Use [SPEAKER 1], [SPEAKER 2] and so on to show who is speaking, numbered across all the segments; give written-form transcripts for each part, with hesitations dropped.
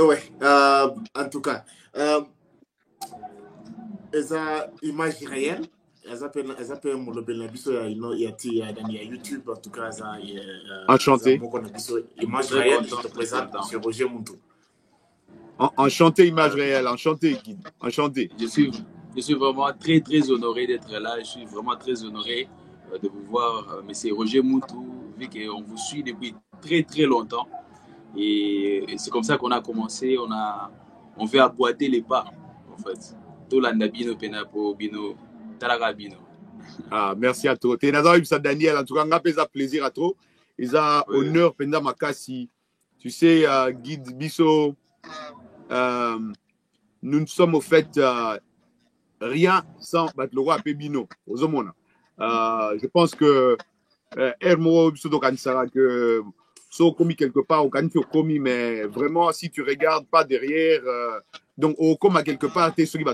[SPEAKER 1] ouais. En tout cas, eza image réelle. Elles appellent mon lobby la biso il y a YouTube en tout cas ça
[SPEAKER 2] Enchanté.
[SPEAKER 1] Image réelle. Je te présente M. Roger Muntu.
[SPEAKER 2] Enchanté, image réelle. Enchanté, guide. Enchanté.
[SPEAKER 3] Je suis vraiment très très honoré d'être là. Je suis vraiment très honoré de vous voir, M. Roger Muntu, vu qu'on vous suit depuis très très longtemps. Et c'est comme ça qu'on a commencé. On veut aboiter les pas, en fait. Tout l'andabino penapo bino taragabino.
[SPEAKER 2] Ah, merci à toi. Daniel, en tout cas, on a plaisir à toi. Ils ont honneur pendant ma cassi. Tu sais, guide Bisso, nous ne sommes au fait rien sans le roi Pébino. Je pense que Hermo Bisso Kansara que so commis quelque part au Kanifio commis, mais vraiment si tu regardes pas derrière, donc au comme à quelque part t'es celui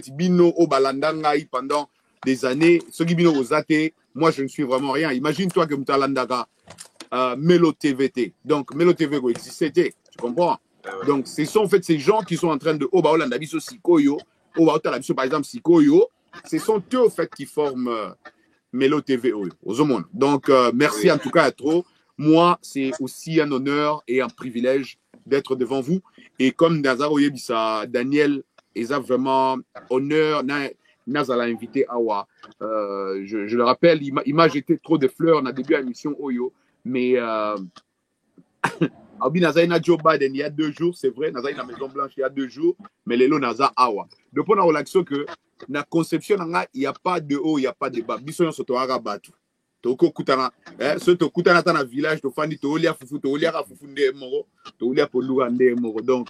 [SPEAKER 2] tu bino au balandangai pendant des années, ce qui bino aux athées, moi je ne suis vraiment rien. Imagine-toi que Mutalandaga Melo TVT. Donc Melo TV existait, tu comprends? Donc ce sont en fait ces gens qui sont en train de Obaolanda biso Sikoyo, Obaolanda biso par exemple Sikoyo, ce sont eux en fait qui forment Melo TV aux hommes. Donc merci en tout cas à trop. Moi, c'est aussi un honneur et un privilège d'être devant vous. Et comme Nazar Oyebisa, Daniel, ils ont vraiment honneur. Nazar l'a invité à Awa. Je le rappelle, il m'a jeté trop de fleurs. On a début à l'émission Oyo. Mais Abi Nazar a Joe Biden il y a 2 jours, c'est vrai. Nazar la Maison Blanche il y a 2 jours. Mais les lots Nazar Awa. Donc, on a l'action que la conception, il n'y a pas de haut, il n'y a pas de bas. Bisson Sotoara Batu. Toko kutana so to kutana tana village to fandi to olia fufu nde moro to olia poluga nde moro donc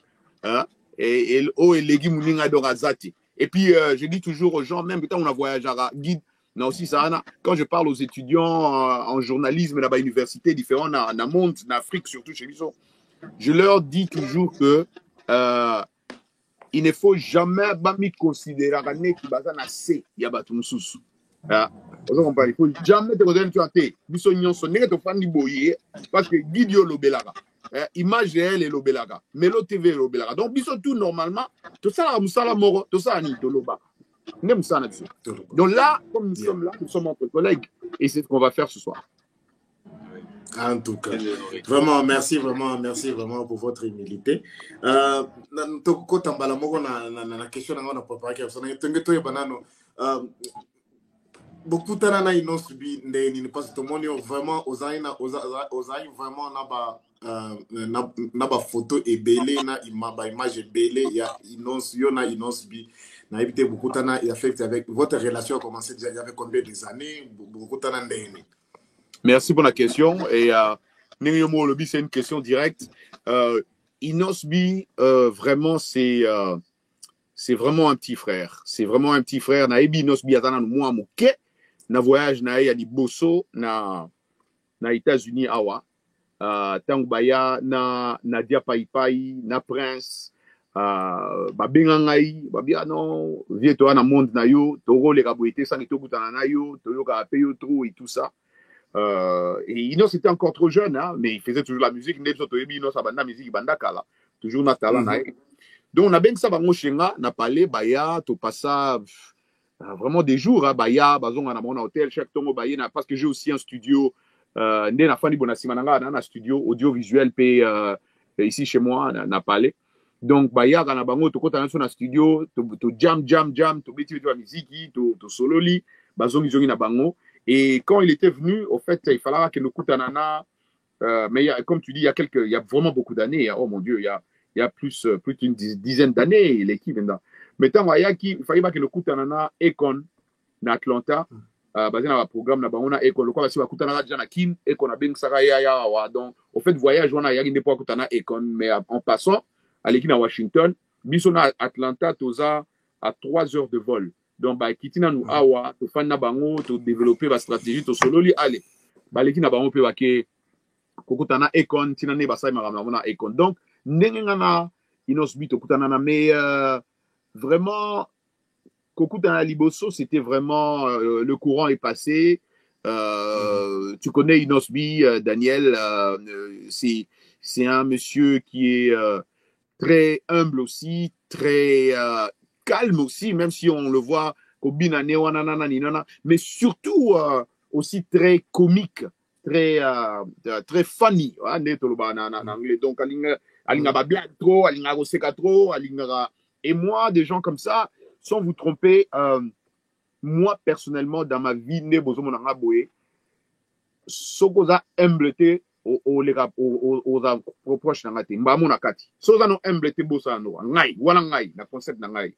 [SPEAKER 2] et legi muninga donc azati. Et puis je dis toujours aux gens, même quand on a voyagé à guide na aussi ça quand je parle aux étudiants en journalisme là-bas universités différentes dans le monde en Afrique surtout chez nous, je leur dis toujours que il ne faut jamais bami considérer que baza na C ya batu mususu. Il ne faut jamais te redonner tu as été. Parce que Guidio Lobelaga, image réelle et Lobelaga, Melo TV Lobelaga. Donc, biso tout normalement, tout ça, Moussala Moro, tout ça, Ani Toloba. Donc là, comme nous sommes là, nous sommes entre collègues et c'est ce qu'on va faire ce soir.
[SPEAKER 1] En tout cas, vraiment, merci vraiment pour votre humilité. Toko tambala moko na question na ngona papa ke so na tengeto e banano beaucoup de gens ont subi des parce que tout le monde vraiment osaï vraiment na ba photo et belé na image belé il y a ils subi na évité beaucoup de gens et affecté avec votre relation a commencé déjà il y avait combien d'années beaucoup de gens.
[SPEAKER 2] Merci pour la question et Ningomo Lobby c'est une question directe. Inosbi vraiment c'est vraiment un petit frère. C'est vraiment un petit frère. Na ebi Inosbi atana moi moke. Na voyage na ya liboso na États-Unis awa tangubaya na Nadia Paipai na Prince babenga ngai babia non vie toi na monde na yo toro le kaboité sans to kutana na yo to ka payo trop et tout ça et Inos était encore trop jeune hein, mais il faisait toujours la musique ne to yebi Inos abanda musique banda kala toujours na talent na donc on a bien ça bango chenga na parler baya to passa vraiment des jours hein, baya bazon na mon hôtel chaque tongo baya parce que j'ai aussi un studio ndé na fandi bonasima nanga na studio audiovisuel ici chez moi na palais donc baya na bango to kota na studio to jam to beti de musique to sololi bazon izongi na bango et quand il était venu au fait il fallait que nous kutanana mais comme tu dis il y a vraiment beaucoup d'années hein, oh mon dieu il y a plus d'une dizaine d'années l'équipe maintenant. Mais tant il fallait pas que le kutanana Econ na Atlanta basé dans le programme na bango na Econ le quoi si kutanana déjà na Kin Econ na Beng Saraya wa donc au fait voyage on a yaki ne pas kutana Econ mais en passant à l'équipe à Washington biso na Atlanta toza à 3 heures de vol donc ba kitina nous awa to fan na bango to développer la stratégie to sololi aller ba l'équipe na bango pe ba ke kutana Econ tina ne ba sai na Econ donc ndenge ngana Inosbi to kutana na mais vraiment, Kokutana Liboso, c'était vraiment le courant est passé. Tu connais Inosbi, Daniel, c'est un monsieur qui est très humble aussi, très calme aussi, même si on le voit mais surtout aussi très comique, très très funny. Donc alinga ba blague trop, alinga roseka trop, alinga. Et moi, des gens comme ça, sans vous tromper, moi personnellement dans ma vie ne bozo monanga boye, sokoza humblete aux proches nangate mbamona kati. Soza no humblete bosa no ngai, wana ngai na concept na ngai.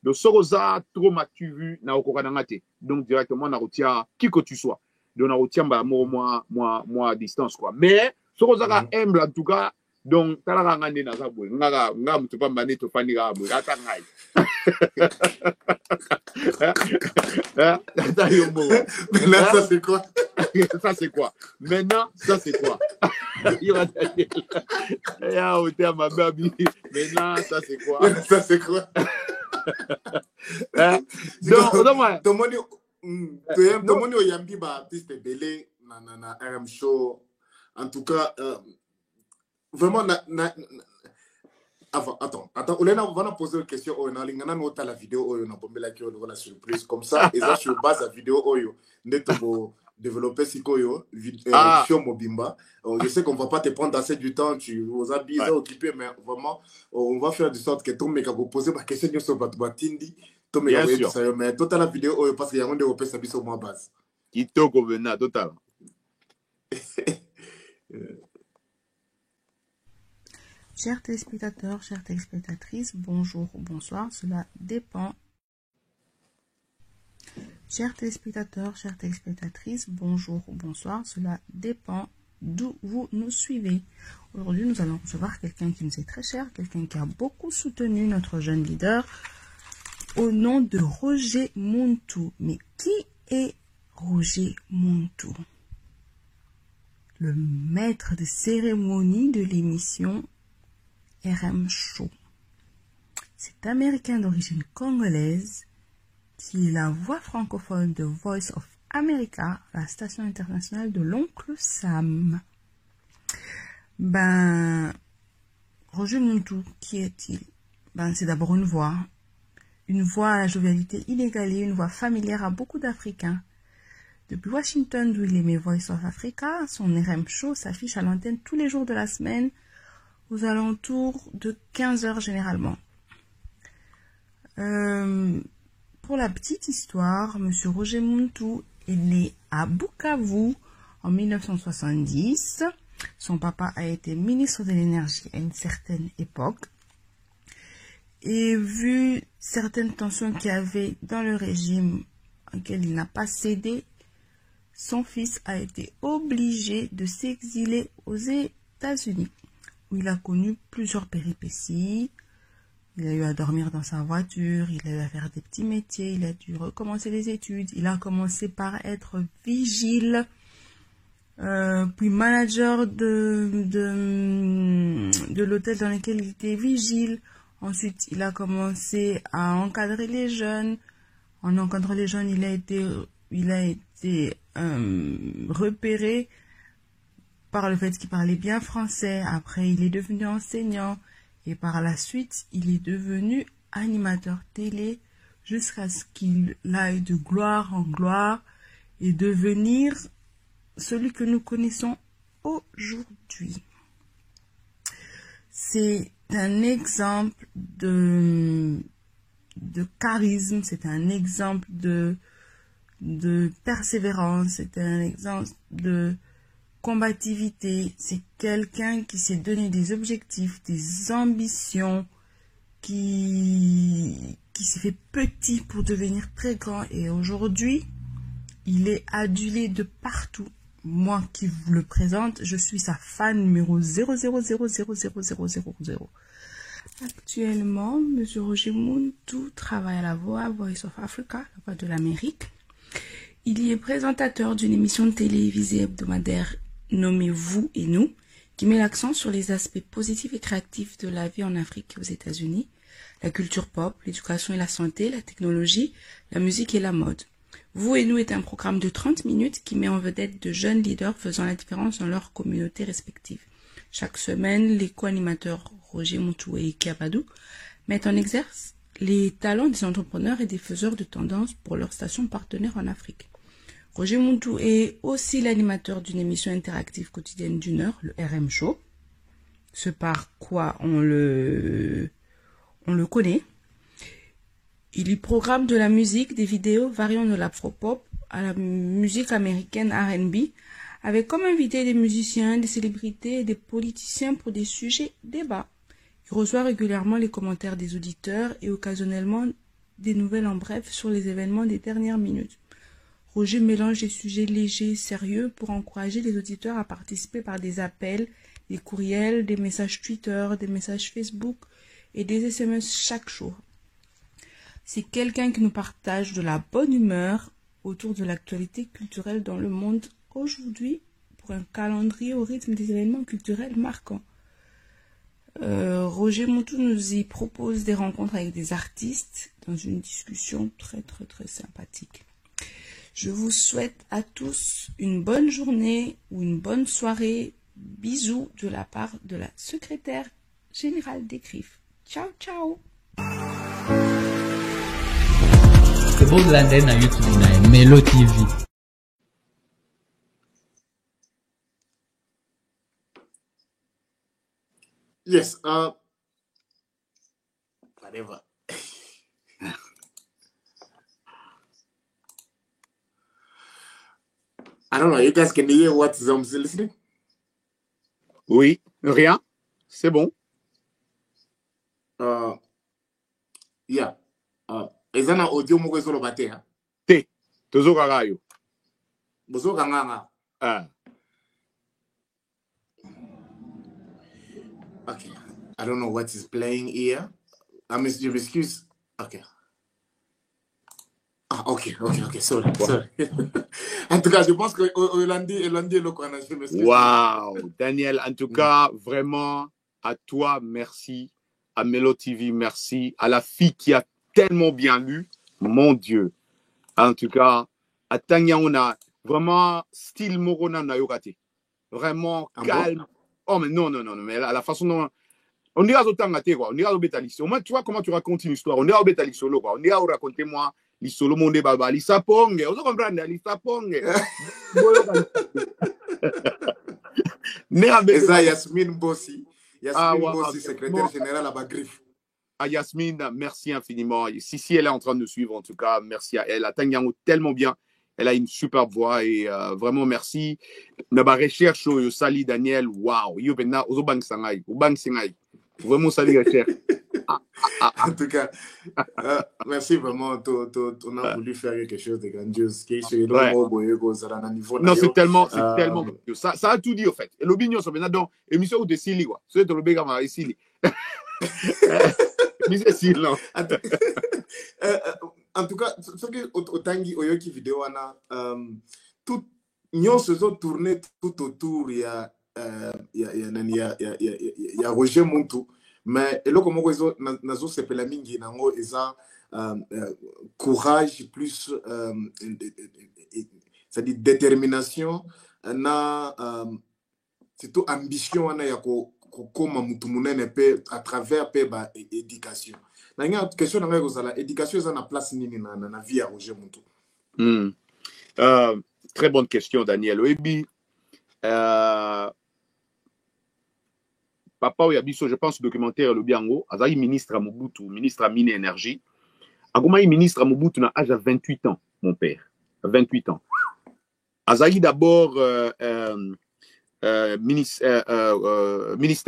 [SPEAKER 2] Donc, Soroza, trop m'as-tu vu, na okokanangate. Donc, directement, na rotia, qui que tu sois. Donc, na rotia, moi, à distance, quoi. Mais, Soroza, humble, en tout cas, donc, talaka ngane na zabwe. Nga, mutu pa mbane to fani ga abwe. Gata ngai.
[SPEAKER 1] Maintenant, ça, c'est quoi?
[SPEAKER 2] Ça, c'est quoi? Maintenant, ça, c'est quoi? Il va dire, ya, ote à ma baby. Maintenant, ça, c'est quoi?
[SPEAKER 1] Ça, c'est quoi? Tomoni oyambi ba artiste belé na RM show. En tout cas, vraiment attends, on va poser une question on a lingana nota la vidéo on a bombé la qui on la surprise comme ça et ça sur base la vidéo oyo ndeto développer sikoyo vidéo mobimba. Je sais qu'on va pas te prendre assez du temps, tu vous as bien occupé, mais vraiment on va faire de sorte que ton mec a posé ma question sur batindi ton mec mais total la vidéo parce qu'il y a un développé ça biso moi base
[SPEAKER 2] kitoko vena total.
[SPEAKER 4] Chers téléspectateurs, chères téléspectatrices, bonjour ou bonsoir, cela dépend. Chers téléspectateurs, chères téléspectatrices, bonjour ou bonsoir, cela dépend d'où vous nous suivez. Aujourd'hui, nous allons recevoir quelqu'un qui nous est très cher, quelqu'un qui a beaucoup soutenu notre jeune leader au nom de Roger Muntu. Mais qui est Roger Muntu? Le maître de cérémonie de l'émission RM Show. Cet Américain d'origine congolaise qui est la voix francophone de Voice of America, la station internationale de l'oncle Sam. Roger Muntu, qui est-il? C'est d'abord une voix à la jovialité inégalée, une voix familière à beaucoup d'Africains. Depuis Washington, d'où il émet Voice of Africa, son RM Show s'affiche à l'antenne tous les jours de la semaine, aux alentours de 15 h généralement. Pour la petite histoire, M. Roger Muntu est né à Bukavu en 1970. Son papa a été ministre de l'énergie à une certaine époque. Et vu certaines tensions qu'il y avait dans le régime auquel il n'a pas cédé, son fils a été obligé de s'exiler aux États-Unis, où il a connu plusieurs péripéties. Il a eu à dormir dans sa voiture, il a eu à faire des petits métiers, il a dû recommencer les études. Il a commencé par être vigile, puis manager de l'hôtel dans lequel il était vigile. Ensuite, il a commencé à encadrer les jeunes. En encadrant les jeunes, il a été repéré par le fait qu'il parlait bien français. Après, il est devenu enseignant. Et par la suite, il est devenu animateur télé jusqu'à ce qu'il aille de gloire en gloire et devenir celui que nous connaissons aujourd'hui. C'est un exemple de charisme, c'est un exemple de persévérance, c'est un exemple de combativité. C'est quelqu'un qui s'est donné des objectifs, des ambitions, qui s'est fait petit pour devenir très grand. Et aujourd'hui, il est adulé de partout. Moi qui vous le présente, je suis sa fan numéro 000000000. Actuellement, M. Roger Muntu travaille à la Voice of Africa, la voix de l'Amérique. Il y est présentateur d'une émission télévisée hebdomadaire nommée Vous et Nous, qui met l'accent sur les aspects positifs et créatifs de la vie en Afrique et aux États-Unis, la culture pop, l'éducation et la santé, la technologie, la musique et la mode. Vous et Nous est un programme de 30 minutes qui met en vedette de jeunes leaders faisant la différence dans leurs communautés respectives. Chaque semaine, les co-animateurs Roger Moutou et Kiabadou, mettent en exergue les talents des entrepreneurs et des faiseurs de tendances pour leurs stations partenaires en Afrique. Roger Moutou est aussi l'animateur d'une émission interactive quotidienne d'1 heure, le RM Show, ce par quoi on le connaît. Il y programme de la musique, des vidéos variant de l'afropop à la musique américaine R&B, avec comme invité des musiciens, des célébrités et des politiciens pour des sujets débats. Il reçoit régulièrement les commentaires des auditeurs et occasionnellement des nouvelles en bref sur les événements des dernières minutes. Roger mélange des sujets légers et sérieux pour encourager les auditeurs à participer par des appels, des courriels, des messages Twitter, des messages Facebook et des SMS chaque jour. C'est quelqu'un qui nous partage de la bonne humeur autour de l'actualité culturelle dans le monde aujourd'hui pour un calendrier au rythme des événements culturels marquants. Roger Moutou nous y propose des rencontres avec des artistes dans une discussion très sympathique. Je vous souhaite à tous une bonne journée ou une bonne soirée. Bisous de la part de la secrétaire générale des CRIF. Ciao, ciao.
[SPEAKER 5] C'est beau de l'antenne à YouTube, Melo TV.
[SPEAKER 1] Yes, whatever. I don't know, you guys can hear what I'm listening?
[SPEAKER 2] Oui, rien. C'est bon.
[SPEAKER 1] Yeah. Ezana audio moko ezolo bate ha.
[SPEAKER 2] Te. Tozo karayo.
[SPEAKER 1] Bozo kanganga. Okay. I don't know what is playing here. You excuse. Okay. Okay. Sorry. En tout cas, je pense que Hollandi le connaît.
[SPEAKER 2] Wow, Daniel, en tout cas, vraiment, à toi, merci. À Melo TV, merci. À la fille qui a tellement bien lu, mon Dieu. En tout cas, à Tanya, on a vraiment style Morona Nayogate. Vraiment calme. Oh, mais non, mais la façon dont. On dirait au Tangate, quoi. On dirait au Bétalis. Au moins, tu vois comment tu racontes une histoire. On dirait au Bétalis solo, quoi. On dirait au racontez-moi l'isolo monde baba. L'isapong. On comprend, l'isapong.
[SPEAKER 1] Et ça, Yasmine Bossi. Bossi, secrétaire général à Bagrif.
[SPEAKER 2] À Yasmine, merci infiniment. Si elle est en train de nous suivre, en tout cas, merci à elle. À Tanyango, tellement bien. Elle a une superbe voix et vraiment merci. Naba recherche au Sali Daniel, waouh. Yo benna ozo bang sangay, o bang sangay. Vraiment Sali recherche.
[SPEAKER 1] En tout cas, merci vraiment. On a voulu faire quelque chose de grandiose.
[SPEAKER 2] Non, c'est tellement. Ça a tout dit, au fait. Et l'opinion, c'est maintenant dans l'émission où de Sili, quoi. C'est le béga ma Sili. Mais c'est Sili, non.
[SPEAKER 1] En tout cas, ce que Otangi Oyoki vidéo, tout nous se sont tournés tout autour. Il y a Roger Moutou. Mais et là comme on nazo sepela mingi nango eza courage plus c'est-à-dire détermination na surtout ambition na ya koma mutu munene pe à travers pe ba éducation. Na nga question na ngo la éducation eza na place nini na vie à Roger Moutou.
[SPEAKER 2] Très bonne question Daniel. Oebi Papa Oyabiso, je pense, documentaire le Biango, Azaï ministre à Mobutu, ministre à Mine et Énergie. Agomaï ministre à Mobutu n'a âge à 28 ans, mon père. 28 ans. Azaï d'abord ministère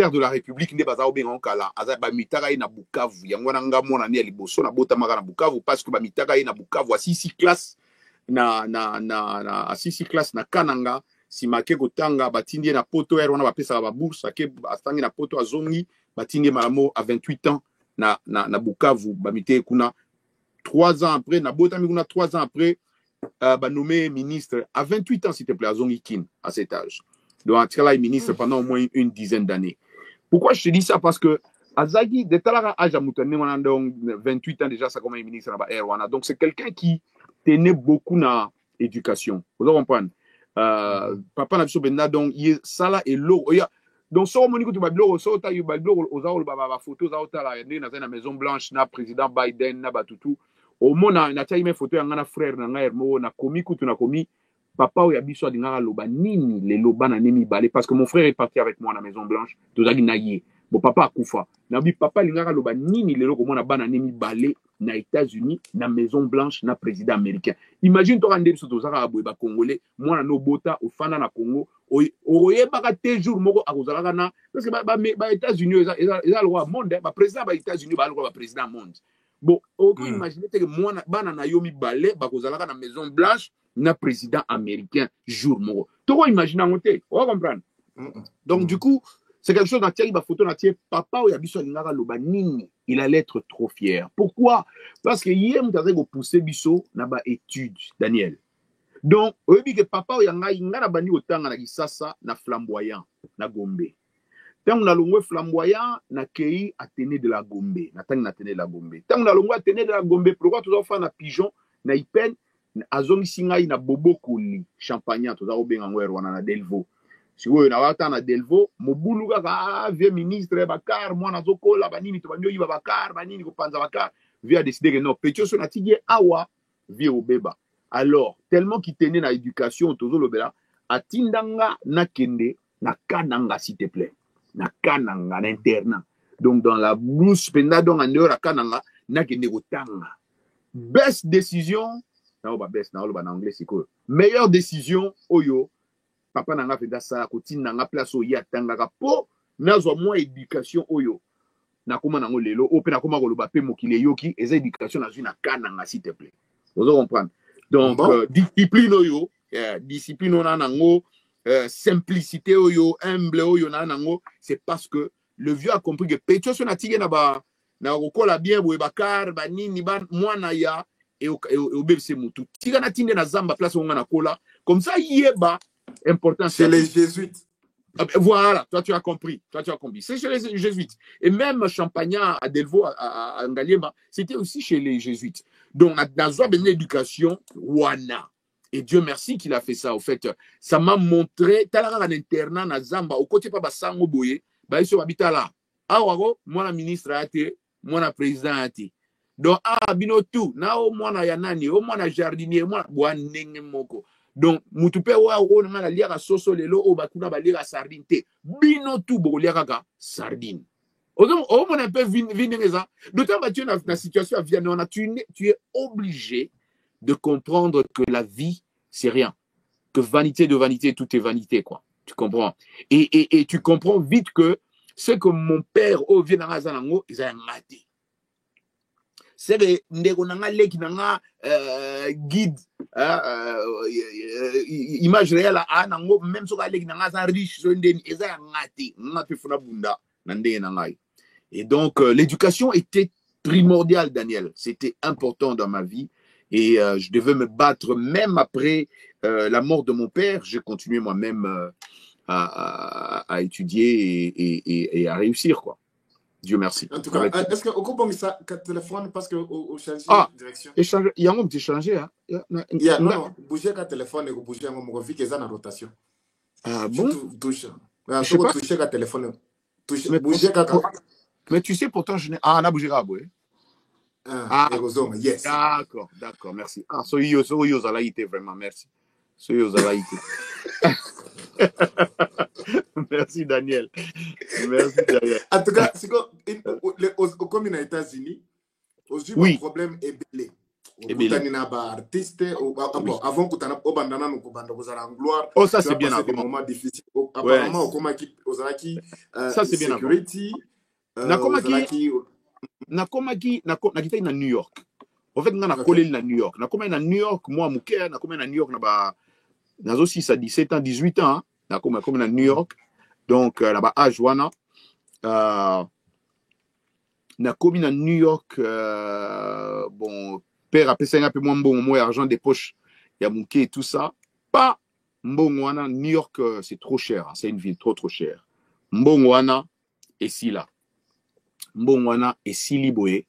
[SPEAKER 2] de la République n'est pas à Obengankala. Azaï Bamitaraï na Bukavu. Yangwananga mona ni aliboso na botamara na Bukavu parce que Bamitaraï na Bukavu à 6 classes na Kananga. Si make gotanga batindie na poto wana bapesa ba bourse ake astangi na poto azongi batindie malamo à 28 ans na Bukavu bamite kuna 3 ans après na botami kuna 3 ans après ba nommé ministre à 28 ans s'il te plaît azongi kin à cet âge. Donc il est ministre pendant au moins une dizaine d'années. Pourquoi je te dis ça? Parce que Azagi de talara âge à mutane wana donc 28 ans déjà ça comme ministre na ba wana. Donc c'est quelqu'un qui tenait beaucoup na éducation. Vous comprenez? Papa n'a donc ça là et l'eau. Donc, so moni kutu bablo so ta yu bablo oza ba photo za ota la ndé na Maison Blanche na président Biden na batutu. Au mona na tia ime photo ya ngana frère na nga Hermo na komi kutu na komi papa o ya biso adingara loba nini le loba na nemi balé parce que mon frère est parti avec moi à la Maison Blanche. Tozaki na ye. Bon papa akufa. Na bi papa lingara loba nini le loko mona bana nemi balé na États-Unis na Maison Blanche na président américain. Imagine to rande biso tozaka aboye ba congolais mwana no bota ofana na Congo oyebaka te jour moko akozalaka na parce que ba États-Unis eza le roi monde ba président ba États-Unis ba le roi ba président monde. Bon, on imagine que moi bana na yomi balé ba kozalaka na Maison Blanche na président américain jour moko. To imagine ngote, on comprendre. Donc du coup, c'est quelque chose dans Thierry ba photo na tie papa o ya biso lingaka loba nini, il allait être trop fier. Pourquoi? Parce que hier mutaze go pousser biso na ba étude Daniel. Donc, oyebi que papa o ya ngai ngana bandi otanga na Kisasa na flamboyant na Gombe. Tant na longwe flamboyant na kei Athénée de la Gombe, na tang na Athénée de la Gombe. Tant na longwe Athénée de la Gombe, pourquoi tu dois faire na pigeon na Ipen azongi singai na Bobokoli champagne to za obenga ngwe wana na Delvaux. Si vous avez na Delvaux, mobulu kaka vieux ministre Bakar mwana zokola banini to banyo yiba Bakar banini ko panza Bakar vient décider que non petio so na tigé awa vie obeba. Alors tellement qu'il tenait na éducation tozo lobela atindanga na kende na kananga s'il te plaît. Na kananga na internat. Donc dans la blouse penda donc en heure à kananga na kende kotanga. Best décision na ba best na lo ba en anglais c'est quoi? Meilleure décision oyo papa nanga feda ça kotine nanga place o ya tangaka po nazo moi éducation oyo na koma nango lelo o pe na koma koloba pe mokile yoki eza éducation na zuna kananga s'il te plaît. Vous comprendre. Donc discipline oyo discipline on a nango simplicité oyo humble oyo na nango c'est parce que le vieux a compris que petio so na tige na ba na kokola bien boye bakar ba nini ba mwana ya et au bébé mutu tika na tinde na zamba place on na kola comme ça yeba important
[SPEAKER 1] chez les jésuites.
[SPEAKER 2] Voilà, toi tu as compris, c'est chez les jésuites et même Champagnat à Delvaux à Ngaliema c'était aussi chez les jésuites. Donc dans une éducation wana et Dieu merci qu'il a fait ça. Au fait ça m'a montré talara en internat na zamba au côté pas basango boye ba iso babita là awago moi ministre ate moi président ate. Donc bino tout na o mwana ya nani o mwana jardinier moi bwanenge moko. Donc mutupe wa o na liaka soso lelo o bakuna ba liaka sardine te bino tout bo liaka ka sardine. Donc o mona pe vinengeza d'autant que tu es dans la situation à Vienne tu es obligé de comprendre que la vie c'est rien, que vanité de vanité tout est vanité quoi. Tu comprends? Et tu comprends vite que ce que mon père au vient dans Azanango ils ont raté. C'est que ndeko nanga leki nanga guide image réelle à nango même so ka leki nanga za riche so ndeni eza ngati ngati funa bunda na ndenge nanga. Et donc l'éducation était primordiale Daniel, c'était important dans ma vie et je devais me battre même après la mort de mon père, j'ai continué moi-même à étudier et à réussir quoi. Dieu merci.
[SPEAKER 1] En tout cas, est-ce que au bon ça téléphone parce que au changer direction.
[SPEAKER 2] Échanger, il y a un petit changer hein.
[SPEAKER 1] Non, bouger ka téléphone et bouger mon vie que ça na rotation.
[SPEAKER 2] Ah bon?
[SPEAKER 1] Touche. Toucher ka téléphone. Toucher bouger ka.
[SPEAKER 2] Mais tu sais pourtant je n'ai on a bougé rabou.
[SPEAKER 1] Yes.
[SPEAKER 2] D'accord, merci. Soyo zalaïté vraiment, merci. Soyo zalaïté. Merci Daniel.
[SPEAKER 1] En tout cas, c'est comme aux États-Unis, aujourd'hui le problème est belé. Artiste avant que tu aies bandana nous en gloire.
[SPEAKER 2] Oh ça c'est bien avant.
[SPEAKER 1] Des moments difficiles. Apparemment comment qui osaki
[SPEAKER 2] ça c'est bien avant. Nakomaki na New York. En fait nga na collé na New York. Nakoma na New York moi muke nakoma na New York na ba nazo 6 à 17 ans 18 ans nakoma comme na New York. Donc là-bas âge wana nakomi na New York bon père a payé un peu moins bon moi argent des poches il y a muke et tout ça pas mbongo wana New York c'est trop cher, c'est une ville trop chère. Mbongo wana et si là mbongwana et Sili boye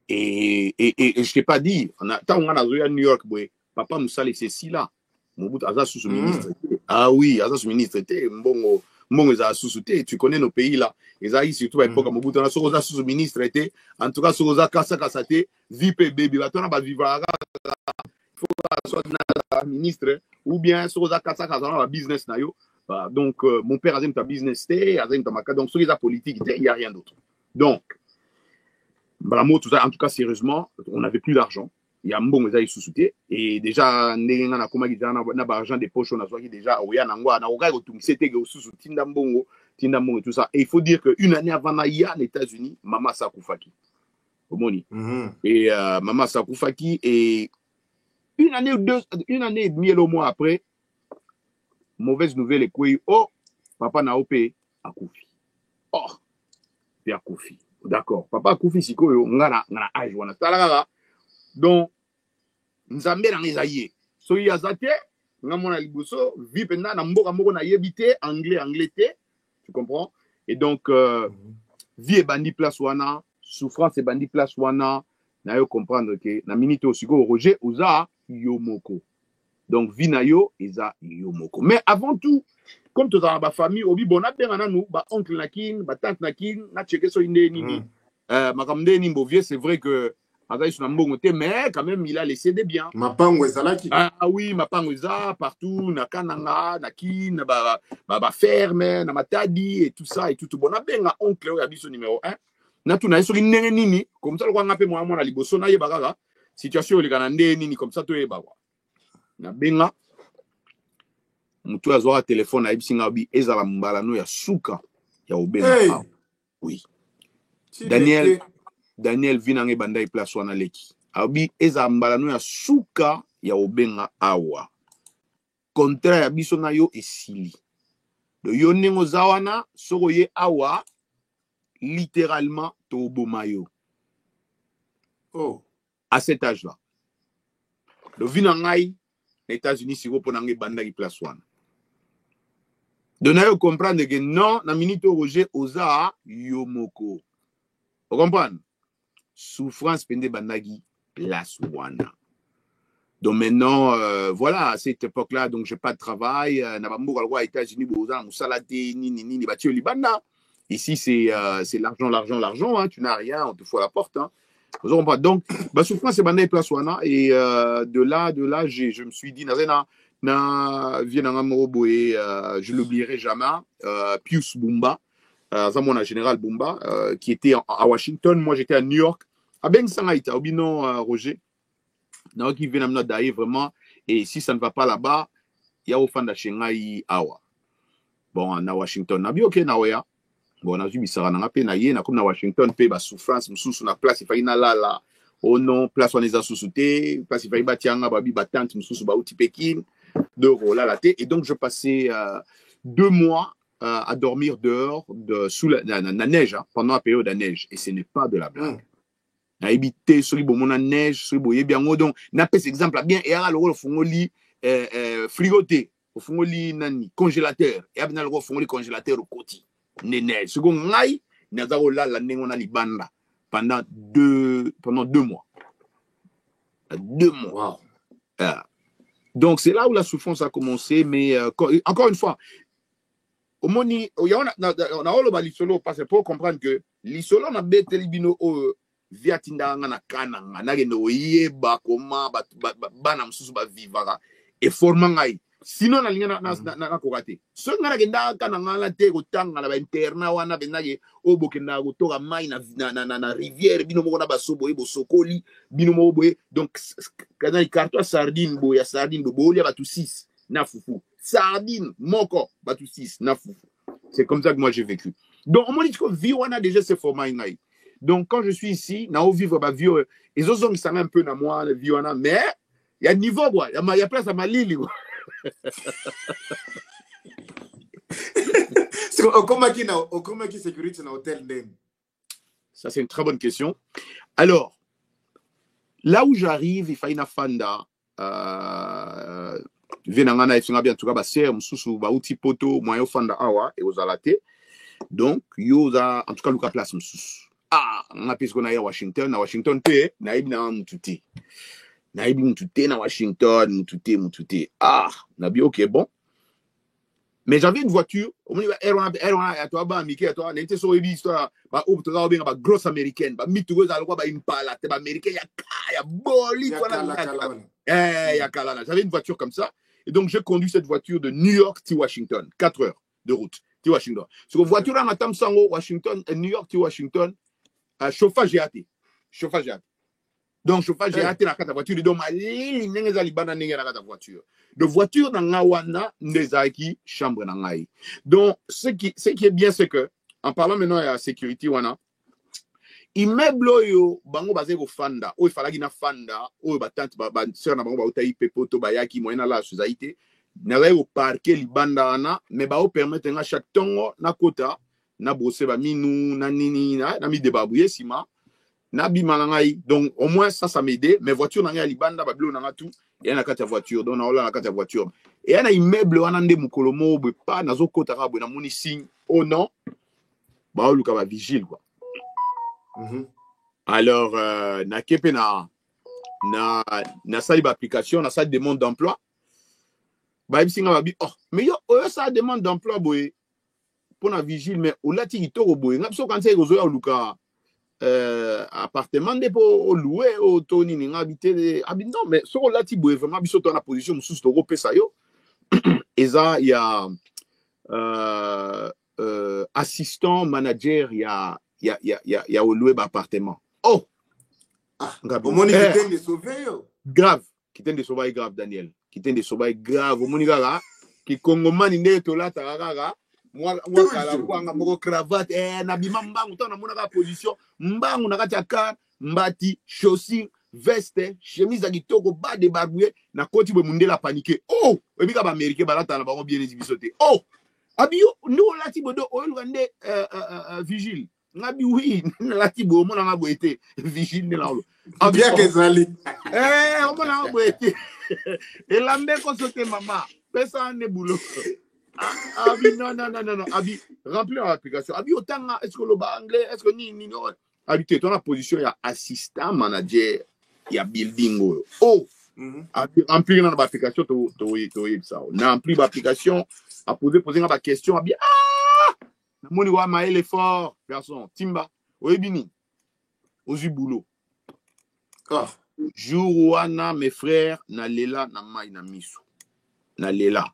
[SPEAKER 2] et je t'ai pas dit on a tant on a à New York boye papa Moussa c'est si là mon bout aza sous ministre ah oui aza sous ministre était mbongo Bon, ils ont sous-souté, tu connais nos pays là. Ils ont surtout à l'époque, Mobutu, on a sous-ministre été, en tout cas, sur les Kassa Kassate, VIP baby, on a vivre il faut soit ministre, ou bien sur les Kassa Kassate, business na yo. Donc, mon père a dit ta business, donc sur les politiques, il n'y a rien d'autre. Donc, bravo, tout ça, en tout cas, sérieusement, on n'avait plus d'argent. Il y a un bon ils sous-souté et déjà on a comment dire on a argent des poches on a soit déjà oya nangwa na oka ko c'était que sous-souté ndambongo et tout ça et il faut dire que une année avant na ya aux États-Unis maman Sakufaki omoni et maman Sakufaki et une année et demie le mois après mauvaise nouvelle quoi oh papa na opé akufi oh bien akufi d'accord papa akufi sikoyo ngana âge wana talaka donc nzambe na ngezaye so ya zate ngamona liboso vi penda na mboka moko na yebite anglais te tu comprends et donc vie et bandi place wana souffrance et bandi place wana na yo comprendre que na minute osiko Roger oza yomoko donc vie na yo eza yomoko mais avant tout comme tu as ba famille obi bona benga nous ba oncle nakin ba tante nakin na checker so inde nini makamde ni mbovie c'est vrai que mais quand même il a laissé des biens. Ah oui, Mapangweza partout, na Kananga, na Kin, ba ferme, na Matadi et tout ça et tout bon. Na benga oncle o yabiso numéro 1. Na tout na so nene nini comme ça le kwa ngape moi na liboso na yebaka situation le kana nini comme ça to yeba kwa. Na benga mutu azwa téléphone na ibisinga bi ezala mbala no ya suka ya obenga. Hey. Oui. Daniel vinange bandai place wana leki. Abi eza mbalano ya suka ya obenga awa. Kontra ya biso na yo esili. Do yo nengo zawana soko ye awa littéralement to bomayo. Oh, à cet âge-là. Do vinangai les États-Unis siko ponange bandai place wana. Do na yo comprendre que non na minute Roger oza yomoko. Vous comprenez? Souffrance pende bandagi place wana. Donc maintenant voilà à cette époque-là donc j'ai pas de travail na bambo aux États-Unis boza musalate ni batio libanda. Ici c'est l'argent hein, tu n'as rien on te fout à la porte hein. Vous comprenez? Donc bah souffrance c'est bandagi place wana et de là je me suis dit na viena ngamo je l'oublierai jamais Pius Bumba Zamona Général Bumba, qui était à Washington. Moi, j'étais à New York. À Ben Sangaïta, au binon Roger. Non, qui vient à d'ailleurs vraiment. Et si ça ne va pas là-bas, il y a au fond de Shanghai Awa. Bon, à Washington, na bien ok na oya. Bon, na zubi sara na pe na ye na comme na Washington pe ba souffrance mususu na place il fallait na la. Oh non, place on les a sous-souté, place il fallait batianga babi batante mususu ba uti Pékin. De là la té. Et donc je passais 2 mois à dormir dehors sous la neige hein, pendant la période de neige et ce n'est pas de la blague. Na habité sur les bonnes neige sur les bien donc na pèse exemple bien et alors le fongoli frigoté au fongoli nani congélateur et abna le fongoli congélateur au côté neige second ngai na za là la nengo na libanda pendant 2 mois 2 mois. Wow. Donc c'est là où la souffrance a commencé mais encore une fois au moni on a olo ba lisolo parce que pour comprendre que lisolo na bete libino o viatinda na kananga na geno yeba koma bana msusu ba vivaka et forma ngai sinon na linga na kokate so ngana genda kananga la te kotanga na ba interna wana benage obokenda kotoka mai na rivière bino moko na basobo ebo sokoli bino moko boye donc kana ikarto sardine boya sardine bo lia batu 6 na fufu sardine moko batu 6 na fufu. C'est comme ça que moi j'ai vécu. Donc on m'a dit que vie on a déjà ce format ingai. Donc quand je suis ici, na vivre ba vie les autres ont ça un peu na moi la vie on a mais il y a niveau quoi, il y a place à ma lili.
[SPEAKER 1] C'est comment qui sécurité dans hôtel dem.
[SPEAKER 2] Ça c'est une très bonne question. Alors là où j'arrive, il faut une fanda venangana ifinga bien tout cas ba ser mususu ba uti poto moyo fanda awa et aux alaté donc yoza en tout cas luka place mususu na pise qu'on a à Washington pe na ibi na mutute na Washington mutute na bi OK bon Mais j'avais une voiture, grosse américaine, j'avais une voiture comme ça. Et donc, j'ai conduit cette voiture de New York à Washington, 4 heures de route. Washington. Sur voiture en attendant Sango, Washington, New York, Washington, chauffage GAT. Chauffage GAT. Donc, chauffage GAT dans la voiture. Donc, la voiture. De voiture dans Ngawana, Ndezaki, chambre dans Ngaï. Donc, ce qui est bien, c'est que, en parlant maintenant de la sécurité, wana, immeuble yo, bango basé au fanda, il fallait qu'il fanda, batante, sœur na bango ba utayi pepoto bayaki moyena la société. N'avait au parquet libanda mais ba permettre à chaque tongo na kota na bosse ba minou na nini na mi debabouye sima na bimanangai. Donc au moins ça m'aidait. Mais voiture na libanda ba blo na tout et na kata voiture donc na ola na kata voiture et na immeuble wana nde mukolomo be pas na zo kota ka bo na moni signe oh non ba oluka ba vigile quoi. Alors na kepe na sali ba application na sali demande d'emploi. Bah, mais yo, ça demande d'emploi pour la vigile, mais au lati kitoko boy. Ngapso quand c'est ozoya luka appartement de pour louer au toni ni habiter non mais so lati boy vraiment biso to na position sous to pesa yo. Et ça il y a assistant manager il y a au louer appartement. Oh.
[SPEAKER 1] Au moins qui t'aime de sauver yo.
[SPEAKER 2] Grave, qui t'aime de sauver grave Daniel. Qui t'aime de sauver grave au monigara qui congomani nde to la tarara moi kala kwanga moko cravate na bimamba mutana mona ka position mbangu na kati aka mbati chaussure veste chemise kitoko bas de barboué na koti bo mundela paniquer oh ebika ba américain balata na bango bien ezibisote oh abio nous lati bodo o lwande vigile ngabi oui lati bo mona ngabo été vigile ne la
[SPEAKER 1] bien que zali
[SPEAKER 2] on mona ngabo été et la mère qu'on sautait maman pesa ne boulot abi non abi remplir l'application abi autant est-ce que le bas anglais est-ce que ni abi tu es dans la position il y a assistant manager il y a building oh abi remplir dans l'application to ça on a rempli l'application à poser une question abi na moni wa mael effort garçon timba oyebini ozu boulot jour wana mes frères na lela na mai na miso na lela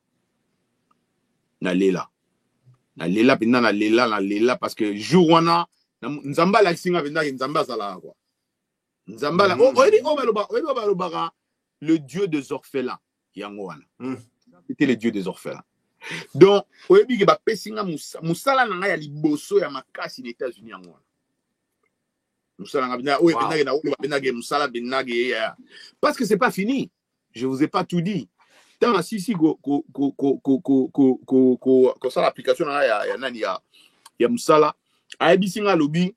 [SPEAKER 2] pina na lela parce que jour wana nzamba la kinga benda nzamba sala quoi nzamba la baloba le dieu des orphelins yango wana c'était le dieu des orphelins. Donc oyebi ke ba pesinga musala na ya liboso ya makasi des États-Unis yango wana. Parce que c'est pas fini. Je vous ai pas tout dit. Tant si ça l'application il y a musala a bisinga lobby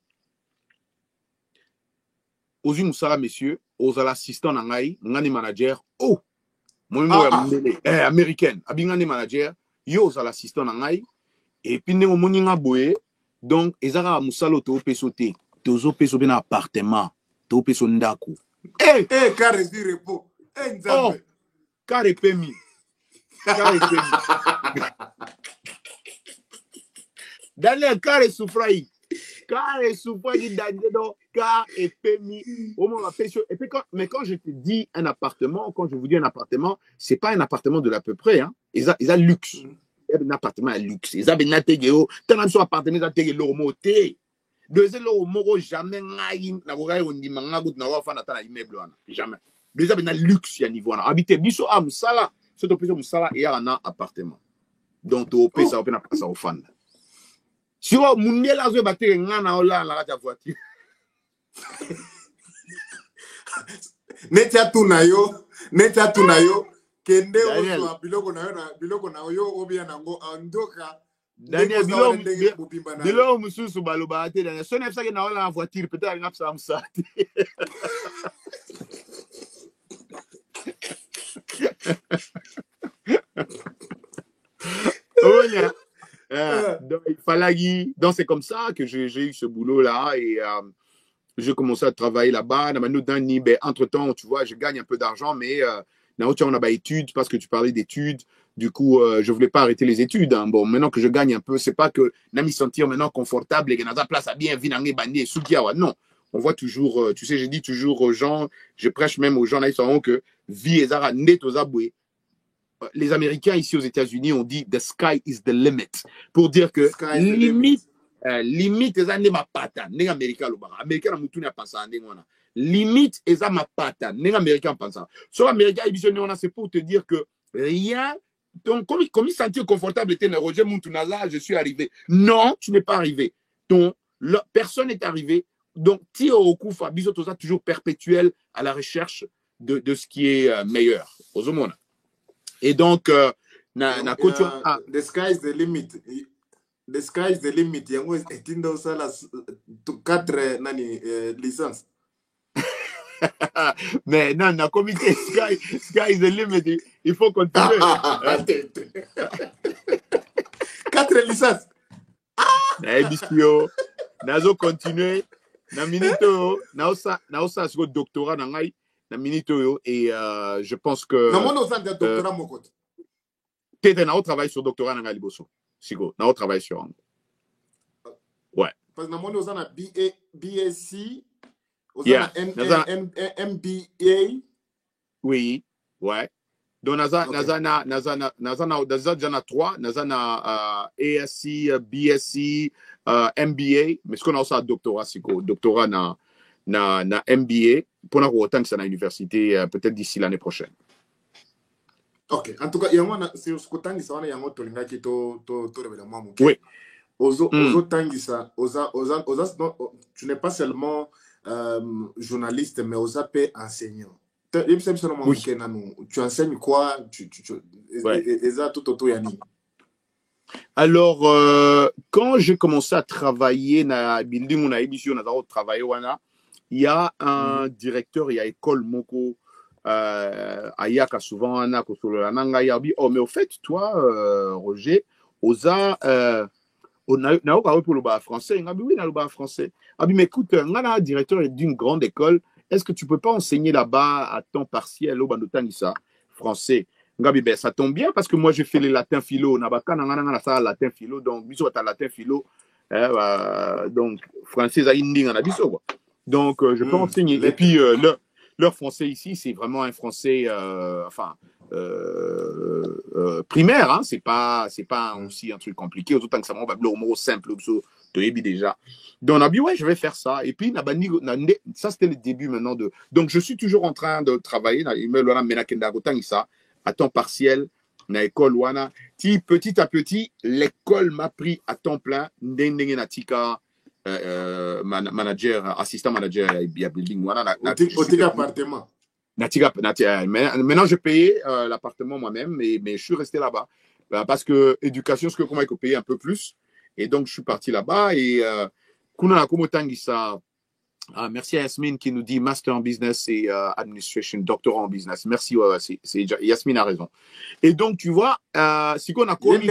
[SPEAKER 2] aux musala messieurs aux assistants nangai ngani manager oh moi américaine abingani manager yo aux assistants nangai et puis ne moninga boye donc ezaka musala to pesote tozo peso bien appartement to peso ndako
[SPEAKER 1] carré du repos
[SPEAKER 2] nzambe carré pemi Daniel carré souffrai Daniel carré pemi au moins et puis quand je te dis un appartement quand je vous dis un appartement c'est pas un appartement de l'à peu près hein ils a luxe un appartement à luxe ils a bien tegeo tant sur appartement à tegelo moté deuxième lo moro jamais ngai na kokai ondima ngagut na wa fana tana immeuble wana jamais déjà ben luxe ya niveau wana habiter biso am sala ce to peso musala et ya na appartement donc to pesa opena pasa au fan si wa munela zo batere ngana ola na kata voiture
[SPEAKER 1] netia tunayo kende ozo biloko na yo obia nango andoka
[SPEAKER 2] Daniel bilo mususu baloba ate Daniel so nefsa ke na wala voiture peut-être ngapsa amsa donc il fallait donc c'est comme ça que j'ai eu ce boulot là et j'ai commencé à travailler là-bas entre temps tu vois je gagne un peu d'argent mais on a pas études parce que tu parlais d'études. Du coup, je voulais pas arrêter les études. Hein. Bon, maintenant que je gagne un peu, c'est pas que n'a me sentir maintenant confortable et que dans la place à bien vivre bandé soukiawa. Non, on voit toujours. Tu sais, j'ai dit toujours aux gens, je prêche même aux gens là, ils sauront que vie est zara net aux aboués. Les Américains ici aux États-Unis ont dit the sky is the limit pour dire que limite limite eza nde mapata ndenge Américain lobaka. Américain na mutu na pensa ndenge wana. Limite eza mapata ndenge Américain pensa. So Américain éditionné on a c'est pour te dire que rien. Donc, comme il sentit confortable, était Roger Muntunaza, je suis arrivé. Non, tu n'es pas arrivé. Donc, personne n'est arrivé. Donc, Tio Okufa, Bisotosa, toujours perpétuel à la recherche de ce qui est meilleur. Et donc,
[SPEAKER 1] the sky is the limit. The sky is the limit. Il y a quatre licences.
[SPEAKER 2] Mais non, dans le comité Sky is the limit. Il faut continuer.
[SPEAKER 1] 4 licences.
[SPEAKER 2] Bisio, nazo continuer. Na minito, na osa ce doctorat na ngai, na minito et je pense que.
[SPEAKER 1] Na mon osa de doctorat moko.
[SPEAKER 2] Tete na o travail sur doctorat na ngai liboso. Sigo, na o travail sur. Ouais.
[SPEAKER 1] Parce que na mon osa na BSc.
[SPEAKER 2] Yeah.
[SPEAKER 1] MBA.
[SPEAKER 2] Oui, ouais. Donc, Nazana 3, Nazana ASC, BSc, MBA, mais ce qu'on a aussi un doctorat, c'est quoi? Doctorat na MBA, pour nous autant que c'est à l'université, peut-être d'ici l'année prochaine.
[SPEAKER 1] Ok, en tout cas, il y a un c'est ce que tu as dit, il y a un tolinga qui
[SPEAKER 2] oui.
[SPEAKER 1] Tu n'es pas seulement journaliste, mais aux AP enseignant. Oui. Tu enseignes quoi?
[SPEAKER 2] Alors, quand j'ai commencé à travailler dans building, il y a un directeur, il y a école Moko, Ayaka souvent, oh, mais au fait, toi, Roger, Oza, on a parlé pour le bas français. Oui, le bas français. Mais écoute, un directeur d'une grande école. Est-ce que tu peux pas enseigner là-bas à temps partiel au Banotangisa français? Ça tombe bien parce que moi j'ai fait les latins philo. Nabaka nangana ça latin philo donc biso ta latin philo. Donc français à inding en abiso quoi. Donc je peux enseigner. Et puis leur français ici c'est vraiment un français primaire, hein, c'est pas aussi un truc compliqué, autant que ça m'a le mot simple, déjà. Donc on a dit ouais, je vais faire ça. Et puis ça c'était le début maintenant de. Donc je suis toujours en train de travailler à temps partiel dans l'école wana. Petit à petit, l'école m'a pris à temps plein. Manager, assistant manager, building wana.
[SPEAKER 1] Appartement.
[SPEAKER 2] Maintenant, je payais l'appartement moi-même, mais je suis resté là-bas. Parce que éducation, ce que comment il faut payer un peu plus. Et donc, je suis parti là-bas. Et merci à Yasmine qui nous dit Master en Business et Administration, doctorat en Business. Merci, Yasmine a raison. Et donc, tu vois, si qu'on a commis...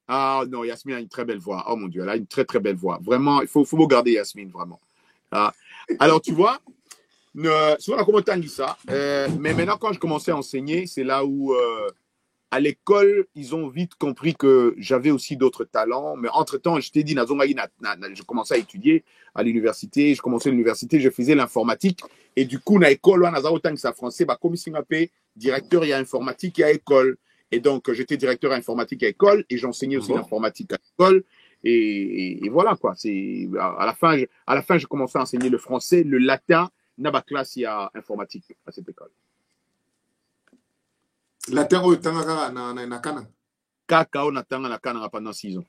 [SPEAKER 2] Ah non, Yasmine a une très belle voix. Oh mon Dieu, elle a une très très belle voix. Vraiment, il faut regarder Yasmine, vraiment. Alors, tu vois... Souvent, on a commenté ça. Mais maintenant, quand je commençais à enseigner, c'est là où, à l'école, ils ont vite compris que j'avais aussi d'autres talents. Mais entre-temps, je t'ai dit, je commençais à étudier à l'université. Je commençais à l'université, je faisais l'informatique. Et du coup, à l'école, on a autant que ça français, comme Singapé, directeur, il y a informatique, il y a école. Et donc, j'étais directeur informatique à école et j'enseignais aussi l'informatique à l'école. Et voilà, quoi. À la fin, je commençais à enseigner le français, le latin. Naba classe il y a informatique à cette école.
[SPEAKER 1] Latin au tanga na kana.
[SPEAKER 2] Kakao na tanga na kana pendant 6 ans.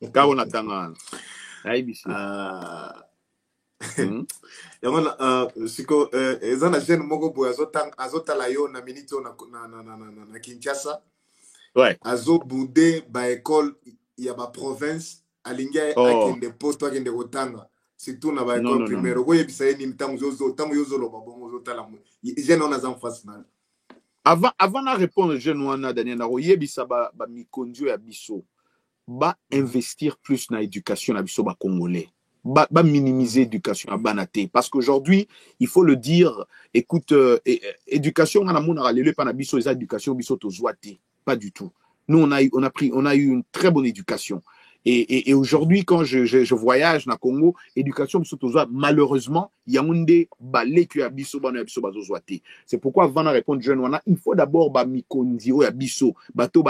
[SPEAKER 2] Kakao na tanga. Aïbisi.
[SPEAKER 1] Siko ezana jeune moko boy azotala yo na minito na Kinshasa.
[SPEAKER 2] Ouais.
[SPEAKER 1] Azo boudé ba école ya ba province alingia akende posto akende kotanga. Surtout na ba école primaire. Oye bisaye ni mtangu yozo lo babongo zotala. Jeune on a en face na.
[SPEAKER 2] Avant de répondre jeune wana Daniel na oye bisa ba mikondio ya biso. Ba investir plus na éducation na biso ba congolais. minimiser l'éducation à Banaté. Parce qu'aujourd'hui, il faut le dire, écoute, éducation, éducation, pas du tout. Nous, on a eu une très bonne éducation. Et aujourd'hui, quand je voyage dans le Congo, éducation, malheureusement, il y a un des balais qui a biso. C'est pourquoi avant de répondre jeune, il faut d'abord mikondio ya biso, bato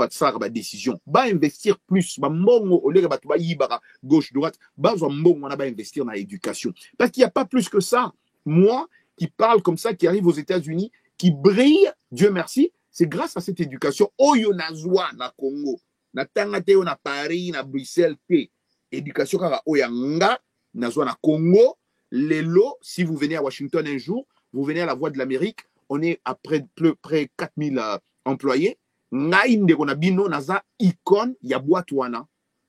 [SPEAKER 2] tsara décision, investir plus, mbongo au lieu de yibara gauche droite, mbongo on a investir dans l'éducation. Parce qu'il n'y a pas plus que ça. Moi qui parle comme ça, qui arrive aux États-Unis, qui brille, Dieu merci, c'est grâce à cette éducation. Oyo nazwa na Congo. Na tanga te na Paris, na Bruxelles te. Éducation kaka oyanga, nazwa na Congo. Lelo, si vous venez à Washington un jour, vous venez à la Voix de l'Amérique, on est à près 4000 employés. Ngaïnde konabino naza icône ya boatouana.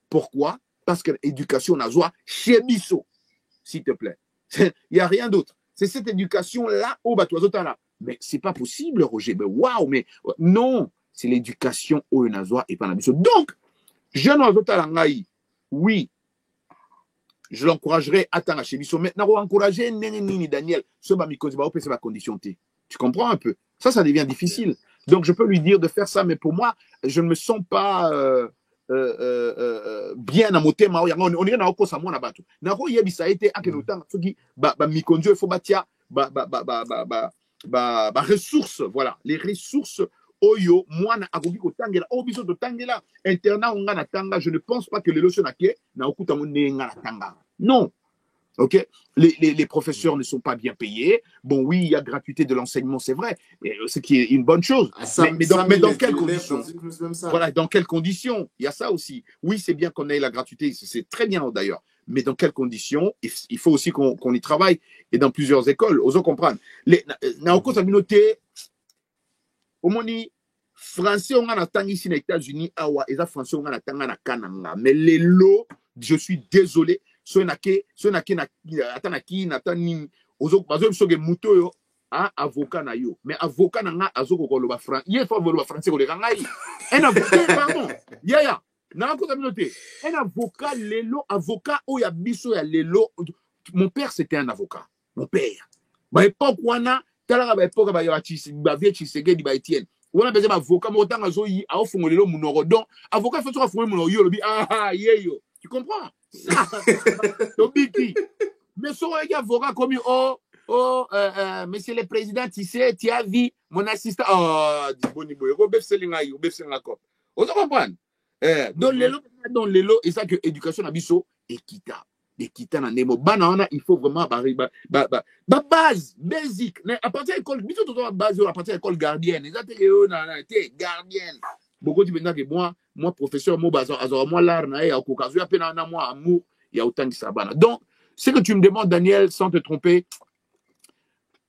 [SPEAKER 2] Pourquoi? Parce que l'éducation nazwa chez biso. S'il te plaît. Il n'y a rien d'autre. C'est cette éducation-là au Batoazotala. Mais c'est pas possible, Roger. Mais waouh, mais non. C'est l'éducation au Nazwa et pas la mission. Donc, jeune Ozotalangaï, oui, je l'encouragerai à attendre chez Bisso. Maintenant, on va encourager Nini Daniel. Ce bamikozi va opérer ma condition T. Tu comprends un peu? Ça devient difficile. Donc, je peux lui dire de faire ça, mais pour moi, je ne me sens pas bien à mon thème. On est dans le cause à moi, Nabato. Nako yebisa été à quel autant, mikonjo, il faut bâtir, ressources, voilà, les ressources. Oyo, moi, na agobi ko tangela, biso to tangela, internat on na tanga, je ne pense pas que les leçons na okuta mo na tanga. Non. OK? Les professeurs ne sont pas bien payés. Bon, oui, il y a gratuité de l'enseignement, c'est vrai, ce qui est une bonne chose. Mais dans quelles conditions? Voilà, dans quelles conditions? Il y a ça aussi. Oui, c'est bien qu'on ait la gratuité, c'est très bien d'ailleurs. Mais dans quelles conditions? Il faut aussi qu'on y travaille. Et dans plusieurs écoles, osons comprendre. Na oko sa communauté, au moni français on a tanga ici aux États-Unis awa eza français on a tanga na kananga mais les lots je suis désolé so na atanaki na tani ozo bazo soge muto yo avocat na yo mais avocat na nga azoko ko loba français il faut loba français ko le ngai un avocat pardon ya na ko communauté un avocat lelo avocat o ya biso ya lelo mon père c'était un avocat mon père ba époque wana tala ba époque ba yachisi ba vie Tshisekedi ba Etienne on a besoin d'avocat mais autant azo yi a ofongolelo munoro donc avocat faut fongoler munoro yo lobi yeyo tu comprends to biki mais so y avocat comme monsieur le président tu sais tu as vu mon assistant diboni boy ko befselinga yo befselinga ko on comprend donc les lots et ça que éducation na biso équitable. Il faut vraiment base basique à partir de l'école base à partir de l'école gardienne gardienne beaucoup de gens que moi professeur moi l'art moi amour il y a autant de sabana donc ce que tu me demandes Daniel sans te tromper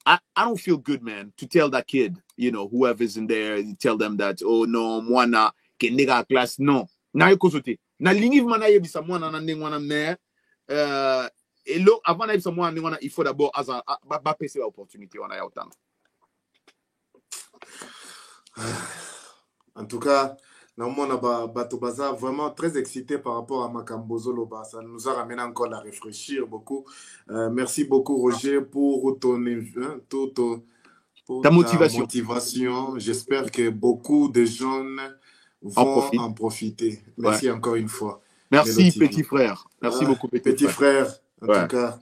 [SPEAKER 2] I don't feel good man to tell that kid whoever's in there you tell them that oh non moi na que nega classe non na yokozote na lingi mana yebisa moi na ndengwana mère et là, avant d'aller il faut d'abord passer l'opportunité.
[SPEAKER 1] En tout cas, on a vraiment très excité par rapport à Makambozo Loba. Ça nous a ramené encore à réfléchir beaucoup. Merci beaucoup, Roger, pour ta motivation. J'espère que beaucoup de jeunes vont en profiter. Merci encore une fois.
[SPEAKER 2] Merci, petit frère. Merci beaucoup,
[SPEAKER 1] petit frère. En tout cas,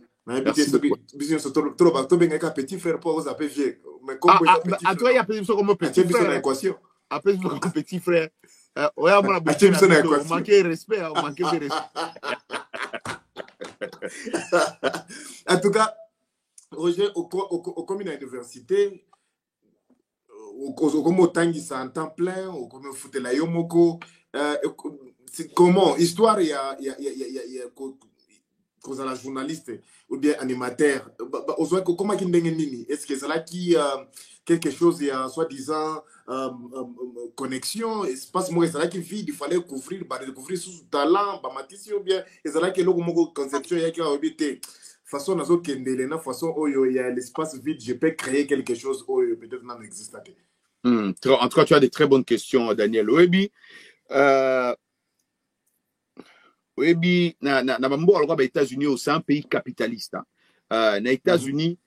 [SPEAKER 1] petit frère pour vous appeler vieux. Mais comme
[SPEAKER 2] il y a petit frère. Après, petit frère. Ouais, on manquait respect.
[SPEAKER 1] En tout cas, Roger, au commun à l'université, au Tangisa en temps plein, au commun foute la Yomoko. Comment histoire il y a cause à la journaliste ou bien animateur comment est-ce que c'est là qui quelque chose il y a soi-disant connexion espace moi c'est là qui vit il fallait découvrir sous talent matisi ou bien c'est là que le conception il y a qui a habité façon nazo kendele na façon il y a l'espace vide je peux créer quelque chose peut-être non existe
[SPEAKER 2] en tout cas tu as des très bonnes questions Daniel Oebi oyebi na bamboka lokola ba États-Unis, c'est un pays capitaliste. Na États-Unis,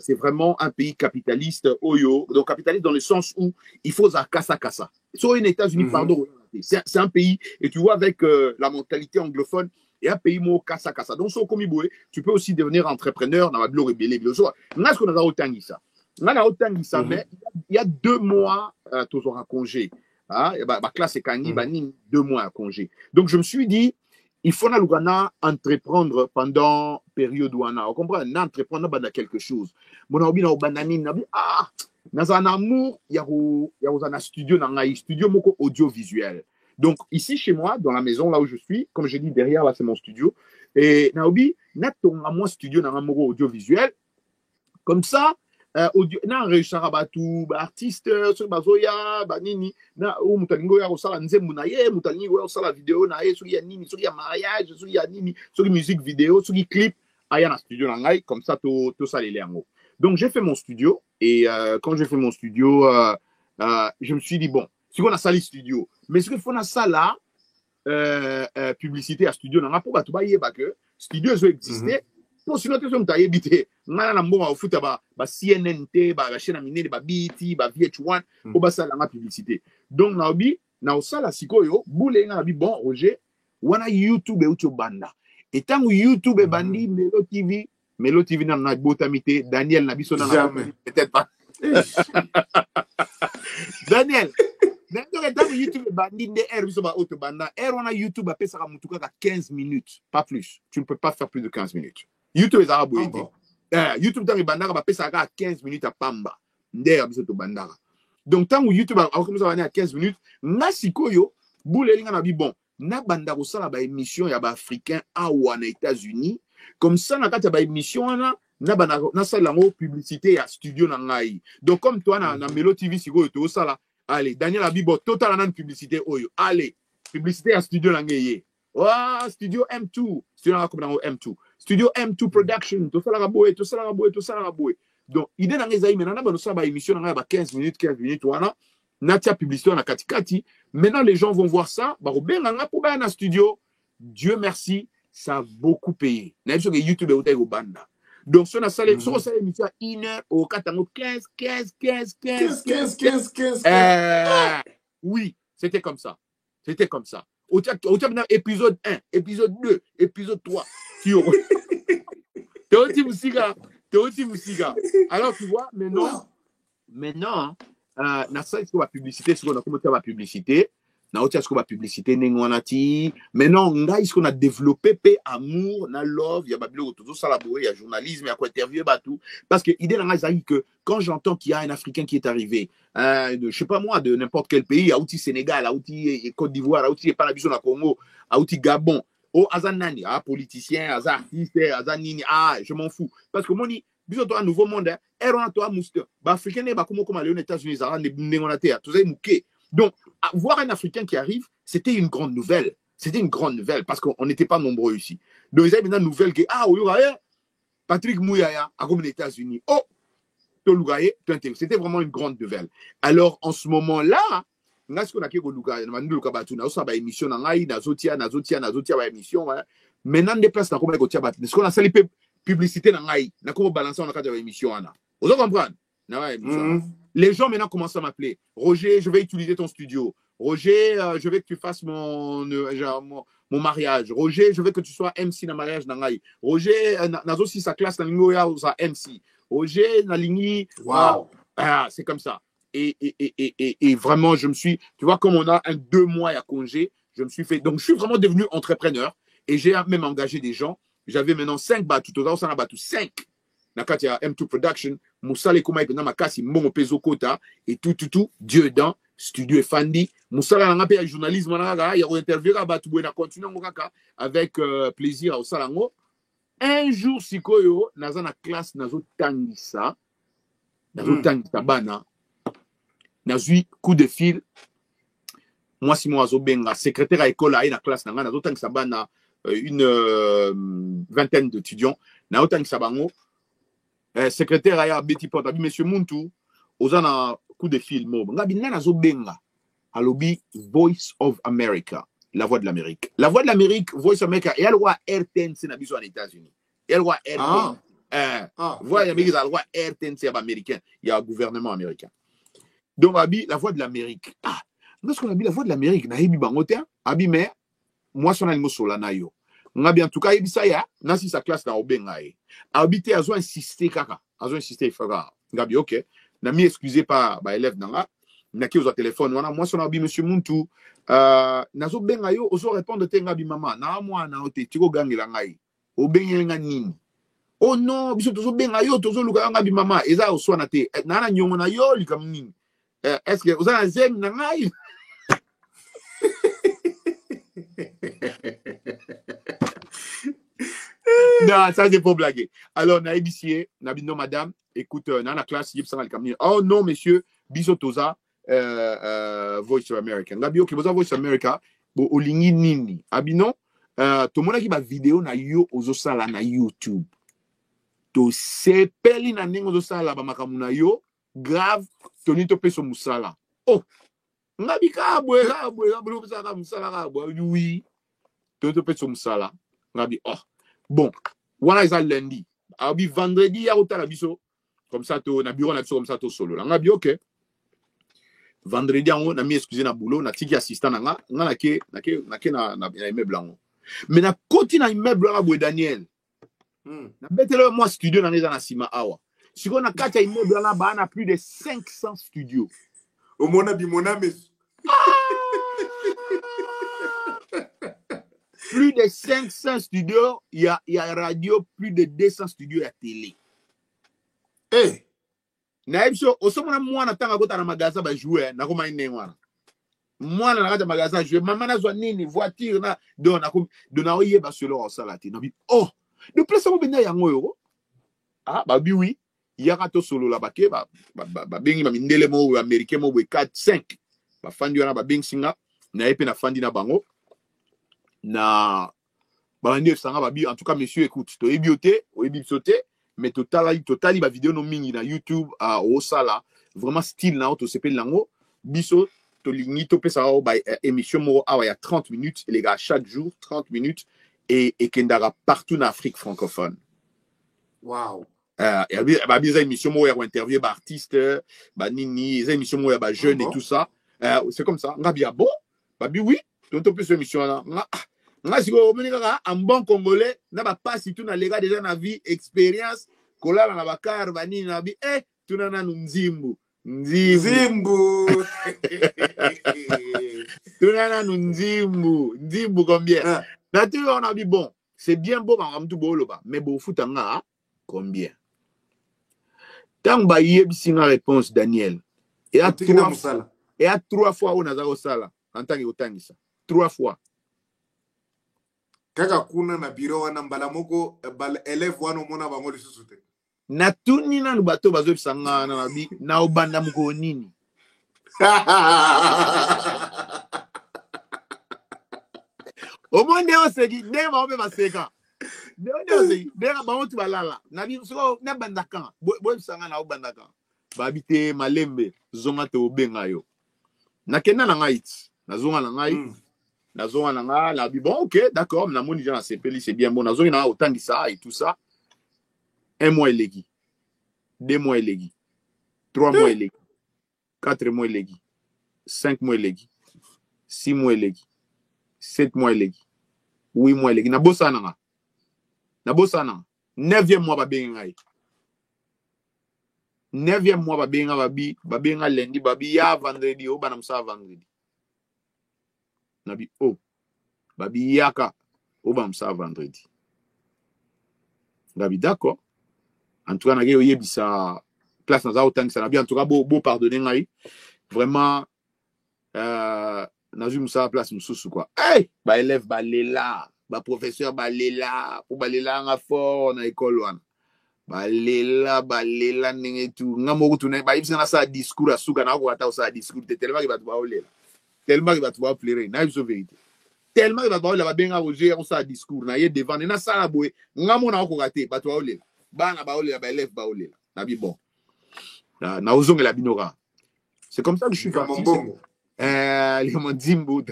[SPEAKER 2] c'est vraiment un pays capitaliste, donc capitaliste dans le sens où il faut à kasa. Sur les États-Unis, pardon, c'est un pays, et tu vois, avec la mentalité anglophone, et un pays mot kasa. Donc, tu peux aussi devenir entrepreneur dans la gloire rebelle. Là, ce qu'on a autant ça. Mais il y a 2 mois, toujours un congé. Ma classe est Kangi, 2 mois à congé. Donc, je me suis dit, il faut entreprendre pendant période où on a. Vous comprenez? Entreprendre dans quelque chose. Mon hobby na banani na dans un amour, il y a un studio dans un studio moko audiovisuel. Donc ici chez moi dans la maison là où je suis, comme j'ai dit derrière là c'est mon studio et na hobby na ton à moi studio dans un moko audiovisuel. Comme ça audio na réussira batu ba artiste sur bazoya ba nini na ou mutalingo ya osala nzembu na ye mutalingo ya osala vidéo na ye sur ya nini sur ya mariage sur ya nini sur musique vidéo sur clip aya na studio na ngai comme ça tout ça les yango. Donc j'ai fait mon studio et quand j'ai fait mon studio je me suis dit bon si on a sali studio mais ce qu'il faut na sala publicité à studio na pour batu ba yeba que studio zo exister. Pour sinon tu as évité ngana na mbonga ofuta ba CNN ba chaîne minene ba BET ba VH1 pour ba sala la publicité. Donc na obi na osala sikoyo boule nga bi bon Roger wana YouTube e ucho banda. Et tant que YouTube est bandi Melo TV na botamité Daniel na biso na peut-être pas. Daniel tant que YouTube est bandi de R biso ba auto banda R on a YouTube a pesa mutuka 15 minutes pas plus. Tu ne peux pas faire plus de 15 minutes. YouTube est arabo YouTube tant que banda ba pesa 15 minutes à pamba. Ndé biso to banda. Donc tant que YouTube a commencé à 15 minutes, na sikoyo boule linga na bi bon. Na banda kosala ba émission ya ba africain awa na États-Unis comme ça na kata ba émission na banda na sala ngo publicité ya studio na ngai. Donc comme toi na Melo TV siko to sala allez Daniel Abibo total na publicité oyo allez publicité ya studio na ngai studio M2 studio na comme na M2 studio M2 production to sala boye donc idée na ngai zaï maintenant na banda sala ba émission na ngai ba 15 minutes wana Natia publicité na katikati. Maintenant, les gens vont voir ça. Studio. Dieu merci, ça a beaucoup payé. YouTube est au banda. Donc, si on a salé, si on a émission à 1 heure au 15. Oui, c'était comme ça. Au épisode 1, épisode 2, épisode 3. Alors, tu vois, maintenant, na ça est-ce que la publicité ce qu'on a commencé la publicité na autre est-ce que la publicité n'engwanati maintenant nga est-ce qu'on a développé paix amour na love il y a babilo tout ça laborer il y a journalisme il y a quoi interview tout parce que idée na ça que quand j'entends qu'il y a un africain qui est arrivé je sais pas moi de n'importe quel pays à outil Sénégal à outil Côte d'Ivoire à outil pas la biso na Congo à outil Gabon au azanani politicien artiste azanini je m'en fous parce que moni biso to un nouveau monde erona to muster ba africain ne ba comme les États-Unis ça ne ngonate tout ça muké donc voir un africain qui arrive c'était une grande nouvelle parce qu'on n'était pas nombreux ici donc ils avaient une nouvelle que Patrick Mouyaya a comme les États-Unis c'était vraiment une grande nouvelle alors en ce moment-là nga ce qu'on a keko luka manduka batuna osa ba émission na ngai na zotia ba émission maintenant des places na comme ko tia bat ce qu'on a sali publicité na ngai na ko balancer on a cadre émission ana vous comprendre les gens maintenant commencent à m'appeler Roger je vais utiliser ton studio Roger je veux que tu fasses mon mariage Roger je veux que tu sois MC na mariage na ngai Roger na aussi sa classe na lingo ya sa MC Roger na lingi wow c'est comme ça et vraiment je me suis tu vois comme on a 2 mois à congé je me suis fait donc je suis vraiment devenu entrepreneur et j'ai même engagé des gens. J'avais maintenant 5 bateaux, tout ça, 5. Nakati ya M2 Production, Moussale Kuma et Makasi, Momo Peso Kota, et tout, Dieu dedans, Studio Fandi, Moussala Nangape, journalisme, il y a interview à Batou, et on continue avec plaisir au Salango. Un jour, Sikoyo, dans la classe, Nazo Tangisa, Bana, Nazo coup de fil, moi, Simon Azobenga, secrétaire à l'école, à la classe, Nazo Tangisa Bana, une vingtaine d'étudiants. Na autant que sabango, secrétaire aya Betty Porta, monsieur Muntu, ozana coup de fil mo. Ngabi nana zo benga. Alobi Voice of America. La Voix de l'Amérique. La Voix de l'Amérique, Voice America, et elle voit RTNC nabiso en États-Unis. Elle voit RTNC. Voix d'Amérique, elle voit RTNC américain. Il y a un gouvernement américain. Donc, Abi, La Voix de l'Amérique. Ah, lorsqu'on a dit La Voix de l'Amérique, Naïbi Bangotea, Abi, mais moi, son animaux sur la nayo. Ngabi, en tout cas, il y a nasi sa classe na obengae. Habité a insisté kaka, a insisté fera. Ngabi, ok. Na mi excusez pas ba élève nanga. Naki au téléphone wana moi son abi monsieur Muntu nazo benga yo ozo répondre te ngabi mama na moi na ote tiko gangela ngai. Obenga nini? Oh non, biso tozo benga yo tozo luka ngabi mama eza oswana te. Na nyongo na yo likam nini? Est-ce que oza zeng na ngai? Non, ça c'est pour blaguer. Alors, na ébicier, na binon madame, écoute, dans la classe, il y a oh non, monsieur, bisotoza, Voice of America. Ngabi, ok, vous avez Voice of America, bo olingi nini. Abinon, tout le monde qui va vidéo na yo ozo sala na YouTube. To sepeli na ningo ozo sala ba makamuna yo, grave, toni to peso musala. Oh, ngabi kabwe, kabwe, musala kabwe, oui. Toni to peso musala. Ngabi, oh. Bon, voilà, ils ont lundi. Abi vendredi, il y a autant d'abisso. Comme ça, tu as bureau comme ça, tu solo. On a dit, ok. Vendredi, on a mis excusez na boulot, on a tiki assistant, on a immeuble. Mais na continue à immeuble là, Daniel. Na bête le moi studio dans les anasima awa. Si on a 4 immeubles là, on a plus de 500 studios.
[SPEAKER 1] Au mona bimona mais.
[SPEAKER 2] Plus de 500 studios, il y a radio, plus de 200 studios, il y a télé.
[SPEAKER 1] Eh!
[SPEAKER 2] Naïbso, au sommet, moi, on attend à côté de magasin, bah, jouer, n'a pas une moi, on a magasin, jouer, maman, n'a pas une voiture, n'a, donc, on a oublié, bah, sur leur salati. Oh! De plus, ça va venir, il y a un euro. Ah, bah, oui, il y a un solo là, bah, bing, bah, mindele mo, américain, mo, 4, 5. Bah, fandi, on a, bah, bing, singa, n'a pas na fandi na bango. Na bandi sanga babi en tout cas monsieur écoute to ebioté o ebibsoté mais total ba vidéo no mingi na YouTube à osala vraiment style na auto s'appelle lango biso to lingi to pesa o ba émission mo awa ya 30 minutes et les gars chaque jour 30 minutes et kendara partout en Afrique francophone.
[SPEAKER 1] Wow.
[SPEAKER 2] Et ba bisa émission mo ya interview ba artiste ba nini les émissions mo ya ba jeune et tout ça c'est comme ça ngabi bon babi oui tonto plus émission là nga siko omenika un bon congolais na ba passe tout na lega déjà na vie expérience kolala na bakar bani na bi tunana nzimbu tunana nzimbu combien na tu on a dit bon c'est bien beau ba mtu boloba mais bo futanga combien tant ba yebisi na réponse Daniel et à 3 fois on a za sala en tant que otangisa 3 fois.
[SPEAKER 1] Kaka kuna na biro wana mbala moko bal élève wana mona bango lisusu te.
[SPEAKER 2] Na tuni na bato bazo bisanga na bi na obanda mko nini. Au moins on se dit ne va pas seka. On se dit ne ba on tu balala. Na bi so na bandaka. Bo bisanga na obandaka. Ba habiter malembe zonga te obenga yo. Na kena na ngait. Na zonga na ngai. Nazo nanga la bi bon ok d'accord na moni déjà CPL c'est bien bon nazo ina autant que ça et tout ça 1 mois elegi 2 mois elegi 3 mois elegi 4 mois elegi 5 mois elegi 6 mois elegi 7 mois elegi 8 mois elegi na bossa nanga 9e mois ba benga 9e mois ba benga lundi babi ya vendredi o bana msa vendredi nabi oh babi yaka obam ça vendredi nabi d'accord en tout cas na ge oyebisa classe na za autant ça nabi en tout cas beau pardonner ngai vraiment na ju musa place mususu quoi ba élève ba lela ba professeur ba lela pour ba lela nga fort na école wana ba lela ninge tu ngamo tu na ba ibisa na sa discours asuka na ko ata sa discours tellement que ba tu ba olela tellement qu'il va te voir pleurer, n'a pas vérité. Tellement qu'il va te voir la benga Roger on sa discours na yé devant na sala boy ngamo na ko raté ba to olela bana ba olela ba élève ba olela na bi bon na ozonga la binora. C'est comme ça que je suis parti. Les Mandimbo,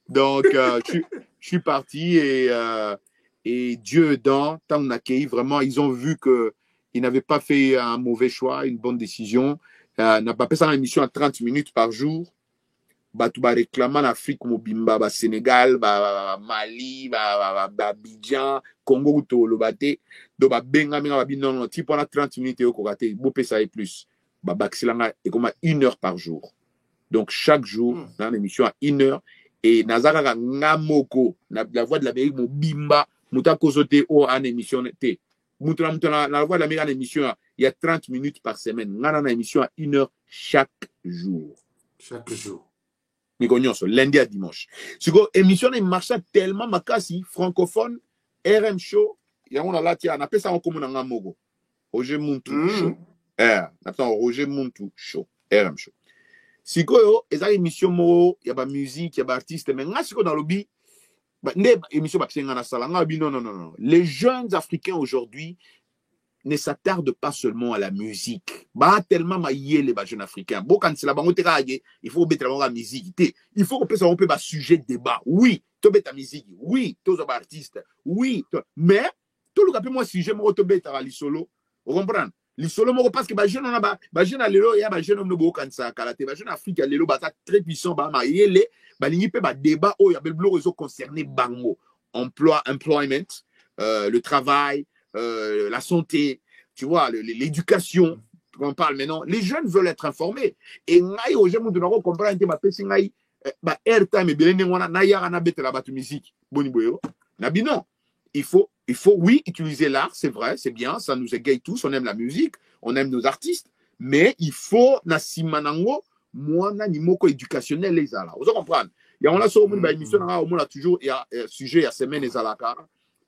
[SPEAKER 2] donc, je suis parti et Dieu dans, tant on accueilli, vraiment, ils ont vu qu'ils n'avaient pas fait un mauvais choix, une bonne décision. N'a pas fait ça en émission à 30 minutes par jour. Tu vas réclamer l'Afrique comme Bimba, Sénégal, Mali, Abidjan, Congo, le Baté. Donc, non, tu pendant 30 minutes, tu peux ça et plus. Et comme à 1 heure par jour. Donc, chaque jour, dans l'émission à 1 heure. Et Nazara Ngamoko, la voix de l'Amérique, mon Bimba, Mouta Kozote, en émission. La voix de l'Amérique en émission, il y a 30 minutes par semaine. On a une émission à 1 heure chaque jour.
[SPEAKER 1] Chaque jour.
[SPEAKER 2] Lundi à dimanche. Si vous émission marche tellement makasi francophone RM show, il y a on a là on appelle ça en commun en Ngamogo. Roger Muntu show. Roger Muntu show, RM show. Si vous avez une émission mo, il y a pas musique, il y a pas artiste mais nga si dans le bi émission ba na sala non. Les jeunes africains aujourd'hui ne s'attarde pas seulement à la musique. Tellement maillé les jeunes africains. Bon, quand c'est la banque, il faut mettre la musique. Il faut qu'on peut un sujet de débat. Oui, tu mets ta musique. Oui, tu es un artiste. Oui, mais tout le monde, moi, si j'aime te mettre à l'isolo, vous comprenez? L'isolo, parce que les jeunes, les jeunes, les jeunes, les jeunes africains, les jeunes, très puissants, maillé les, il peut débat, il y a le réseau concerné, bango, employment, le travail, la santé, tu vois, l'éducation, on parle maintenant. Les jeunes veulent être informés. Et aux jeunes, nous comprendre airtime et musique. Non, il faut, oui, utiliser l'art, c'est vrai, c'est bien, ça nous égaye tous, on aime la musique, on aime nos artistes, mais il faut, éducationnel les ala. Vous comprenez? Il y a une émission, on a toujours, il y a sujet à semaine les alaka.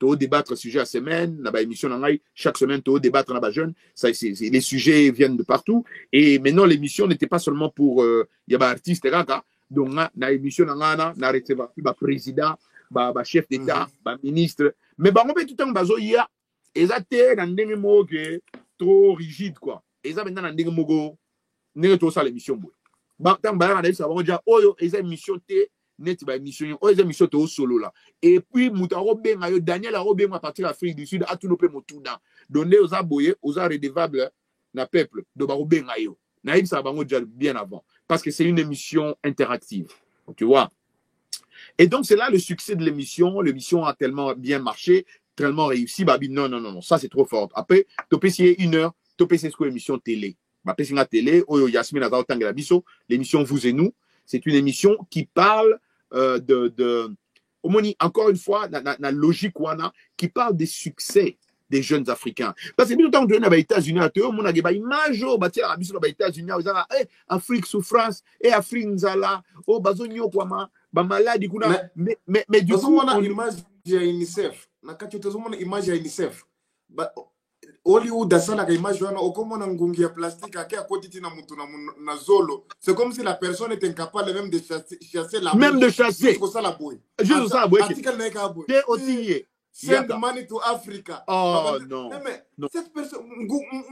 [SPEAKER 2] Tu débattre sujet à semaine, la émission chaque semaine tu débattre dans la jeune, ça les sujets viennent de partout et maintenant l'émission n'était pas seulement pour il y a des artistes donc na émission na recevoir président, chef d'état, ministre mais on peut tout le temps bazo ya ezate na ndenge mo que trop rigide quoi. Eza maintenant na ndenge mogo ndenge to ça l'émission boy. Tant ba na ça va dire oyo eza émission té net ba émission o émission to solo là et puis mutaro benga yo Daniel a benga à partir de l'Afrique du Sud a tout nopé motuna donner aux aboyés aux redevable na peuple de ba benga yo na ça bango déjà bien avant parce que c'est une émission interactive tu vois et donc c'est là le succès de l'émission a tellement bien marché tellement réussi non ça c'est trop fort après topé si 1 heure topé c'est quoi émission télé ba pesinga télé oyo Yasmine Azao Tangela biso l'émission Vous et Nous c'est une émission qui parle encore une fois, la logique wana qui parle des succès des jeunes africains. Parce que bien longtemps que nous les États-Unis, on a des images, les États-Unis, Afrique souffrance, et Afrique nzala, bazonyo kwama, maladie kuna, mais du coup,
[SPEAKER 1] on a une image ya UNICEF. Na kati tozomona image ya UNICEF. Hollywood asala ka image wana okomona ngungi ya plastique akia kotiti na mutu na zolo. C'est comme si la personne était incapable même de chasser la
[SPEAKER 2] même de chasser.
[SPEAKER 1] Juste ça la boy.
[SPEAKER 2] Juste ça la boy.
[SPEAKER 1] Article na ka boy.
[SPEAKER 2] T'es aussi
[SPEAKER 1] send money to Africa.
[SPEAKER 2] Oh non.
[SPEAKER 1] Mais cette personne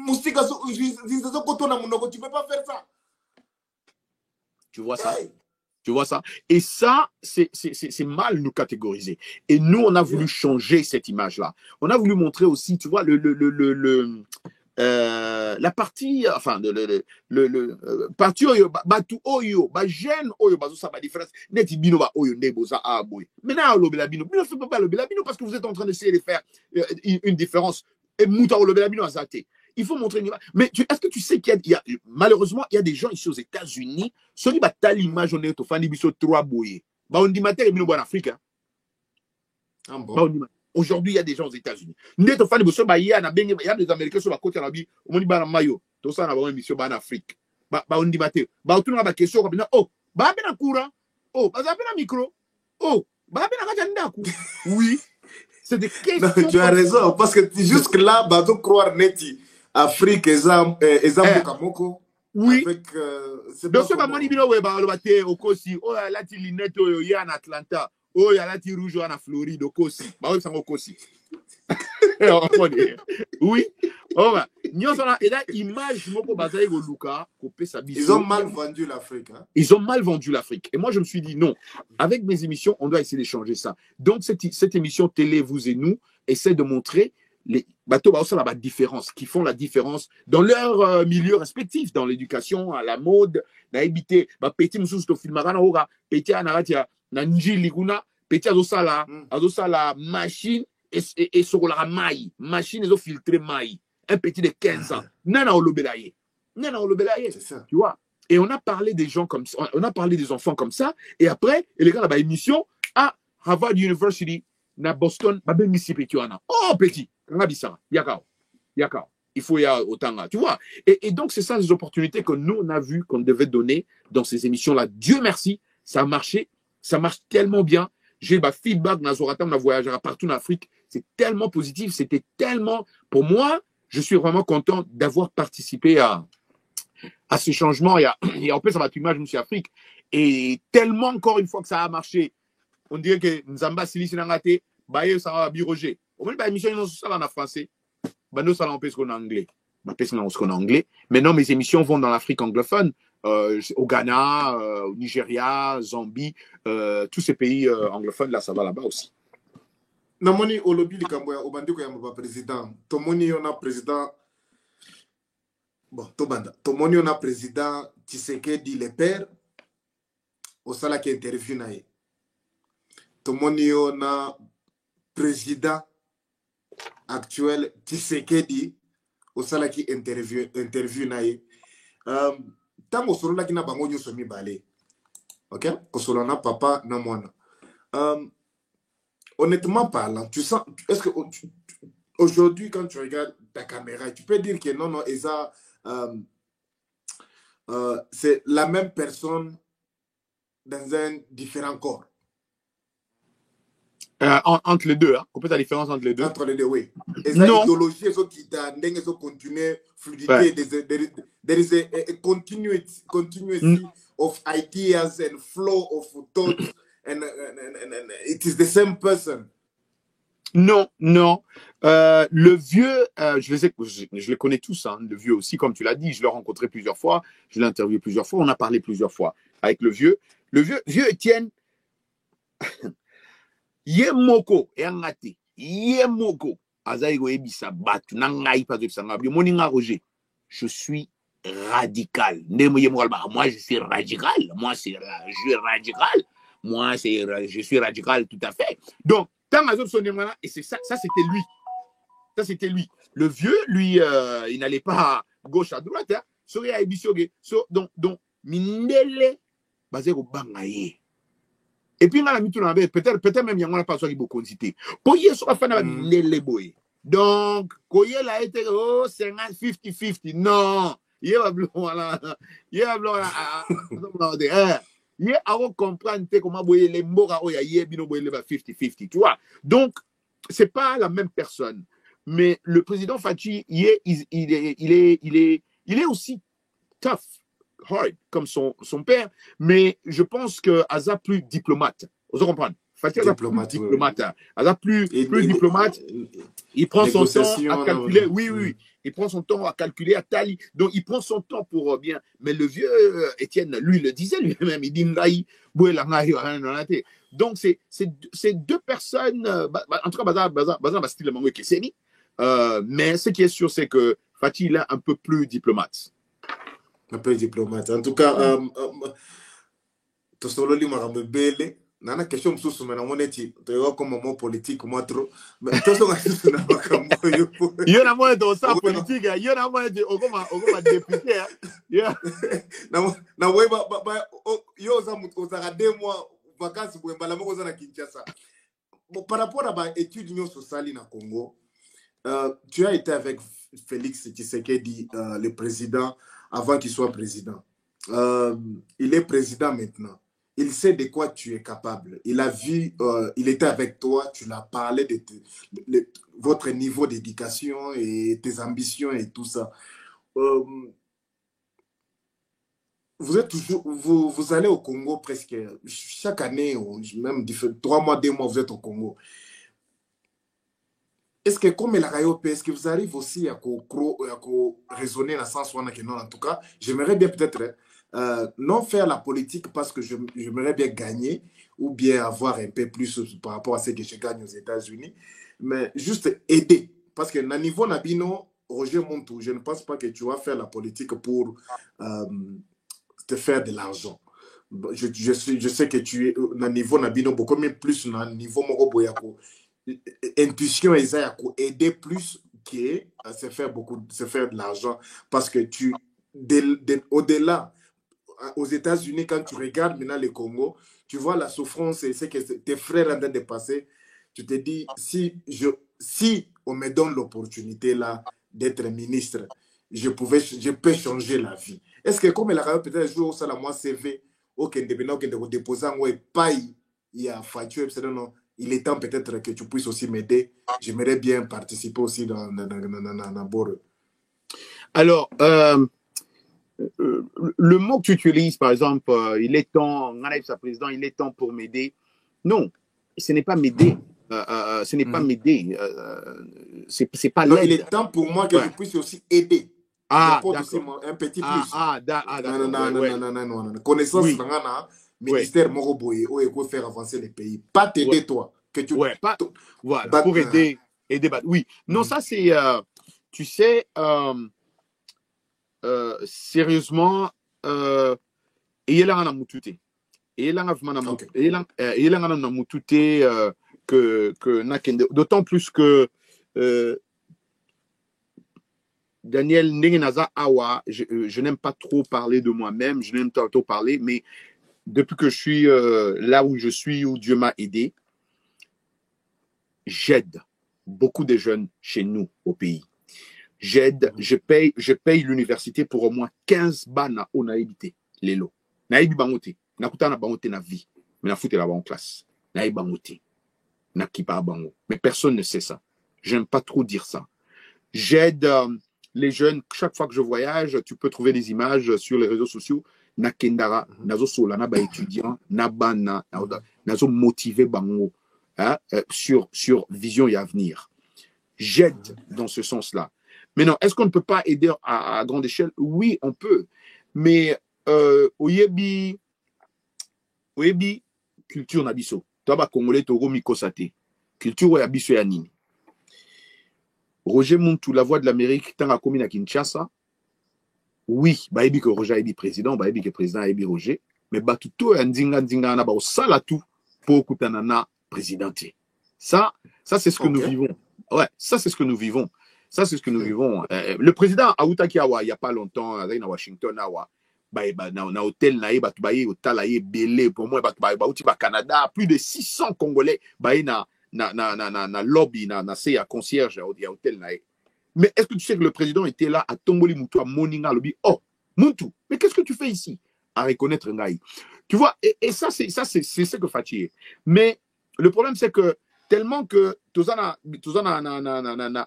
[SPEAKER 1] musika zinzo kotona munoko tu peux pas faire ça.
[SPEAKER 2] Tu vois ça? Tu vois ça? Et ça, c'est mal nous catégoriser. Et nous, on a voulu changer cette image-là. On a voulu montrer aussi, tu vois, la partie, enfin, partie oyo, batu oyo, jeune oyo, ça va différence. Neti bino ba oyo nebo za aboy. Maintenant, lobela bino fait pas lobela bino parce que vous êtes en train d'essayer de faire une différence. Et mouta lobela bino azate. Il faut montrer une image. Mais est-ce que tu sais qu'il y a malheureusement, il y a des gens ici aux États-Unis, celui qui a l'image, on est au fan de 3 boyés. On dit matin, il y a en Afrique. Aujourd'hui, il y a des gens aux États-Unis. Nous sommes fan de il y a des Américains sur la côte de la vie. On dit maillot. Tout ça, on a une émission en Afrique. On dit matin. On tourne la question comme oh, ben courant. Oh, ben micro. Oh, ben oui. C'est des questions.
[SPEAKER 1] Non, tu as raison, parce que jusque-là, tu croire neti. Afrique, Kamoko.
[SPEAKER 2] Oui.
[SPEAKER 1] Avec,
[SPEAKER 2] donc, ce que je dis, au Kosi, oh, là, tu linette, il y a en Atlanta, oh, il y a là, tu rouge en Floride, au Kosi. Bah, oui, c'est au Kosi. Oui. Oh, bah. Et là, image, Luka,
[SPEAKER 1] ils ont mal vendu l'Afrique. Hein?
[SPEAKER 2] Ils ont mal vendu l'Afrique. Et moi, je me suis dit, non, avec mes émissions, on doit essayer de changer ça. Donc, cette émission télé, vous et nous, essaie de montrer les bateaux, la différence, qui font la différence dans leur milieu respectif, dans l'éducation, à la mode, na habité, petit musus to filmagana oga, petit anaratia, na njili kuna, petit azosala machine et sur la maille, machine et filtrer maille, un petit de 15 ans, nana olobelaye,
[SPEAKER 1] c'est ça,
[SPEAKER 2] tu vois. Et on a parlé des gens comme ça, on a parlé des enfants comme ça, et après, les gars, là-bas, émission à Harvard University, na Boston, oh petit, yakao. Il faut y avoir autant là, tu vois. Et donc, c'est ça les opportunités que nous, on a vu qu'on devait donner dans ces émissions-là. Dieu merci, ça a marché, ça marche tellement bien. J'ai le feedback dans Zoratam, on a voyagé partout en Afrique. C'est tellement positif, c'était tellement... Pour moi, je suis vraiment content d'avoir participé à ce changement. Et en plus, ça va image, je suis Afrique. Et tellement, encore une fois, que ça a marché. On dirait que Nzamba Sili Sinangate, Baye, ça va biroger. Au moins, l'émission, ils ont ça en français. Nous, ça en anglais. En anglais. Maintenant, mes émissions vont dans l'Afrique anglophone, au Ghana, au Nigeria, Zambie, tous ces pays anglophones, là, ça va là-bas aussi.
[SPEAKER 1] Namoni Olobi Likamboya, Obandiko Yamaba président. Tomoni, on a président. Bon, Tobanda. Tomoni, on a président Tshisekedi le père. Au sala qui interview naïe. Tomoni, on a président actuel Tshisekedi au sala qui interview naïe. Tango solo la kina bango nyo somi balé. OK? Kosolo na papa na mwana. Honnêtement parlant, tu sens, est-ce que aujourd'hui quand tu regardes ta caméra, tu peux dire que non, Eza, c'est la même personne dans un différent corps.
[SPEAKER 2] Entre les deux, hein? On peut la différence entre les deux.
[SPEAKER 1] Entre les deux, oui. Et ça, l'idéologie, ils ont continué fluidité. There is a continuity of ideas and flow of thoughts, and it is the same person.
[SPEAKER 2] Non. Le vieux, je les connais tous, hein, le vieux aussi, comme tu l'as dit, je l'ai rencontré plusieurs fois, je l'ai interviewé plusieurs fois, on a parlé plusieurs fois avec le vieux. Le vieux Étienne. Yemoko yangate yemoko azaigo ebisa batu nangai pas de sanga bi moninga Roger, je suis radical. Moi je suis radical, je suis radical tout à fait. Donc tant et c'est ça c'était lui. Le vieux lui il n'allait pas gauche à droite hein. Donc mindele bazego bangaye. Et puis, peut-être même, il y a pas besoin de beaucoup quantité. Pour y aller, donc, Koyel a été, 50-50. Non. Il y a comprendre comment les mots, il y a 50-50. Tu vois. Donc, c'est pas la même personne. Mais le président Fachi, il est aussi tough. Hard, comme son père, mais je pense que Aza plus diplomate. Vous comprenez? Fatih Aza plus diplomate. Aza plus diplomate. Il prend son temps à calculer. Oui. Il prend son temps à calculer à Tali. Donc, il prend son temps pour bien. Mais le vieux Étienne, lui, le disait lui-même. Il dit donc, c'est deux personnes. En tout cas, Baza style Mango Kesseni. Mais ce qui est sûr, c'est que Fatih est un peu plus diplomate.
[SPEAKER 1] Un peu diplomate. En tout cas, to solo li marambe bele. Nana question sous mais on est tu vois comme moment politique moi trop. Mais to so ngasusu na makambo yo.
[SPEAKER 2] Yo na mo do sa politique, yo na mo de ogoma député.
[SPEAKER 1] Na we ba yo za mutozaka 2 mois vacances pour mbala moko za na Kinshasa. Bon par rapport à ba étude nyo sociale na Congo, tu as été avec Félix Tshisekedi le président avant qu'il soit président. Il est président maintenant. Il sait de quoi tu es capable. Il a vu, il était avec toi, tu l'as parlé de votre niveau d'éducation et tes ambitions et tout ça. Vous êtes toujours, vous allez au Congo presque chaque année, ou même 3 mois, 2 mois, vous êtes au Congo. est-ce que comme la rayon, est-ce que vous arrivez aussi à raisonner dans le sens où on a que non, en tout cas, j'aimerais bien peut-être non faire la politique parce que j'aimerais bien gagner ou bien avoir un peu plus par rapport à ce que je gagne aux États-Unis, mais juste aider. Parce que au niveau Nabino, Roger Montou, je ne pense pas que tu vas faire la politique pour te faire de l'argent. Je sais que tu es au niveau Nabino beaucoup plus au niveau Moroboyako. Intuition et aider plus que se faire de l'argent parce que tu au-delà aux États-Unis, quand tu regardes maintenant le Congo, tu vois la souffrance et ce que tes frères sont en train de passer. Tu te dis, si on me donne l'opportunité là d'être ministre, je peux changer la vie. Est-ce que comme elle a peut-être joué au salaire moi CV, déposer en paille, il y a facture, il est temps peut-être que tu puisses aussi m'aider. J'aimerais bien participer aussi dans Bore.
[SPEAKER 2] Alors, le mot que tu utilises, par exemple, il est temps, président, il est temps pour m'aider. Non, ce n'est pas m'aider. Ce n'est pas m'aider. C'est pas l'aide.
[SPEAKER 1] Il est temps pour moi que je puisse aussi aider.
[SPEAKER 2] Ah,
[SPEAKER 1] aussi un petit plus. Non. Connaissance,
[SPEAKER 2] oui.
[SPEAKER 1] Ministère Moroboye, où il faut faire avancer les pays. Pas t'aider toi. Que tu...
[SPEAKER 2] Voilà, pour aider. Oui. Non, ça c'est, tu sais, sérieusement, d'autant plus que Daniel Nengenaza Awa, je n'aime pas trop parler de moi-même, je n'aime pas trop parler, mais depuis que je suis là où je suis, où Dieu m'a aidé, j'aide beaucoup de jeunes chez nous au pays. J'aide, je paye l'université pour au moins 15 bana au naïbité, lelo. Naïbi bangote, nakuta na bangote na vie, mais na foute là-bas en classe. Naïbi bangote, na kipa bango. Mais personne ne sait ça. J'aime pas trop dire ça. J'aide les jeunes, chaque fois que je voyage, tu peux trouver des images sur les réseaux sociaux. Na kendara, nazo sola, na ba étudiant, na bana, nazo motivé bango, hein, sur vision et avenir. J'aide dans ce sens-là. Maintenant, est-ce qu'on ne peut pas aider à grande échelle? Oui, on peut. Mais oyebi culture nabiso. Toi ba congolais togo mikosate. Culture yabiso ya nini. Roger Montou, la voix de l'Amérique, tant à commune à Kinshasa. Oui, bah ebi que Roger ebi président, bah ebi que président ebi Roger, mais bah tout ndinga na ba osala tout pour kutanana présidenté. Ça c'est ce que nous vivons. Ouais, ça c'est ce que nous vivons. Ça c'est ce que nous vivons. Le président Aoutaki Awa il y a pas longtemps à Washington Awa, na hôtel na ba tubaye hôtel aye belé pour moi ba uti ba Canada, plus de 600 Congolais na lobby na c'est à concierge au hôtel na. Mais est-ce que tu sais que le président était là à Tomboli Moutou, à Moninga, lobby? Oh, Moutou, mais qu'est-ce que tu fais ici? À reconnaître Ngaï. Tu vois, et ça, c'est ce que Fatih. Mais le problème, c'est que tellement que Tozana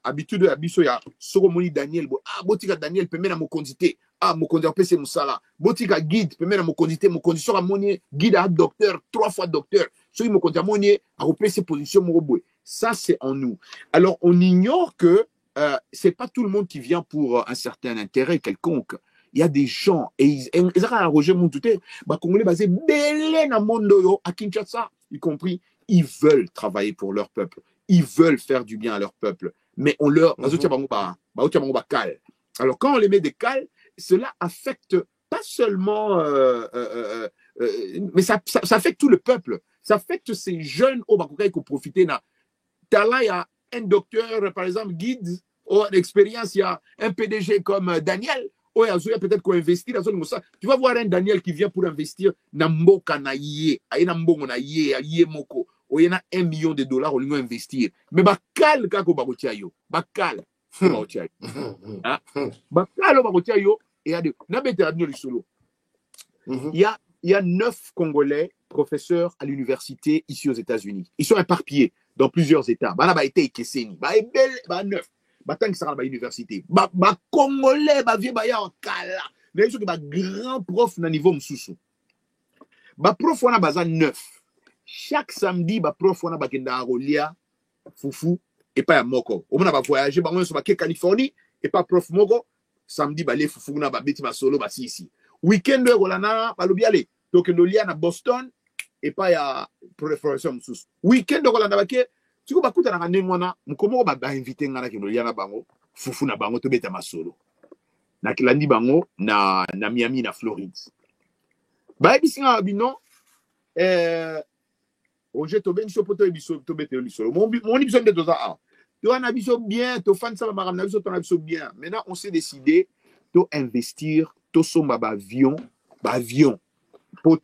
[SPEAKER 2] habitude à Bissoya, Soromoni Daniel, Botika Daniel, peut mettre à mon condité, mon condité, PC Moussala, Botika guide, peut mettre à mon condité, sera monier, guide à docteur, 3 fois docteur, sur mon condité, monier, à replacer position, mon robot. Ça, c'est en nous. Alors, on ignore que c'est pas tout le monde qui vient pour un certain intérêt quelconque. Il y a des gens, et ils ont Roger Montouté, Congolais basé belé na mondo à Kinshasa, y compris, ils veulent travailler pour leur peuple, ils veulent faire du bien à leur peuple, mais on leur, alors quand on les met des cales, cela affecte pas seulement, mais ça affecte tout le peuple, ça affecte ces jeunes au Bakokai qui profitent. Là, il y a un docteur, par exemple, guide, ou l'expérience, il y a un PDG comme Daniel, ou il y a peut-être qu'on investit dans ça. Tu vas voir un Daniel qui vient pour investir dans Mboka na yé, na Mbongo na yé moko, ou il y a $1 million au lieu investir. Mais bakal kako bagotia yo, bakal bagotia yo, bakal bagotia yo, et il y a des, na bete la du solo. Il y a 9 Congolais professeurs à l'université ici aux États-Unis. Ils sont éparpillés dans plusieurs États. Bah là, bah été Keseni, bah bel, bah 9. Bah tant que ça va à l'université. Bah Congolais, bah vieux bah ya en kala. Mais ils sont bah grand prof na niveau msusu. Bah prof wana baza 9. Chaque samedi bah prof wana bah kenda rolia fufu et pas à Moko. On va voyager, on va Californie, et pas prof Moko. Samedi, les Fufuna, Beti Solo, Basi ici. Week-end, Rolana, Balobiale. Donc, le lien à Boston, et pas à professeur Moussous. Week-end, Rolana, tu vas écouter un année, moi, comment on va inviter un gars qui le lien à Bango, Fufuna Bango, te bête à Solo. Na Kilandi Bango, na Miami, na Floride. Bah, et puis, non, Roger, tu as poto ebiso to bete lisolo. Mon émission de dosa. Tu as un abiso bien, tu fan ça va na abiso ton abiso bien. Maintenant, on s'est décidé de investir to somba avion, pour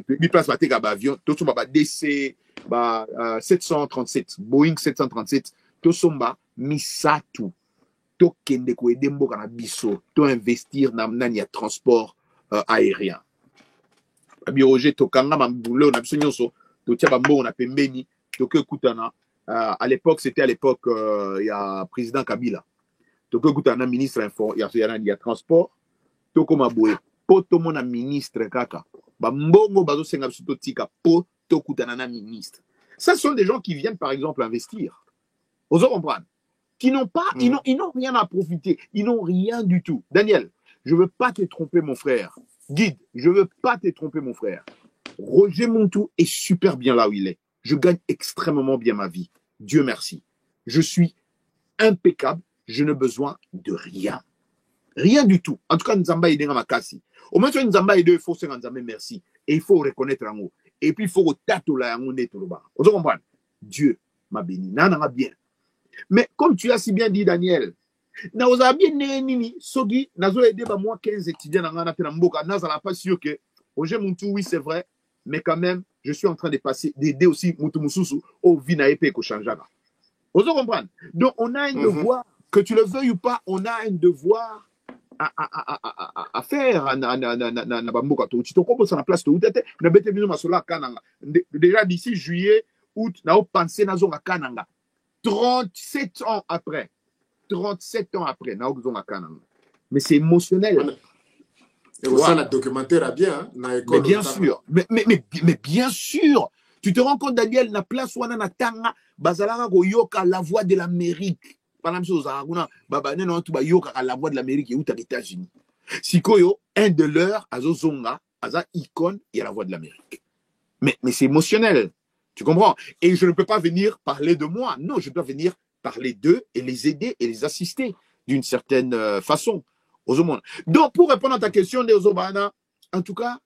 [SPEAKER 2] mi place ba teka ba avion, to somba ba DC 737, Boeing 737, to somba misatu. To kende ko edembo kana biso, to investir na nani transport aérien. Abi Roger to kanga mambulo na biso nyonso. On a pembeni, à l'époque, c'était à l'époque, il y a président Kabila. Donc, Koutana, ministre info, il y a transport. Toko Maboué, poto mon ministre Kaka. Mbongo bazo senga suto tika poto Koutana ministre. Ça sont des gens qui viennent, par exemple, investir. Vous comprenez? Qui n'ont pas, ils n'ont rien à profiter. Ils n'ont rien du tout. Daniel, je veux pas te tromper, mon frère. Guide, je veux pas te tromper, mon frère. Roger Montou est super bien là où il est. Je gagne extrêmement bien ma vie. Dieu merci. Je suis impeccable. Je n'ai besoin de rien. Rien du tout. En tout cas, Nzamba est dans ma casse. Au moins, Nzamba est deux, il faut se rendre merci. Et il faut reconnaître en haut. Et puis, il faut tato là en haut. Vous comprenez? Dieu m'a béni. Nana bien. Mais comme tu as si bien dit, Daniel, Naoza bien nini, Sogi, Nazo aidé moi 15 étudiants dans la Mboka. Naza n'a pas sûr que Roger Montou, oui, c'est vrai. Mais quand même, je suis en train d'aider aussi Moutoumoussou au Vinaépé Kochanjaga. Vous comprenez? Donc, on a un devoir, que tu le veuilles ou pas, on a un devoir à faire. Tu te composes à la place de déjà d'ici juillet, août, on a pensé à Kananga. 37 ans après, on a Kananga. Mais c'est émotionnel.
[SPEAKER 1] Et vous savez, le documentaire a bien,
[SPEAKER 2] mais bien sûr, mais bien sûr, tu te rends compte, Daniel, la place où on a tanga, bazalara go yoka la voix de l'Amérique. Par exemple, aux Aragona, baba non tu ba yoka la voix de l'Amérique et où t'as les États-Unis. Sikoyo, un de leurs, azozonga, aza icône, il y a la voix de l'Amérique. Mais c'est émotionnel, tu comprends? Et je ne peux pas venir parler de moi, non, je dois venir parler d'eux et les aider et les assister d'une certaine façon. Donc, pour répondre à ta question, Neozobana, en tout cas,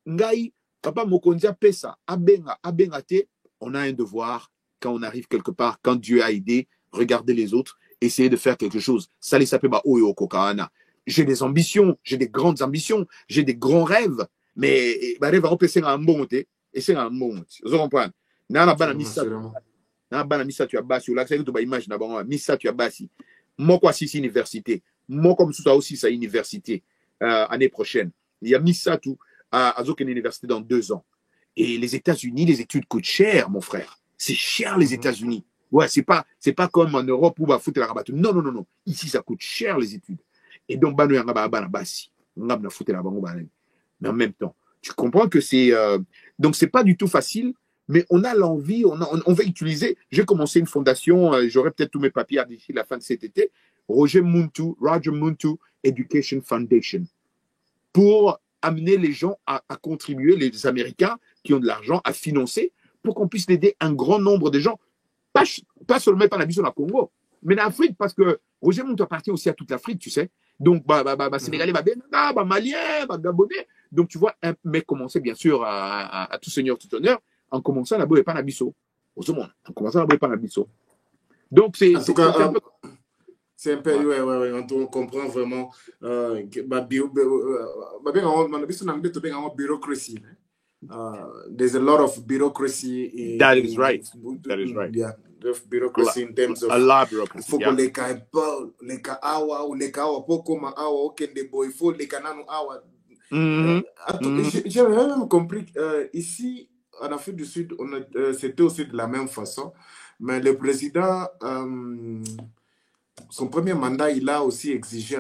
[SPEAKER 2] Ngai, Papa Mokondia Pesa, Abengate, on a un devoir quand on arrive quelque part, quand Dieu a aidé, regarder les autres, essayer de faire quelque chose. Ça les s'appelle Oyo Kokaana. J'ai des ambitions, j'ai des grandes ambitions, j'ai des grands rêves, mais rêve à repasser un bon et c'est un bon. Vous comprenez? Nana Bana Missa, tu as bassi, ou là, c'est une image d'abord, Missa, tu as bassi. Moi, quoi, si c'est université. Moi, comme ça aussi, c'est université année prochaine. Il y a mis ça tout à Zoken Université dans 2 ans. Et les États-Unis, les études coûtent cher, mon frère. C'est cher, les États-Unis. Ouais, c'est pas comme en Europe où on va foutre la rabat. Non. Ici, ça coûte cher, les études. Et donc, mais en même temps, tu comprends que c'est. Donc, c'est pas du tout facile, mais on a l'envie, on va utiliser. J'ai commencé une fondation, j'aurai peut-être tous mes papiers d'ici la fin de cet été. Roger Montou Education Foundation, pour amener les gens à contribuer, les Américains qui ont de l'argent, à financer, pour qu'on puisse aider un grand nombre de gens, pas seulement par la vision au Congo, mais en Afrique, parce que Roger Montou appartient aussi à toute l'Afrique, tu sais. Donc, Sénégalais, Maliens, Gabonais. Donc, tu vois, mais commencer, bien sûr, à tout seigneur, tout honneur, en commençant à la Panabiso. En commençant à la Panabiso. Donc, c'est un peu.
[SPEAKER 1] C'est un peu, ouais, on comprend vraiment bureaucracy. There's a lot of bureaucracy.
[SPEAKER 2] That is right.
[SPEAKER 1] Yeah, bureaucracy in terms of.
[SPEAKER 2] A lot of bureaucracy.
[SPEAKER 1] Il faut les cas awa ou les cas pour comment awa aucun des boys, il faut les canaux awa. J'ai même compris ici en Afrique du Sud, c'était aussi de la même façon, mais le président son premier mandat, il a aussi exigé,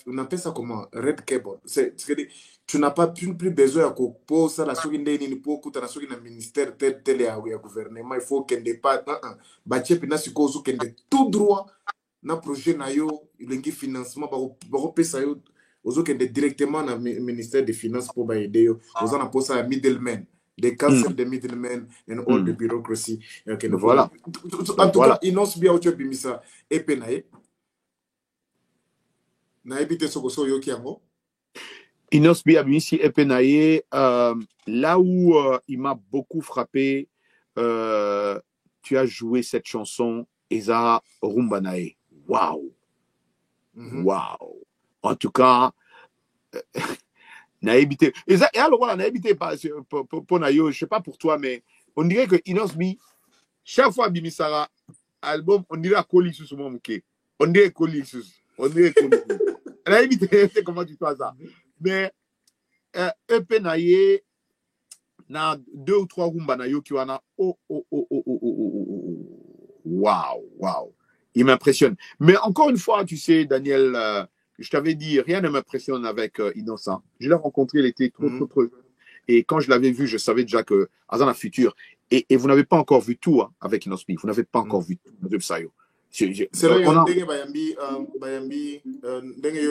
[SPEAKER 1] on appelle ça comment? Red cable. Tu n'as pas plus besoin de ça, la souris n'est pas pour le ministère tel gouvernement. Il faut qu'il n'y ait pas. Bâtir puis qu'il y ait tout droit dans le projet, il y a financement, directement dans le ministère des Finances pour aider. Vous en avez ça middlemen. They cancel the middlemen and all the bureaucracy. Okay,
[SPEAKER 2] Voilà.
[SPEAKER 1] En tout cas, il n'ose bien autre bimisa et penae. Na ebite sokoso yoki yango.
[SPEAKER 2] Inosbi Abimisi Epenaye, là où il m'a beaucoup frappé, tu as joué cette chanson Eza Rumbanae. Waouh! Waouh! En tout cas, Naïbité. Et alors voilà, Naïbité, pour Nayo, je sais pas pour toi, mais on dirait que Inosbi, chaque fois Bimisara, album, on dirait à Koli sous mon mouké. On dirait Koli sous. On dirait Koli. Naïbité, c'est comment tu fais ça? Mais, EP Naye, na 2 ou 3 rumba Nayo qui wana, waouh. Il m'impressionne. Mais encore une fois, tu sais, Daniel, je t'avais dit, rien ne m'impressionne avec Innocent. Je l'ai rencontré, il était trop jeune. Et quand je l'avais vu, je savais déjà que Azana Futur. Et vous n'avez pas encore vu tout hein, avec Inosbi. Vous n'avez pas encore vu tout. C'est
[SPEAKER 1] là,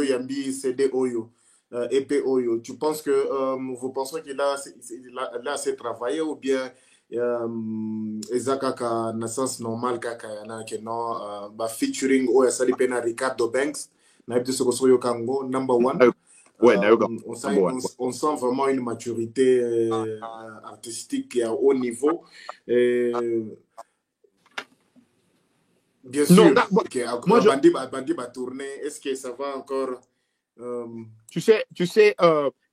[SPEAKER 1] Yambi CD Oyo, EP Oyo. Tu penses que vous pensez qu'il a assez travaillé ou bien Ezaka na sens normal kaka yana que non featuring Oya Salipena Ricardo Banks. Number one.
[SPEAKER 2] Ouais,
[SPEAKER 1] on sent vraiment une maturité artistique à haut niveau. Bien sûr, moi, Bandi va tourner. Est-ce que ça va encore
[SPEAKER 2] Tu sais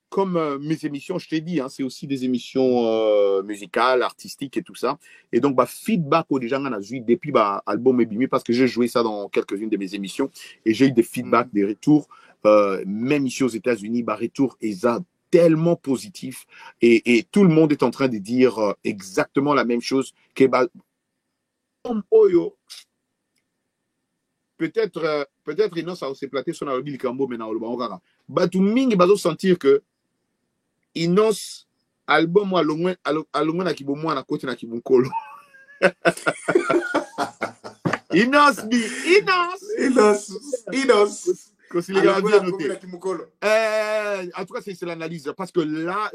[SPEAKER 2] comme mes émissions, je t'ai dit, hein, c'est aussi des émissions musicales, artistiques et tout ça. Et donc, feedback aux gens on a eu depuis album Ebimi parce que j'ai joué ça dans quelques-unes de mes émissions et j'ai eu des feedbacks, des retours, même ici aux États-Unis, retour et ça tellement positif et tout le monde est en train de dire exactement la même chose que Oyo. Peut-être Inos a aussi platé son album Likambo maintenant au Bankara. Tout mingi bazo sentir que Inos album alongwe na kibomo na koti na kibunkolo. Inos. En tout cas c'est l'analyse parce que là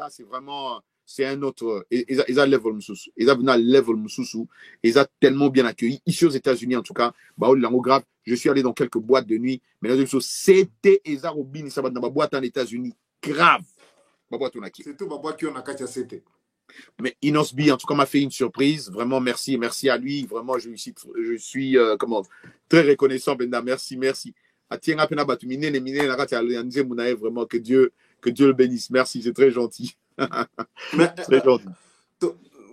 [SPEAKER 2] c'est vraiment c'est un autre ils ont level mususu ils ont un level mususu ils ont tellement bien accueilli ici aux États-Unis en tout cas grave je suis allé dans quelques boîtes de nuit mais la chose c'était Eza Robin ça va dans ma boîte en États-Unis grave ma boîte on a qui
[SPEAKER 1] c'est tout ma boîte qui on a katia c'était
[SPEAKER 2] mais Inosbi en tout cas m'a fait une surprise vraiment merci à lui vraiment je suis très reconnaissant Benda merci Atienga pena batumine ne mine na katia alliance munae vraiment que Dieu le bénisse merci c'est très gentil. Très gentil.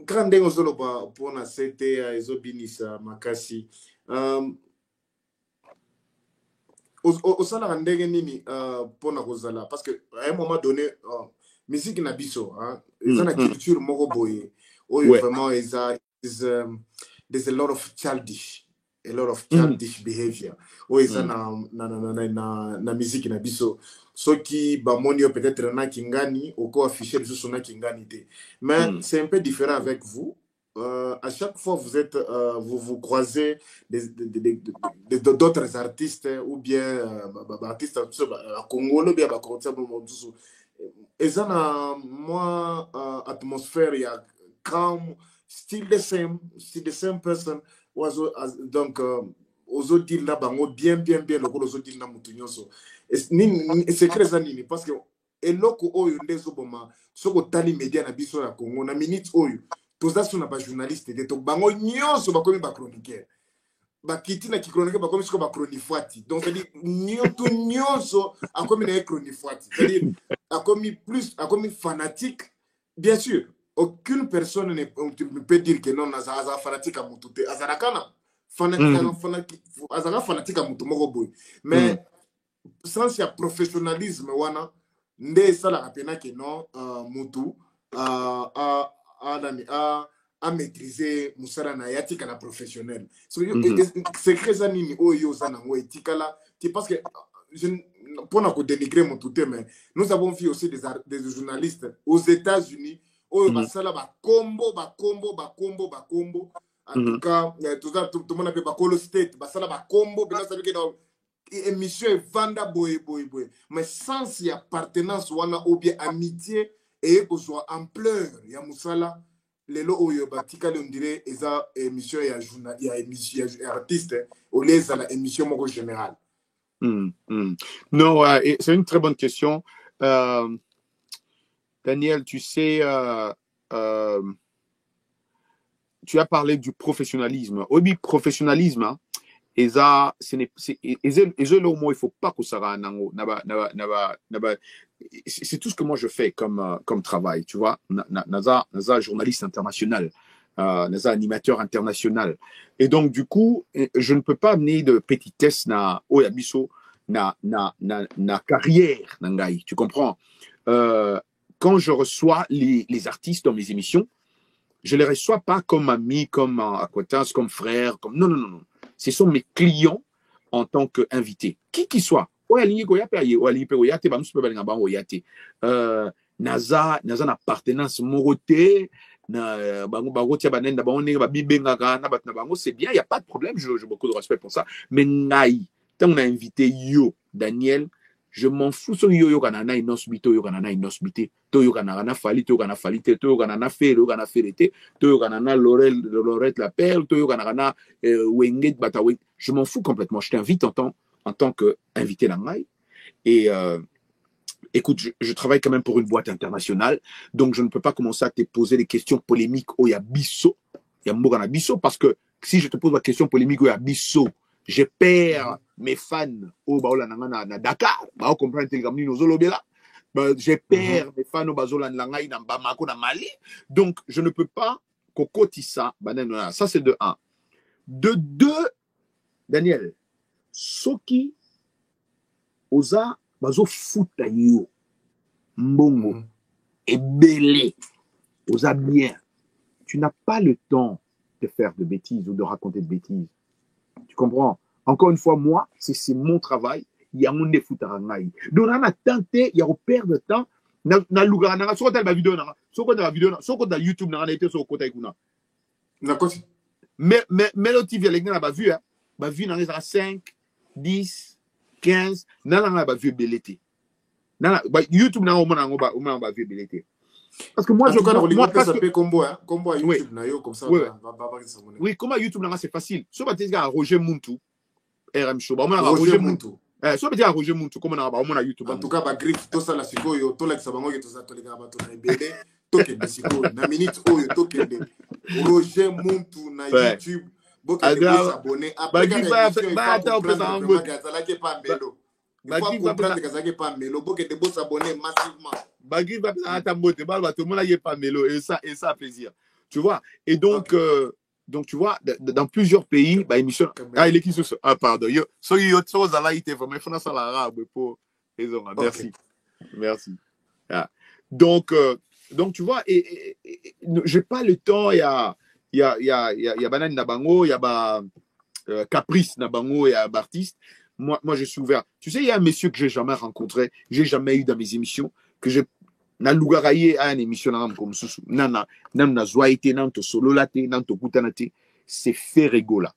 [SPEAKER 1] Quand on solo pour na c'était ezobinisa makasi au sala ndenge nini pour na kozala parce que à un moment donné musique na biso hein ils ont la culture moko boye vraiment there's a lot of childish behavior ils na musique na biso ceux qui bamonio peut-être na kingani ou quoi afficher les sous na kingani mais c'est un peu différent avec vous à chaque fois vous croisez d'autres artistes ou bien artistes à Congo bien ils ont moi atmosphère il y a calm still the same person donc aux autres dire là bango bien le aux autres dire na mutu nyonso c'est très anini parce que eloko oyo ndezo boma soko tali media na biso ya Congo na minute oyo toza sona ba journaliste de to bango nyonso bakomi ba chroniqueur bakiti na ki chroniqueur bakomi soko ba chronifuati donc c'est dire nyonso akomi na chronifuati c'est dire akomi fanatique bien sûr aucune personne ne peut dire que non aza fanatique à mutute azarakana fanatique à mutu moko boy mais sans ya professionnalisme wana nde sala kapena que non mutu à maîtriser musala na yatika na professionnel.
[SPEAKER 2] Mhm.
[SPEAKER 1] C'est très zanini oyo zanango etikala parce que pour ne dénigrer mon tout mais nous avons vu aussi des journalistes aux États-Unis oyo basala ba combo en tout cas tout le monde appelle ba colo state basala ba combo bena ça veut dire que émission est vanda boy mais sans y appartenance wana ou bien amitié et besoin ampleur ya musala lelo oyo batikali on dirait eza émission ya journal ya émission ya artiste au lieu de la émission moko générale.
[SPEAKER 2] Non, c'est une très bonne question. Daniel, tu sais, tu as parlé du professionnalisme. Oui, professionnalisme, hein, et ça, il ne faut pas que ça c'est tout ce que moi je fais comme travail, tu vois. Naza journaliste international, naza animateur international. Et donc, du coup, je ne peux pas amener de petitesse na oyabiso na carrière nangai, tu comprends. Quand je reçois les artistes dans mes émissions, je les reçois pas comme amis, comme acquaintances, comme frères, comme non. Ce sont mes clients en tant qu'invités, qui qu'ils soient. Naza na appartenance moroté na bango tia banenda bango ndenge babibengaka na bat na bango, c'est bien, il y a pas de problème, j'ai beaucoup de respect pour ça, mais ngai tant on a invité yo Daniel, je m'en fous so yo kanana inosbito yo kanana inosbité to yo kanana fali to kana falite to yo kanana fere kana ferete to yo kanana Lorette la perle to yo kanana wenge batawe, je m'en fous complètement, je t'invite en tant que invité nangai. Et écoute, je travaille quand même pour une boîte internationale, donc je ne peux pas commencer à te poser des questions polémiques au Yabiso, parce que si je te pose la question polémique au Yabiso, je perds mes fans au Baola na Dakar, bah comprendre télégamni nos olobela, je perds mes fans au Bazola Nangai na Bamako na Mali, donc je ne peux pas kokotisa banana. Ça c'est de 1. De 2, Daniel, soki oza bazo futa yo mbongo ebele oza bien, tu n'as pas le temps de faire de bêtises ou de raconter de bêtises, tu comprends. Encore une fois, moi c'est mon travail, il y a mon futa rangai, donc on a tenté, il y a perdre de temps na lugara na soko ta vidéo na soko ta vidéo na soko ta YouTube na été sur côté kuna
[SPEAKER 1] na côté
[SPEAKER 2] mais le TV les gars ba vu hein, ba vu na les 5 10 15 nana ba vu belete nana ba YouTube na on ba vu belete parce que moi
[SPEAKER 1] parce que combo YouTube na yo comme ça
[SPEAKER 2] oui comment YouTube na c'est facile so ba tezga Roger Muntu RM Show ba mona
[SPEAKER 1] Roger Muntu
[SPEAKER 2] so ba tezga Roger Muntu comme na ba mona YouTube
[SPEAKER 1] en tout cas ba griffe to ça la sikoyo to la sabango to ça to les gars ba to na belé to ke bisiko na minute oyo to ke Roger Muntu na YouTube. Après,
[SPEAKER 2] et ça plaisir, tu vois. Et donc tu vois dans plusieurs pays bah émission il est qui pardon yo so yo chose là il était vraiment France à l'arabe pour merci donc tu vois et j'ai pas le temps, il y a banane nabango, il y a caprice nabango, il y a artiste. Moi je suis ouvert. Tu sais, il y a un monsieur que j'ai jamais rencontré, j'ai jamais eu dans mes émissions, que je na lugaraye à une émission comme susu nana na zoaité nan to solo laté nan to kutanate, c'est Ferregola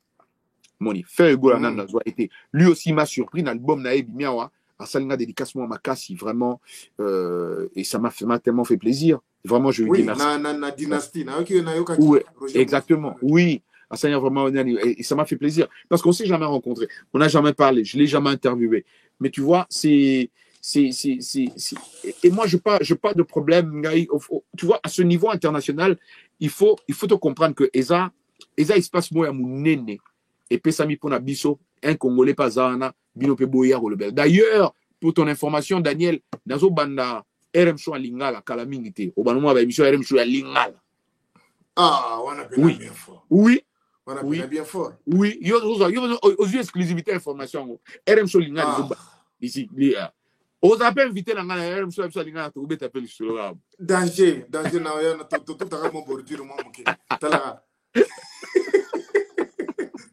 [SPEAKER 2] moni Ferregola na zoaité. Lui aussi m'a surpris dans l'album na ebimiawa à salinga dédicace moi makasi vraiment et ça m'a tellement fait plaisir. Vraiment, je lui dis merci.
[SPEAKER 1] Na dynastie,
[SPEAKER 2] oui, exactement, oui. Vraiment, et ça m'a fait plaisir. Parce qu'on ne s'est jamais rencontré. On n'a jamais parlé. Je ne l'ai jamais interviewé. Mais tu vois, et moi, je n'ai pas de problème. Tu vois, à ce niveau international, il faut te comprendre que Eza il se passe moi à mon néné. Et Pesami Pona Bisso, un Congolais Pazana, Bino Peboya Rolebel. D'ailleurs, pour ton information, Daniel, Nazo Banda, RM Show à Lingala, Kalamingité. Au Banoma, émission RM Show à Lingala.
[SPEAKER 1] Ah, on a bien fort.
[SPEAKER 2] Oui.
[SPEAKER 1] On a bien fort.
[SPEAKER 2] Oui. Aux exclusivités information. RM Show Lingala. Ici, On s'appelle invité la ngana, monsieur Absalinga, tu veux t'appeler sur le rab.
[SPEAKER 1] Danger na ya na tout à mon bordure mon moké. Tala.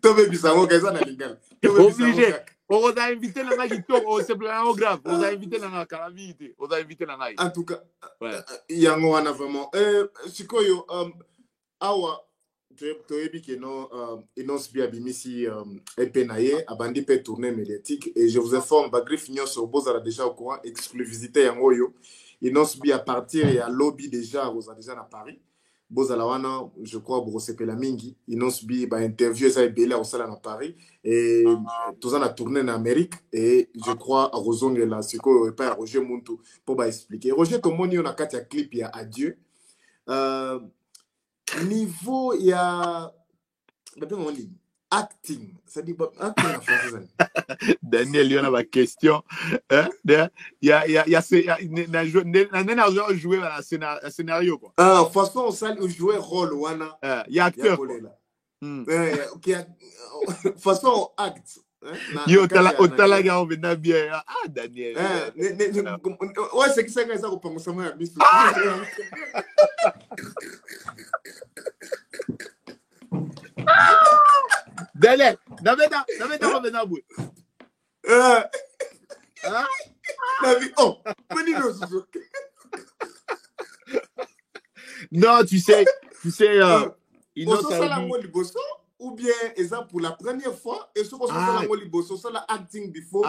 [SPEAKER 1] Tobe bisango kaza na lingal.
[SPEAKER 2] Obligé. On a invité la ngana qui tombe, c'est vraiment grave. On a invité la ngana calamité. On a invité la ngana.
[SPEAKER 1] En tout cas, yango wana vraiment. Sikoyo awa toyebi ke non Inos Bi abimisi epenaye abandi pe tournée médiatique et je vous informe Bagrif Nyonso bozala déjà au courant exclusivité yango yo Inos Bi à partir et à lobby déjà vous a déjà à Paris bozala wana je crois brosepela mingi Inos Bi ba interview ça ebele au sala na Paris et tous en a tourné en Amérique et je crois à Rosongela siko pas Roger Muntu pour ba expliquer Roger tomoni on a kati ya clip ya adieu niveau il y a acting ça dit acting en français
[SPEAKER 2] Daniel il y en a ma question il y a joué un scénario quoi
[SPEAKER 1] façon ça jouer rôle wana
[SPEAKER 2] il y a acteur
[SPEAKER 1] façon acte
[SPEAKER 2] yo otalaga on vient bien Daniel
[SPEAKER 1] ouais c'est qui ça que ça reprend ça moi
[SPEAKER 2] Daniel Davida revenant bout non tu sais
[SPEAKER 1] ou bien exemple pour la première fois et ce qu'on ça la acting before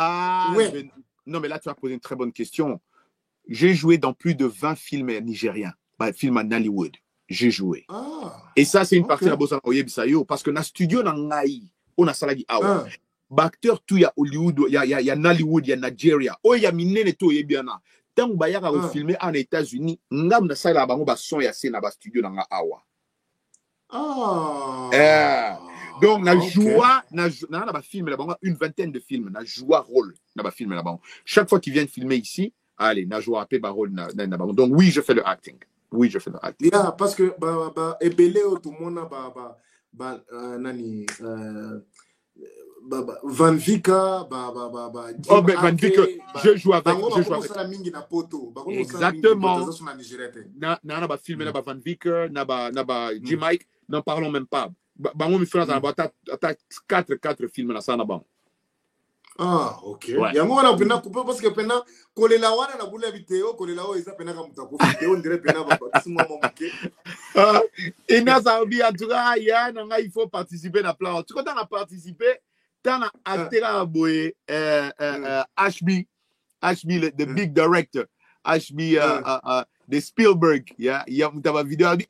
[SPEAKER 2] ouais. Non mais là tu as posé une très bonne question. J'ai joué dans plus de 20 films nigériens, films en Hollywood. J'ai joué. Et ça c'est une partie de la bossa oyebisayo parce que dans studio na ngai on a salagi awa. Acteur tout ya Hollywood, il y a Nollywood, il y a Nigeria. Oh il y a minene to yebiana. Tant bayaka au filmer en États-Unis, ngam na sala bango ba son ya na ba studio na awa. Donc na joie na ba film là-bas une vingtaine de films na joie rôle na ba film là-bas. Chaque fois qu'ils viennent filmer ici, allez na joie pe ba rôle na donc oui, je fais le acting. Oui, je fais le acting.
[SPEAKER 1] Yeah, parce que ebele tout le monde nani Van Vika
[SPEAKER 2] Van Vika je joue avec exactement na ba film na ba Van Vika na ba Jim Mike n'en parlons même pas. Bango mi fera ta 4 films na ça na ban.
[SPEAKER 1] Ok. Yango wana pena couper parce que pena kolela wana na bula vidéo kolela o isa pena ka mutako vidéo ndire pena ba kisimo momuke.
[SPEAKER 2] Ina Zambi en tout cas ya na il faut participer na plan. Tu quand on a participé tant na acteur boye HB the big director HB de Spielberg ya mutaba vidéo dit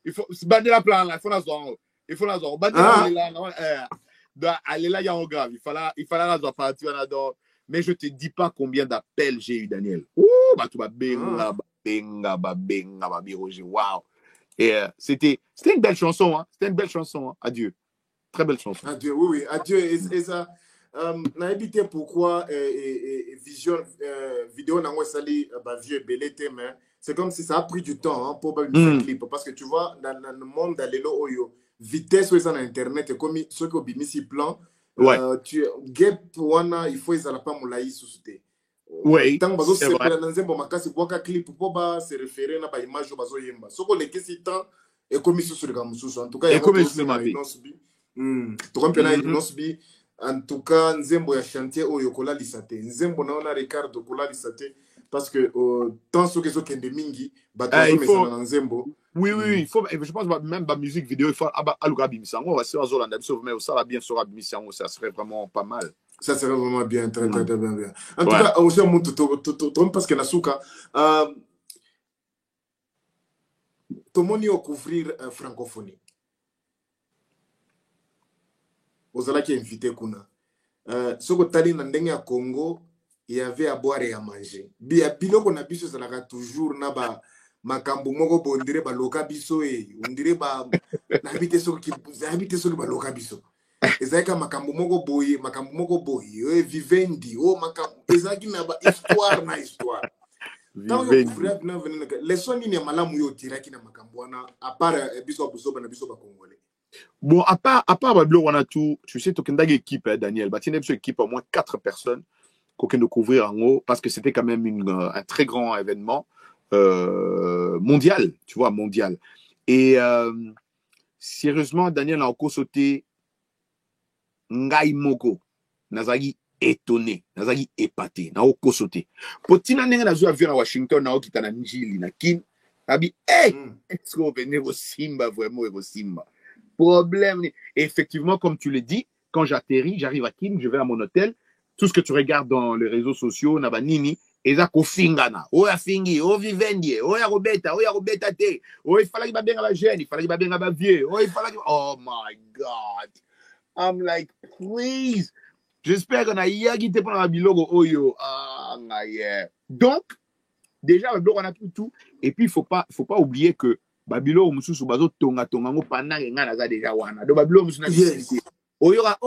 [SPEAKER 2] il faut bander la plan là il faut la zone bander là aller là il y a un grave il fallait la zone partir là dedans mais je te dis pas combien d'appels j'ai eu Daniel tu vas benga Roger wow et c'était une belle chanson adieu très belle chanson
[SPEAKER 1] adieu oui adieu et ça n'a évité pourquoi vision vidéo n'a pas sali vieux belete mais c'est comme si ça a pris du temps pour faire un clip parce que tu vois dans le monde d'Alelo Oyo vitesse sur internet comme ceux qui ont mis si plan tu get wana il faut ils allaient pas moulaï sous-souté tant bazo c'est pas dans un bon makasi boka clip pour pas se référer na ba image bazo yemba soko le kesi temps et comme sur le gamusu en tout cas il y a comme Inos Bi en tout cas nzembo ya chantier oyo kola lisate nzembo na Ricardo kola lisate parce que tant ceux qui sont mingi nzembo
[SPEAKER 2] oui il faut je pense même la musique vidéo il faut aluka bimisango va sur Zolanda mais ça va bien sur bimisango ça serait vraiment pas mal
[SPEAKER 1] ça serait vraiment bien très bien en tout cas aussi parce que nasuka tomoni au couvrir francophonie ozala qui invité kuna soko tali na ndenge ya Congo il y avait à boire et à manger biloko na biso zalaka toujours na ba makambo moko bondire ba loka biso on dirait ba habite soki ba loka biso ezaka makambo moko boye vivendi makambo ezaki na ba histoire tant que frère na venir les sons ni malamu yo tiraki na makambo wana à part biso ba congolais.
[SPEAKER 2] Bon, à part Bablo, on a tout, tu sais, tu as une équipe, Daniel, tu as une équipe au moins 4 personnes. de couvrir en haut, parce que c'était quand même un très grand événement mondial, tu vois, mondial. Et sérieusement, Daniel a encore sauté ngai moko, nazagi étonné, nazagi épaté, na encore sauté. Potina nenga na zo avion à Washington, na okita na njili na kin, abi, hey, est-ce qu'on venait au Simba, vraiment, au Simba? Problème. Et effectivement, comme tu le dis, quand j'atterris, j'arrive à Kim, je vais à mon hôtel, tout ce que tu regardes dans les réseaux sociaux, na ba nini, eza ko fingana, oya fingi, o vivendi, oya robeta te, oya fallait ba benga ba jeune, il fallait ba benga ba vieux, oya fallait, oh my God. I'm like, please. J'espère qu'on a yagi te prendre la bilogo, oyo, yeah. Donc, déjà, on a tout, et puis il faut pas oublier que Babylone mususu bazo tonga ngo pendant nga naza déjà wana. Do Babylone mususu na visité. Oyora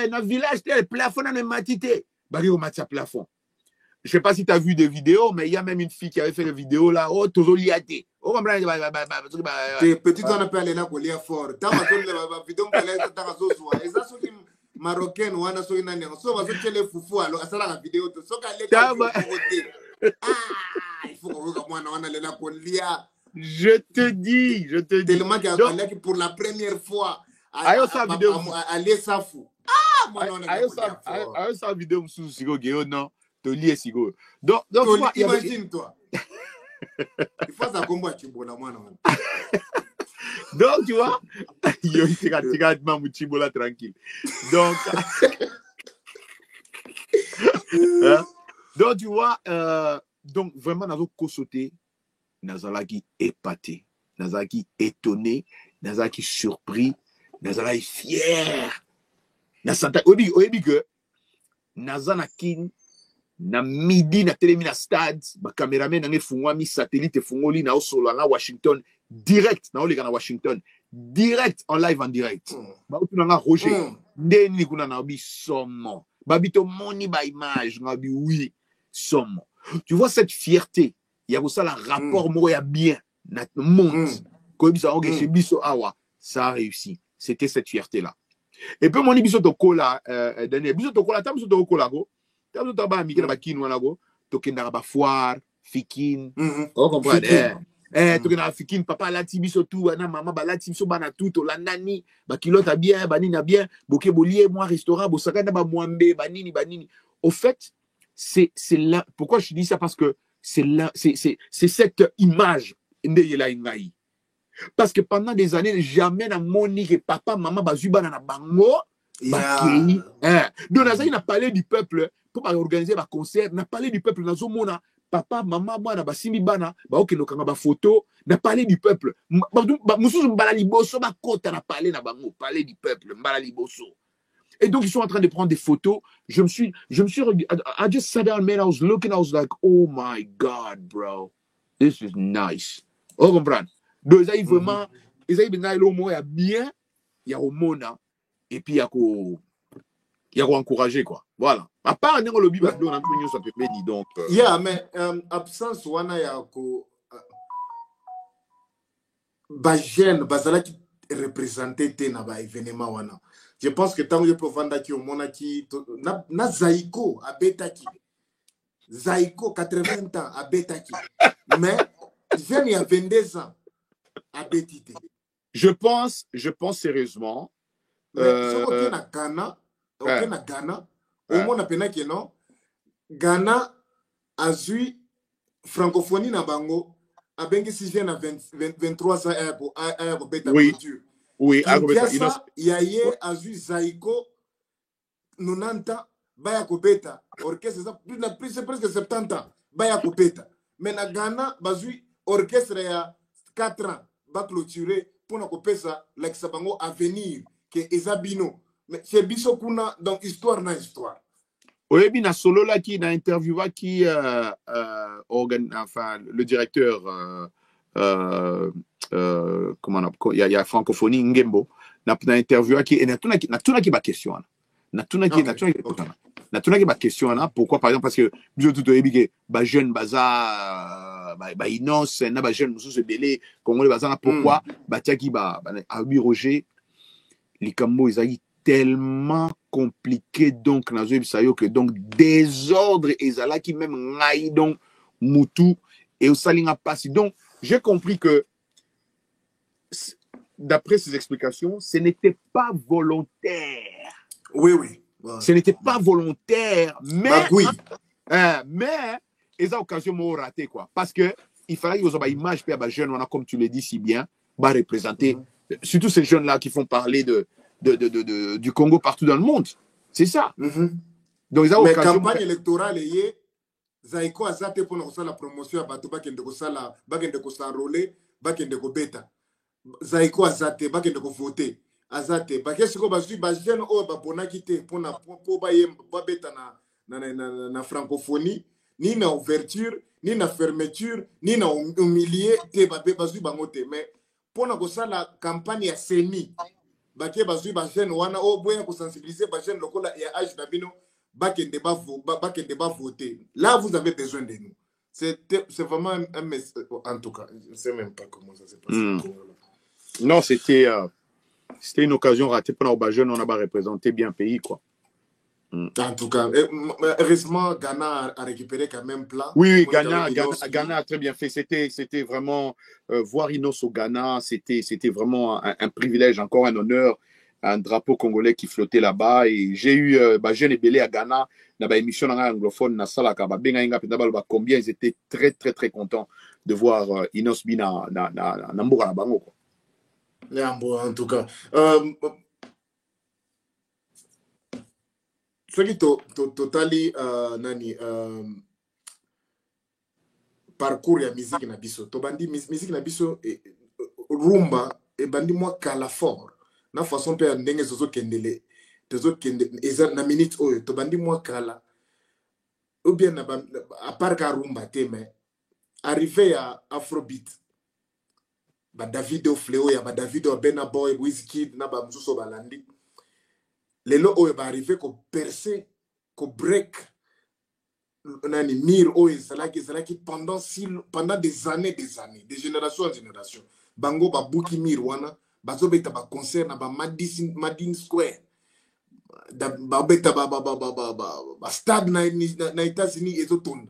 [SPEAKER 2] na village tel plafond na matité. Bari au matcha plafond. Je sais pas si tu as vu des vidéos, mais il y a même une fille qui avait fait des vidéos là, tozo liaté.
[SPEAKER 1] Petit on appelle là ko lia fort. Ta ma ko la vidéo mbele ta zo zo. Eza so ki marocaine wana so ina nyango. So bazo tele fufu alo asala la vidéo to. So ka le ka côté. Il faut qu'on voit moi on a là ko lia.
[SPEAKER 2] Je te dis.
[SPEAKER 1] Tellement qu'il a pour la première fois à l'Essafou.
[SPEAKER 2] Sa vidéo sous sigo non, to lié sigo. Donc
[SPEAKER 1] imagine-toi. Il faut ça combat Chibola moi non.
[SPEAKER 2] Donc tu vois, yo regarde mamu Chibola tranquille. Donc donc tu vois donc vraiment nazo kosoté. Nazalaki épaté, Nazalaki étonné, Nazalaki surpris, Nazalaki fier. Nasanta obi que Nazanakin na midi na télémi na stade, ba cameraman na ngefungwa mi satellite fungoli na osolo na Washington direct na oleka na Washington direct en live en direct. Ba utu na Roger ndeni kuna na obi somo. Babito moni ba image na obi oui somo. Tu vois cette fierté. Il y a aussi un rapport moya bien notre monde comme ça chez biso awa ça a réussi, c'était cette fierté là. Et puis mon biso to kola dernier biso to kola tam biso to kola go tam to ba mi ba kinwa na go to kenda ba foire fikin on comprend to kenda fikin papa la ti biso tout na maman ba la ti biso ba na tout to la nani ba kilota bien ba nini bien boké bolier moi restaurant bo saka na ba mwambe ba nini au fait c'est là pourquoi je dis ça parce que c'est cette image de parce que pendant des années jamais na moni que papa maman bazuba na bango bakei donc nazali na parler du peuple pour organiser ba concert na parler du peuple nazo mona papa maman moi na basimbi bana ba okendo kanga ba photo na parler du peuple mususu mbala liboso ba kota na parler na bango parler du peuple mbala liboso. Et donc, ils sont en train de prendre des photos. I just sat down, man. I was looking, I was like, oh my God, bro. This is nice. Oh, comprendre. Donc, ils ont vraiment, ils ont bien, il y a au mona, et puis il y a encourager, quoi. Voilà. À part, on a le bible, on a un ça peut dire, donc.
[SPEAKER 1] Yeah, mais, absence, on a ko, Bajen, Bazala qui représentait na ba événement, wana. Je pense que tant que je peux vendre qui au monde qui na Zaiko à Betaki. Zaiko 80 ans à Betaki. Mais jeune il y a 22 ans à Betité.
[SPEAKER 2] Je pense sérieusement
[SPEAKER 1] mais na Ghana, na Ghana, au monde appena que non. Ghana a eu francophonie na bango a bengi si jeune à 23 ans à Betaki.
[SPEAKER 2] Oui. Oui,
[SPEAKER 1] il y a eu Azu Zaiko 90 ans, Baya Kopeta, orchestre, c'est presque 70 ans, Baya Kopeta. Mais na Ghana, Bazui, orchestre, il y a 4 ans, va clôturer pour na Kopesa, l'exabango à venir, que Ezabino. Mais c'est Biso Kuna, donc histoire na histoire.
[SPEAKER 2] Oui, bien, solo là qui n'a interviewé qui, enfin, le directeur, comment il y a francophonie Ngembo na interview qui et na tuna ki ba question na tuna ki ba question na pourquoi par exemple parce que biso tout oyebi ke ba jeune baza ba innocent na ba jeune mususu belé congolais baza na pourquoi ba tiaki ba abi Roger likambo ezali tellement compliqué donc que donc désordre ezala qui même ngai donc mutu et au salinga passi. Donc j'ai compris que d'après ses explications, ce n'était pas volontaire.
[SPEAKER 1] Oui, oui. Ouais.
[SPEAKER 2] Ce n'était pas volontaire, mais
[SPEAKER 1] Bah, oui.
[SPEAKER 2] mais ils ont occasion de rater quoi, parce que il fallait qu'ils aient une image jeune, comme tu le dis si bien, va représenter surtout ces jeunes là qui font parler du Congo partout dans le monde. C'est ça. Donc ils ont
[SPEAKER 1] mais
[SPEAKER 2] occasion
[SPEAKER 1] campagne électorale y zaiko azate pour nous la promotion à bato bakende ko sala bakende ko s'enrôler bakende ko beta zaiko azate bakende ko voter azate bakesi ko bazui ba jeune o ba bonaki te pour na po ba yem ba beta na francophonie ni na ouverture ni na fermeture ni na humilier te ba bazui bangote mais pour na ko sala campagne ya seni baké bazui ba jeune wana o boya ko sensibiliser ba jeune lokola ya âge d'abino bakende ba voter. Là, vous avez besoin de nous. C'est vraiment un message. En tout cas, je ne sais même pas comment ça s'est passé.
[SPEAKER 2] Non, c'était une occasion ratée pour nos jeunes. On a représenté bien le pays, quoi.
[SPEAKER 1] En tout cas, heureusement, Ghana a récupéré quand même plat.
[SPEAKER 2] Oui, Ghana a très bien fait. C'était vraiment voir Inos au Ghana, c'était vraiment un privilège, encore un honneur. Un drapeau congolais qui flottait là-bas et j'ai eu jeune et belé à Ghana dans une émission anglophone na salaka combien ils étaient très très très contents de voir Inos Bi na mboka na bango quoi.
[SPEAKER 1] En tout cas ce qui totali nani parcours ya musique na biso to bandi musique na biso rumba et bandi moi kala fort na façon pe ndenge zozo kendele eza na minute oyo to bandi moi kala ou bien na à part ka rumba te mais arrivé à afrobeat ba Davido Fleo ya ba Davido Bena Boy Wizkid na ba mzuso balandi lelo oyo ba arrivé ko percer ko break nani mir oyo zalaki pendant des années de génération en génération bango ba buki mir wana bazo beta ba concert na ba Madison Square ba beta ba stade na États-Unis et tout tourne.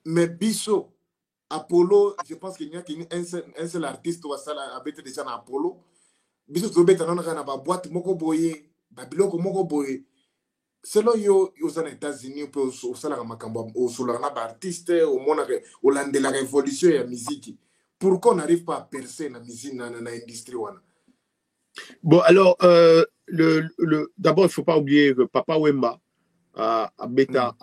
[SPEAKER 1] Mais biso Apollo, je pense qu'il n'y a qu'un seul artiste ou ça a beta déjà na Apollo. Biso zo beta na ba boîte moko boye, ba biloko moko boye. Selon yo aux États-Unis pour au sala makambo au sola na ba artiste au mona au land de la révolution et la musique. Pourquoi on n'arrive pas à percer la musique dans l'industrie?
[SPEAKER 2] Bon, alors, d'abord, il ne faut pas oublier que Papa Wemba, en tout cas,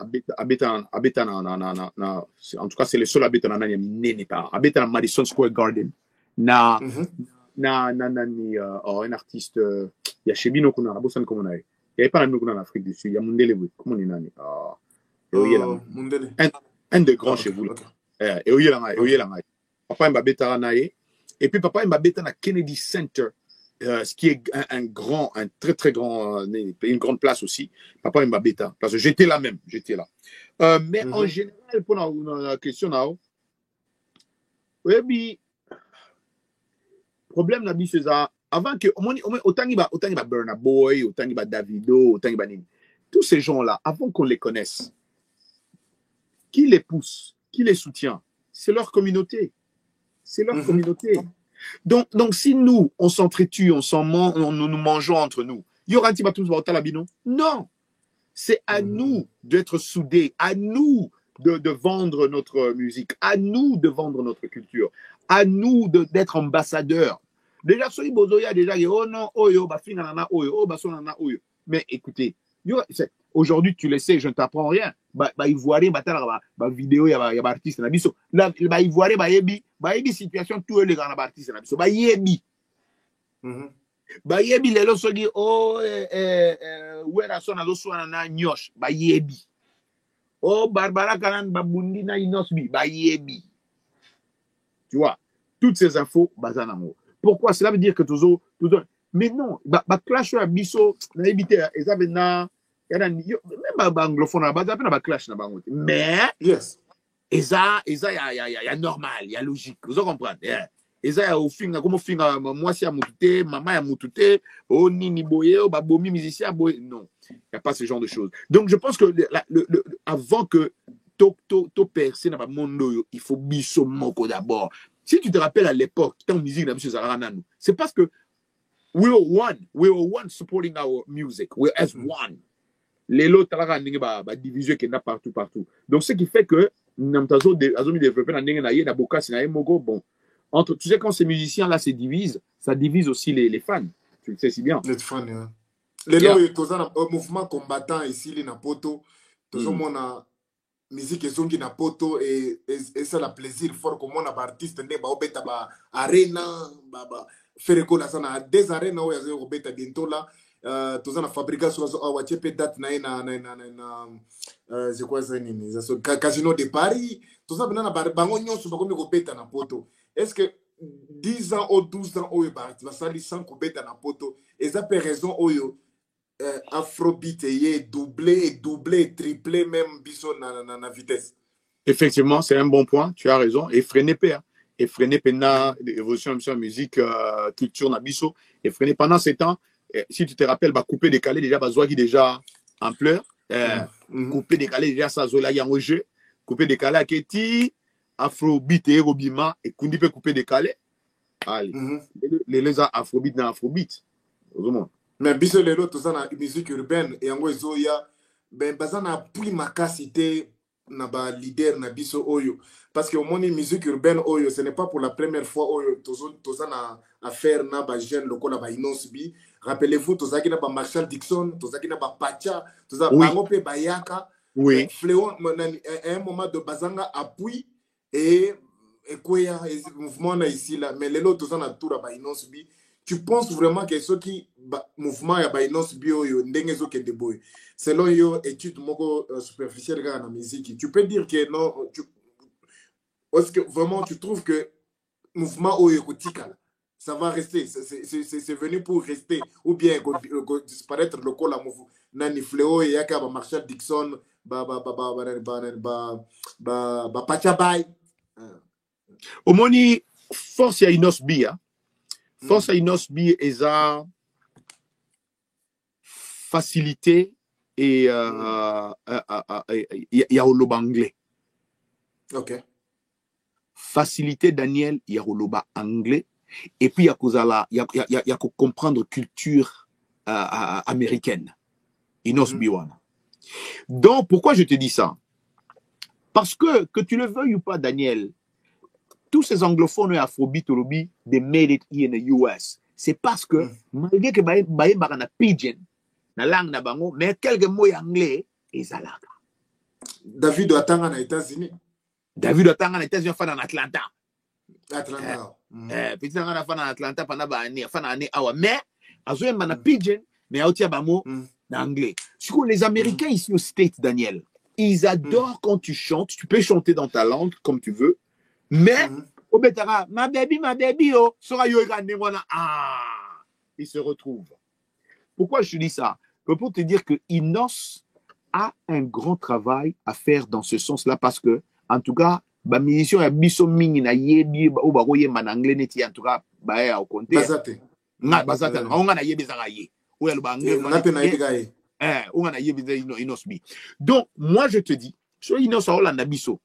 [SPEAKER 2] c'est le seul habitant dans Madison Square Garden. Un artiste, il y a Chebino Kuna, il n'y avait pas en Afrique du Sud, il y a Mundele, comment on est un de grands chez vous. Papa Mbabeta nae et puis Papa Mbabeta na Kennedy Center ce qui est un très très grand une grande place aussi Papa Mbabeta parce que j'étais là mais en général pour la question là oui problème na c'est ça avant que autant il va Burna Boy autant il va Davido autant il va tous ces gens là avant qu'on les connaisse qui les pousse qui les soutient c'est leur communauté. C'est leur communauté. Donc, si nous, on s'entretue, nous mangeons entre nous, il y aura un petit bateau sur Talabino? Non. C'est à nous d'être soudés, à nous de vendre notre musique, à nous de vendre notre culture, à nous d'être ambassadeurs. Déjà, oh non, oyo, mais écoutez, aujourd'hui, tu le sais, je ne t'apprends rien. Il voit vidéo, il y a artiste na biso. Là, il voit yebi situation tout les grands artistes na biso. Yebi les loso qui wera sona do sona na nyosh. Yebi. Oh Barbara Kanan babundi na inosbi. Yebi. Tu vois, toutes ces infos bazanamo. Pourquoi? Cela veut dire que toujours mais non, clash à biso na éviter ezabena même anglophone na clash na bango mais
[SPEAKER 1] yes
[SPEAKER 2] il y a normal il y a logique vous comprenez eza ya ofinga comme ofinga mwasi ya mutute mama ya mutute o nini boye o babomi musicien boye non, il y a pas ce genre de choses. Donc je pense que avant que to percer dans le monde, il faut biso moko d'abord. Si tu te rappelles à l'époque, tant musique na biso zarananu, c'est parce que we were one supporting our music, we as one. Les lots talaka ndenge ba division qui est partout. Donc ce qui fait que namtazo azomi développer na ndenge na ye na bokasi na ye moko bon. Entre, tu sais, quand ces musiciens-là se divisent, ça divise aussi les fans. Tu le sais si bien.
[SPEAKER 1] Les fans, yeah. Les lots, ils ont un mouvement combattant ici, les Napoto. Ils ont mon musique, ils ont qui Napoto, et ça, le plaisir fort comme on a artiste, on a arena, faire école à des arénas où il y a bêta bientôt là. Tous en fabrication, on va checker date c'est quoi ça, Casino de Paris. Tout ça, on a bangonyon sur le bêta na poto. Est-ce que 10 ans ou 12 ans, tu vas salir sans couper dans la poto? Et ça peut raison, Afrobeat est doublé, triplé, même biso na vitesse.
[SPEAKER 2] Effectivement, c'est un bon point, tu as raison. Et freiner pendant l'évolution de la musique, culture na biso, et freiner pendant ces temps, si tu te rappelles, couper décalé déjà, qui déjà en pleurs, couper décalé déjà, ça zola y en jeu, couper décalé à Keti, Afrobeat et Robima, et Kundi peut couper décalé. Allez, les Afrobeat na Afrobeat.
[SPEAKER 1] Mais biso lelo tout ça na musique urbaine et en zoya ben bazana pui makasité na ba leader na biso oyo parce que au moins musique urbaine oyo ce n'est pas pour la première fois oyo tout ça na affaire na ba jeune lokola ba Inosbi. Rappelez-vous tout ça qui na ba Marshall Dixon, tout ça qui na ba Pacha, tout ça bango pe bayaka.
[SPEAKER 2] Oui.
[SPEAKER 1] Fléau à un moment de bazanga appui et quoi mouvement là ici là mais les autres tout ça na tour ba Inosbi. Tu penses vraiment que ce qui mouvement ya ba Inosbi yo ndenge zo ke deboy selon yo étude moko superficielle dans la musique tu peux dire que non est-ce que vraiment tu trouves que mouvement oyo kotikala ça va rester c'est venu pour rester ou bien disparaître le col à mouvement nani Fléau et yaka ba Marshall Dixon ba Pachabay
[SPEAKER 2] Omoni force ya Inosbi force à Inosbi et sa facilité et ya holoba anglais.
[SPEAKER 1] Ok.
[SPEAKER 2] Facilité Daniel ya holoba anglais et puis ya comprendre culture américaine. Inosbi wana. Donc pourquoi je te dis ça? Parce que tu le veuilles ou pas Daniel, tous ces anglophones et afrobeat lobby, they made it here in the US. C'est parce que, malgré que baye na pidgin, na langue na bango, mais quelques mots anglais, ils alaka.
[SPEAKER 1] David Atanga na États-Unis.
[SPEAKER 2] David Atanga na États-Unis, fan en Atlanta.
[SPEAKER 1] Atlanta.
[SPEAKER 2] Petit nga fan en Atlanta, fan en année awa. Mais, azo yemba na pidgin, mais aoutia bamo na anglais. Sur les Américains ici au States, Daniel, ils adorent quand tu chantes. Tu peux chanter dans ta langue comme tu veux. Mais, au betara, ma baby, oh, sera il se retrouve. Pourquoi je te dis ça? Pour te dire que Inos a un grand travail à faire dans ce sens-là parce que, en tout cas, ba musicien ya biso mingi na yebi o ba ko yemba na anglais neti en tout cas ba ya au compter.
[SPEAKER 1] Bazate.
[SPEAKER 2] Bazate. On a yebi za ye. Ou ya ba anglais. On a yebi za Inosbi. Donc, moi je te dis, so Inos a Hollande biso.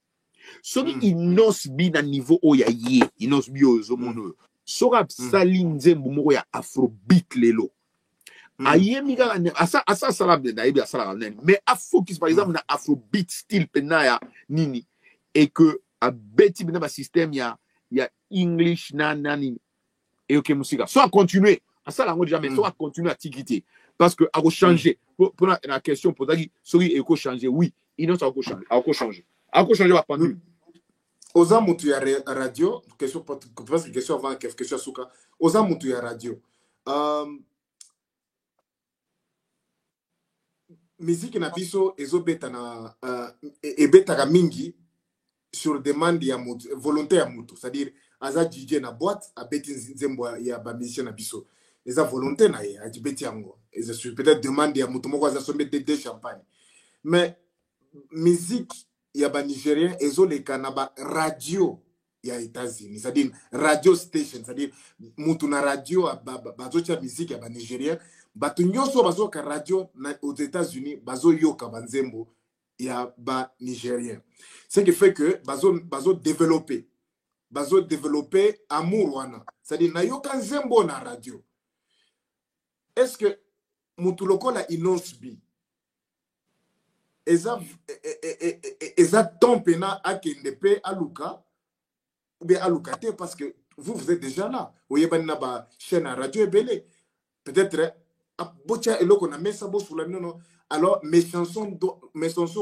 [SPEAKER 2] Soki Inosbi na niveau oya ye, Inosbi ozo mono. Sora salinze mbumo ya Afrobeat lelo. Aye miga asa salab na yebi asala nani. Mais a focus par exemple na Afrobeat style penaya nini et que a beti bena ba système ya English nani et OK musique. Soit continuer asala ngo déjà mais soit continuer à tikiter parce que a changer pour la question pour dire sorry et ko changer oui, Inos a ko changer. Ako changer va pendu.
[SPEAKER 1] Oza mutu ya radio, question parce que question avant question suka. Oza mutu ya radio. Musique na biso ezo beta na beta ka mingi sur demande ya mutu, volonté ya mutu, c'est-à-dire aza DJ na boîte a beti nzembo ya ba musicien na biso. Eza volonté na ye, a beti yango. Eza sur peut-être demande ya mutu moko aza sombe de champagne. Mais musique il y a des Nigériens et les Kanaba radio ya États-Unis, c'est-à-dire radio station, c'est-à-dire mutu na radio bazo cha musique ya ba Nigérien, batu nyonso bazo ka radio aux États-Unis bazo yoka banzembo ya ba Nigérien. Ce qui fait que bazo développer amour wana, c'est-à-dire na yoka nzembo na radio. Est-ce que mutu lokola Inosbi eza tompena akendepe aluka ou bien alukate parce que vous êtes déjà là. Vous voyez pas na chaîne à radio ebele. Peut-être bocha eloko na mesa bo sous la non. Alors mes chansons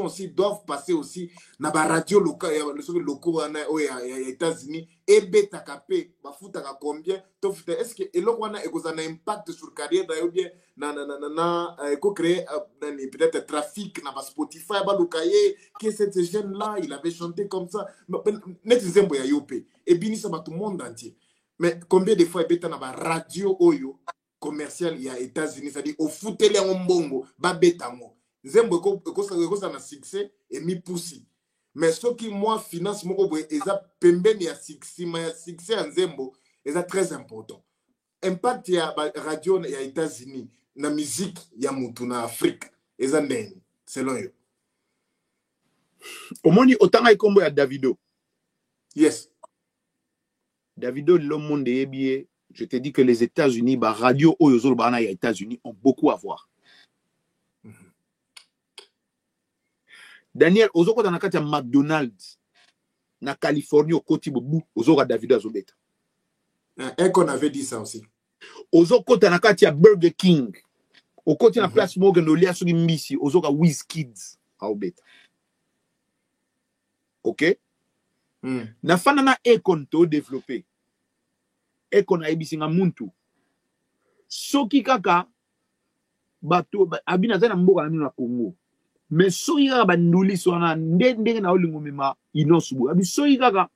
[SPEAKER 1] aussi doivent passer aussi na ba radio local le locaux aux États-Unis et beta capé ba futa ka combien est-ce que eloko wana ekoza na impact sur carrière d'ailleurs bien na eko créer peut-être trafic na ba Spotify ba lokaye que cette jeune là il avait chanté comme ça net nzembo ya yopé et binisa ba tout le monde entier mais combien de fois beta na ba radio oyo commercial il y a États-Unis, c'est-à-dire au foutele en bongo ba betango nzembo ko ça na succès et mi poussi mais ce qui moi finance moko boy eza pembeni ya succès en nzembo eza très important impact ya radio ya États-Unis na musique ya mutu na Afrique eza ndeni selon yo
[SPEAKER 2] omoni otanga ikombo ya Davido.
[SPEAKER 1] Yes,
[SPEAKER 2] Davido le monde est bien. Je te dis que les États-Unis, bah, radio aux États-Unis ont beaucoup à voir. Daniel, aux autres, dans le McDonald's, na Californie, au côté Bobu, aux autres, David Azobeta.
[SPEAKER 1] Et qu'on avait dit ça aussi.
[SPEAKER 2] Aux autres, dans le Burger King, au côté de la place Morgan, au sur Missi, aux autres, WizKids, à Obeta. Ok? Na fanana Ekonto développé. Eko na ebisinga muntu soki kaka bato abina zana mboka na Congo mais soki kaka banduli sona ndenge na olingo mema inosubu abi soki kaka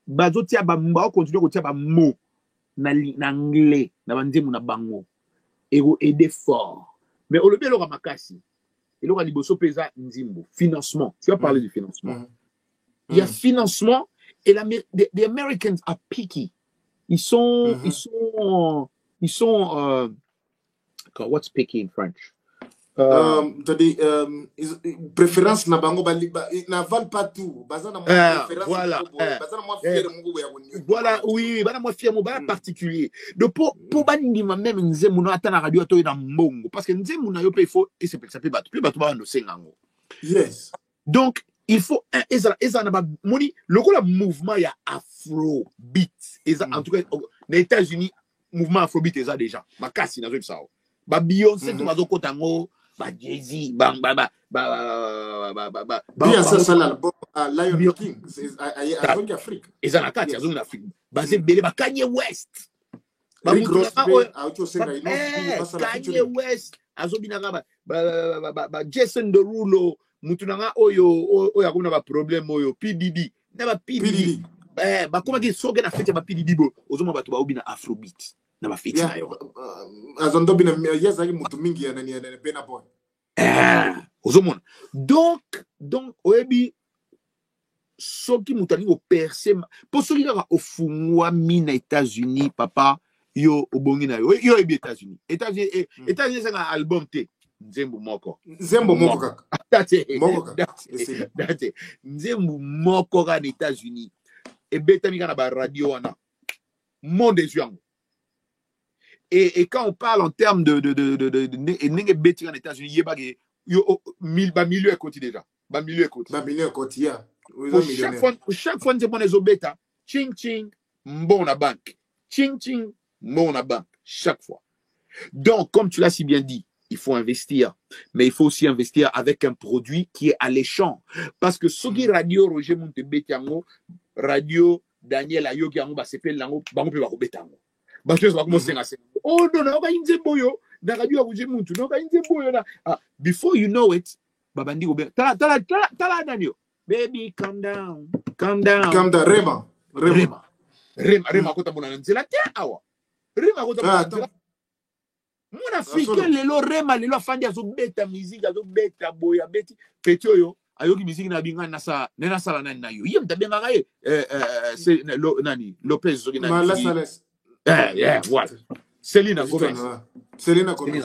[SPEAKER 2] bazotia ba mba continue kotia ba mo na anglais na banzemu na bango ego aider fort mais olobi eloko makasi eloko liboso pesa nzimbo financement tu vas parler du financement il y a financement et the Americans are picky. Ils sont what's picky in French?
[SPEAKER 1] Préférence na bango na valent pas tout.
[SPEAKER 2] Voilà. Voilà, oui, bana moi fier mo bana particulier. Donc pour bandi même nzemu na ata na radio to na mbongo parce que nzemu na yo pe il faut et ça peut battre ba no sengango.
[SPEAKER 1] Yes.
[SPEAKER 2] Donc il faut eza na ba moni lokola mouvement ya afrobeat eza en tout cas les États-Unis mouvement afrobeat eza déjà makasi na zo ça ba Beyoncé to bazo kotango ba Jay-Z ba
[SPEAKER 1] ça l'album Lion King en Afrique
[SPEAKER 2] eza na kati azo na Afrique basé belé ba Kanye West
[SPEAKER 1] Kanye
[SPEAKER 2] West azo binanga ba Jason Derulo mutunanga oyo akuna ba problème oyo PDD na ba PDD ba koma ki soge na fete ba PDD bo ozoma bato ba obina afrobeat na ba fete na yo
[SPEAKER 1] azondo bina yeza ki mutu mingi ya nani pena boy
[SPEAKER 2] ozomona donc oyebi soki mutani o percer po soki kaka ofungwa mi na États-Unis papa yo obongi na yo ebi États-Unis sanga album te nzembo moko
[SPEAKER 1] kaka
[SPEAKER 2] date nzembo moko ka na États-Unis ebetami kana ba radio wana monde ezuango et quand on parle en termes de nenge beti en États-Unis yeba ke yo milieu ekoti déjà ba milieu ekoti
[SPEAKER 1] ya
[SPEAKER 2] chaque fois nzembo na ezobeta ching ching mbona bank ching ching mbona bank chaque fois. Donc comme tu l'as si bien dit, il faut investir, mais il faut aussi investir avec un produit qui est alléchant. Parce que ce qui radio Roger Montebetiango, radio Daniel Ayoki Ango, bah c'est fait l'ango, bah on peut voir Betango. Bah je vais commencer à dire, oh non, non, bah il ne boyo, dans radio Roger Montu, non, bah il ne boyo là. Ah, before you know it, bah bandi Robert, tala Daniel, baby, calm down, Rema, kota bona nzela te awa, Rema kota bona nzela. Mon africain lelo Rema lelo afandi azobeta musique azobeta boya beti petit oyo ayoki musique na binga nasa la nani na yo yem tabenga kaye c'est nani Lopez soki nani
[SPEAKER 1] Mala Sales
[SPEAKER 2] voilà Selena Gomez
[SPEAKER 1] Selena Gomez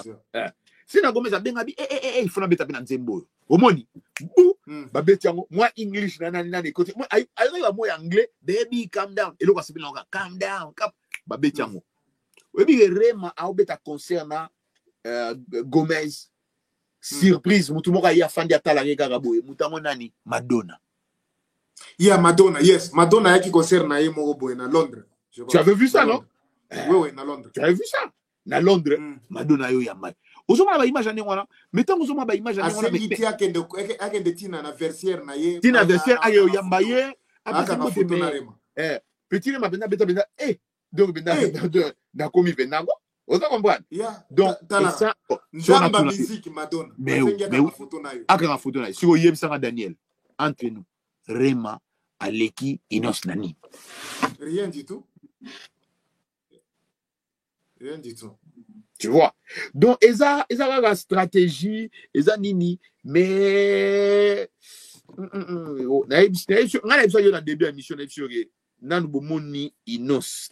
[SPEAKER 2] Selena Gomez abenga bi il faut na beta bena nzembo omoni bu ba beti yango moi English na nani côté moi ayoka moi anglais baby calm down eloko asibina nga calm down ba beti yango obi Rema a obeta concert na Gomez surprise mutu moko ya fandi atala kaka boye mutango nani Madonna.
[SPEAKER 1] Madonna, yes, Madonna yaki concert na ye moko boye na Londres.
[SPEAKER 2] Tu avais vu ça non?
[SPEAKER 1] Oui, na Londres.
[SPEAKER 2] Tu avais vu ça? Na Londres, Madonna yo ya mai. Ozoma ba image ane wana, metango ozoma ba image ane wana
[SPEAKER 1] mais akende tina na versière na ye.
[SPEAKER 2] Tina versière ayo ya mbaye,
[SPEAKER 1] aka na photo na Rema.
[SPEAKER 2] Petit Rema benda donc benda na komi benango. Oza comprendre? Donc ça
[SPEAKER 1] Nzamba musique Madonna.
[SPEAKER 2] Mais aka na photo na yo. Si o yebisanga Daniel entre nous, Rema aleki Inos nani.
[SPEAKER 1] Rien du tout. Rien du tout.
[SPEAKER 2] Tu vois? Donc, eza la stratégie, eza nini, mais on a dans début de l'émission, nan bomoni Inos.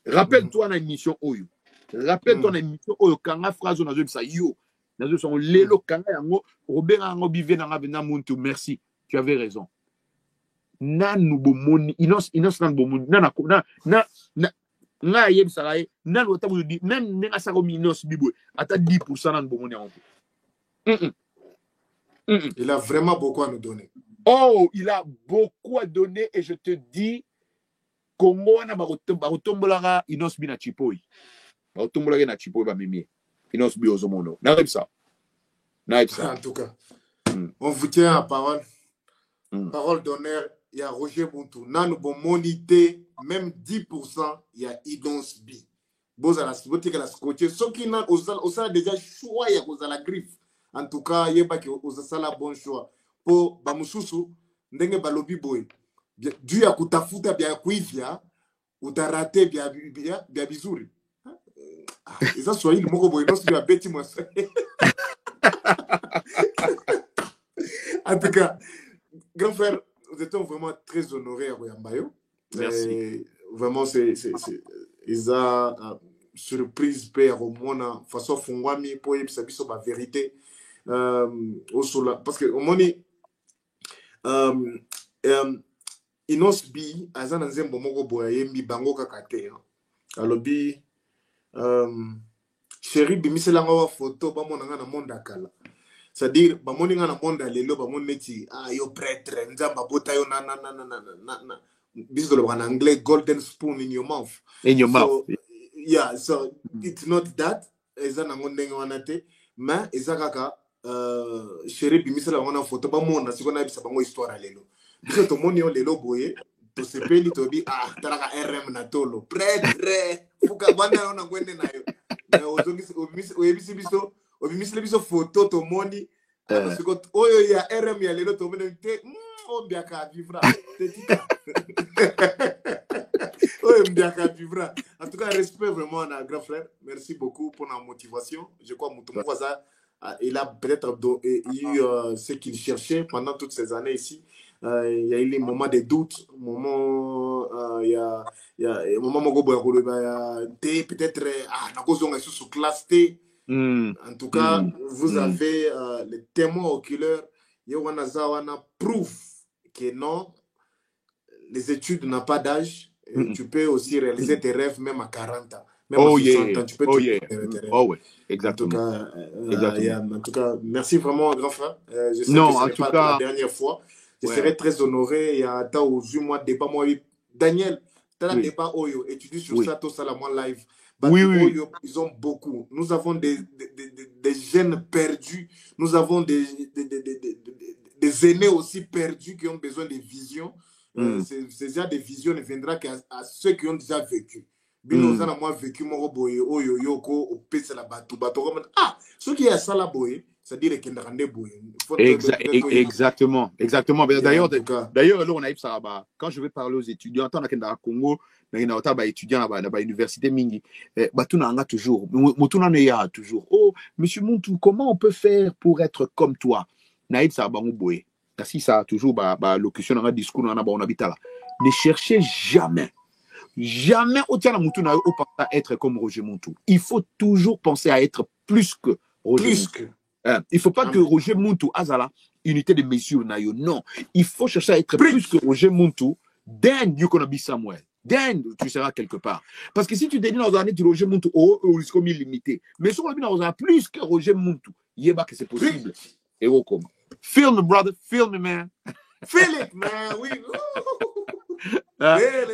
[SPEAKER 2] Rappelle-toi dans l'émission Oyo. Rappelle-toi dans l'émission Oyo, quand la phrase on a dit ça, yo, dans son lelo, quand yango, Robert Ango bivé dans la muntu, merci, tu avais raison. Nan bomoni Inos nan bomoni, na yem saraye nan wata vous dit même nenga sako Inos bibwe ata 10% nan bomoni en
[SPEAKER 1] il a vraiment beaucoup à nous donner.
[SPEAKER 2] Oh, il a beaucoup à donner et je te dis Congo na barotombola Inos bi na chipoi. Barotombola na chipoi ba mimi. Inos bi ozomono. Na ça.
[SPEAKER 1] En tout cas. On vous tient à parole. Parole d'honneur. Il y a Roger Muntu. Nan bon monité, même 10%, il y a Inos B. Boza la spotique la scotché. Ce qui n'a au déjà choix, il y a la griffe. En tout cas, il y a pas que au la bon choix. Pour Bamususu, ndenge balobi boy. Dû à kutafuta bien kuivia, ou t'as raté bien bizuri. Et ça soit il moko boy, non c'est bien bêti moi. En tout cas, grand frère, nous étions vraiment très honorés à Boyambayo.
[SPEAKER 2] Merci.
[SPEAKER 1] Vraiment, ils ont surprise père au monde façon fongwami pour y savoir sur la vérité. Parce que au moment Inos bi azana nzembo moko boye mbi bango kakate. Alobi chéri bimisela nga photo ba mona nga na monde kala. C'est-à-dire, bah mon na monde lelo bah mon neti yo prêtre nzamba bota yo na bis de en anglais golden spoon in your mouth.
[SPEAKER 2] In your mouth.
[SPEAKER 1] Yeah, so it's not that eza na monde nganate mais eza kaka chéri bimisela ngona photo ba mona siko na bisa bango histoire lelo. Biso to moni yo lelo boye to sepeli to bi talaka RM na tolo prêtre fuka banda yo na kwende na yo. Obimisi biso obimisile biso photo to moni oyo ya RM ya lelo to moni te mbiaka vivra tetika oyo mbiaka vivra. En tout cas, respect vraiment à grand frère. Merci beaucoup pour la motivation. Je crois que il a peut-être eu ce qu'il cherchait pendant toutes ces années ici. Il y a eu les moments de doute, il y a moment peut-être à cause de sous classe T. En tout cas, vous avez les témoins oculaires. Yawana prouve que non, les études n'ont pas d'âge. Tu peux aussi réaliser tes rêves même à 40 ans. Même à 60 ans, tu peux réaliser tes rêves.
[SPEAKER 2] Oh oui, exactement.
[SPEAKER 1] En tout cas, merci vraiment, grand frère. Je sais
[SPEAKER 2] non,
[SPEAKER 1] que ce
[SPEAKER 2] en
[SPEAKER 1] n'est
[SPEAKER 2] tout
[SPEAKER 1] pas
[SPEAKER 2] cas,
[SPEAKER 1] la dernière fois. Je serai très honoré. Il y a moi débat moi Daniel, tu as un débat Oyo, étudie sur ça tout ça la moi live. Oui. Ils ont beaucoup. Nous avons des jeunes perdus. Nous avons des aînés aussi perdus qui ont besoin de visions. Ces gens de visions ne viendra qu'à ceux qui ont déjà vécu. Nous avons vécu mon boy Oyo Yoko au pèse la bateau ceux qui ont ça la boy. C'est-à-dire qu'il y a des
[SPEAKER 2] exactement. D'ailleurs, là, on a eu ça. Quand je vais parler aux étudiants, quand on a Congo, on a des étudiants à l'université Mingi, on a toujours. Oh, monsieur Muntu, comment on peut faire pour être comme toi? naïd ça bango boé. Si ça toujours locution dans un discours dans on habite là. Ne cherchez jamais au tient Moutou na au penser à être comme Roger Montou. Il faut toujours penser à être plus que Roger Montou. Il faut pas que Roger Montou azala unité de mesure na yo. Non, il faut chercher à être plus que Roger Montou. Then you gonna be somewhere. Then tu seras quelque part. Parce que si tu te dis dans l'année de Roger Montou, il risque limité. Mais si on a plus que Roger Montou, il y a que c'est possible. Et au comme. Feel me, brother. Feel me, man.
[SPEAKER 1] Feel it, man. Oui.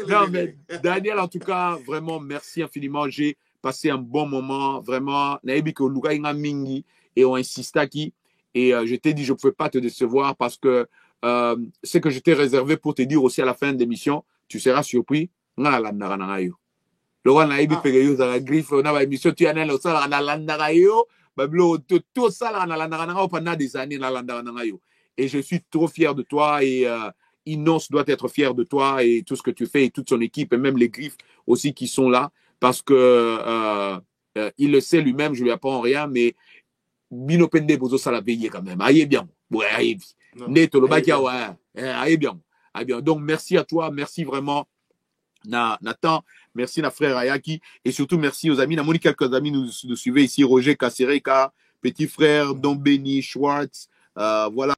[SPEAKER 2] Non, mais Daniel, en tout cas, vraiment, merci infiniment. J'ai passé un bon moment. Vraiment, et on insista qui. Et je t'ai dit, je ne pouvais pas te décevoir parce que ce que je t'ai réservé pour te dire aussi à la fin de l'émission, tu seras surpris. Le roi n'a pas payé la griffe, on a émission, tu as tout ça pendant des années. Et je suis trop fier de toi et Inos doit être fier de toi et tout ce que tu fais et toute son équipe et même les griffes aussi qui sont là parce que il le sait lui-même, je lui apprends rien, mais Bino Pende Bozo ça l'a payé quand même. Aïe bien. Ouais, aïe bien. Neto le bakia ouais. Aïe bien. Aïe bien. Donc merci à toi, merci vraiment Nathan, merci à frère Ayaki et surtout merci aux amis. Namoni quelques amis nous suivaient ici, Roger Kassereka, petit frère Don Benny Schwartz, voilà.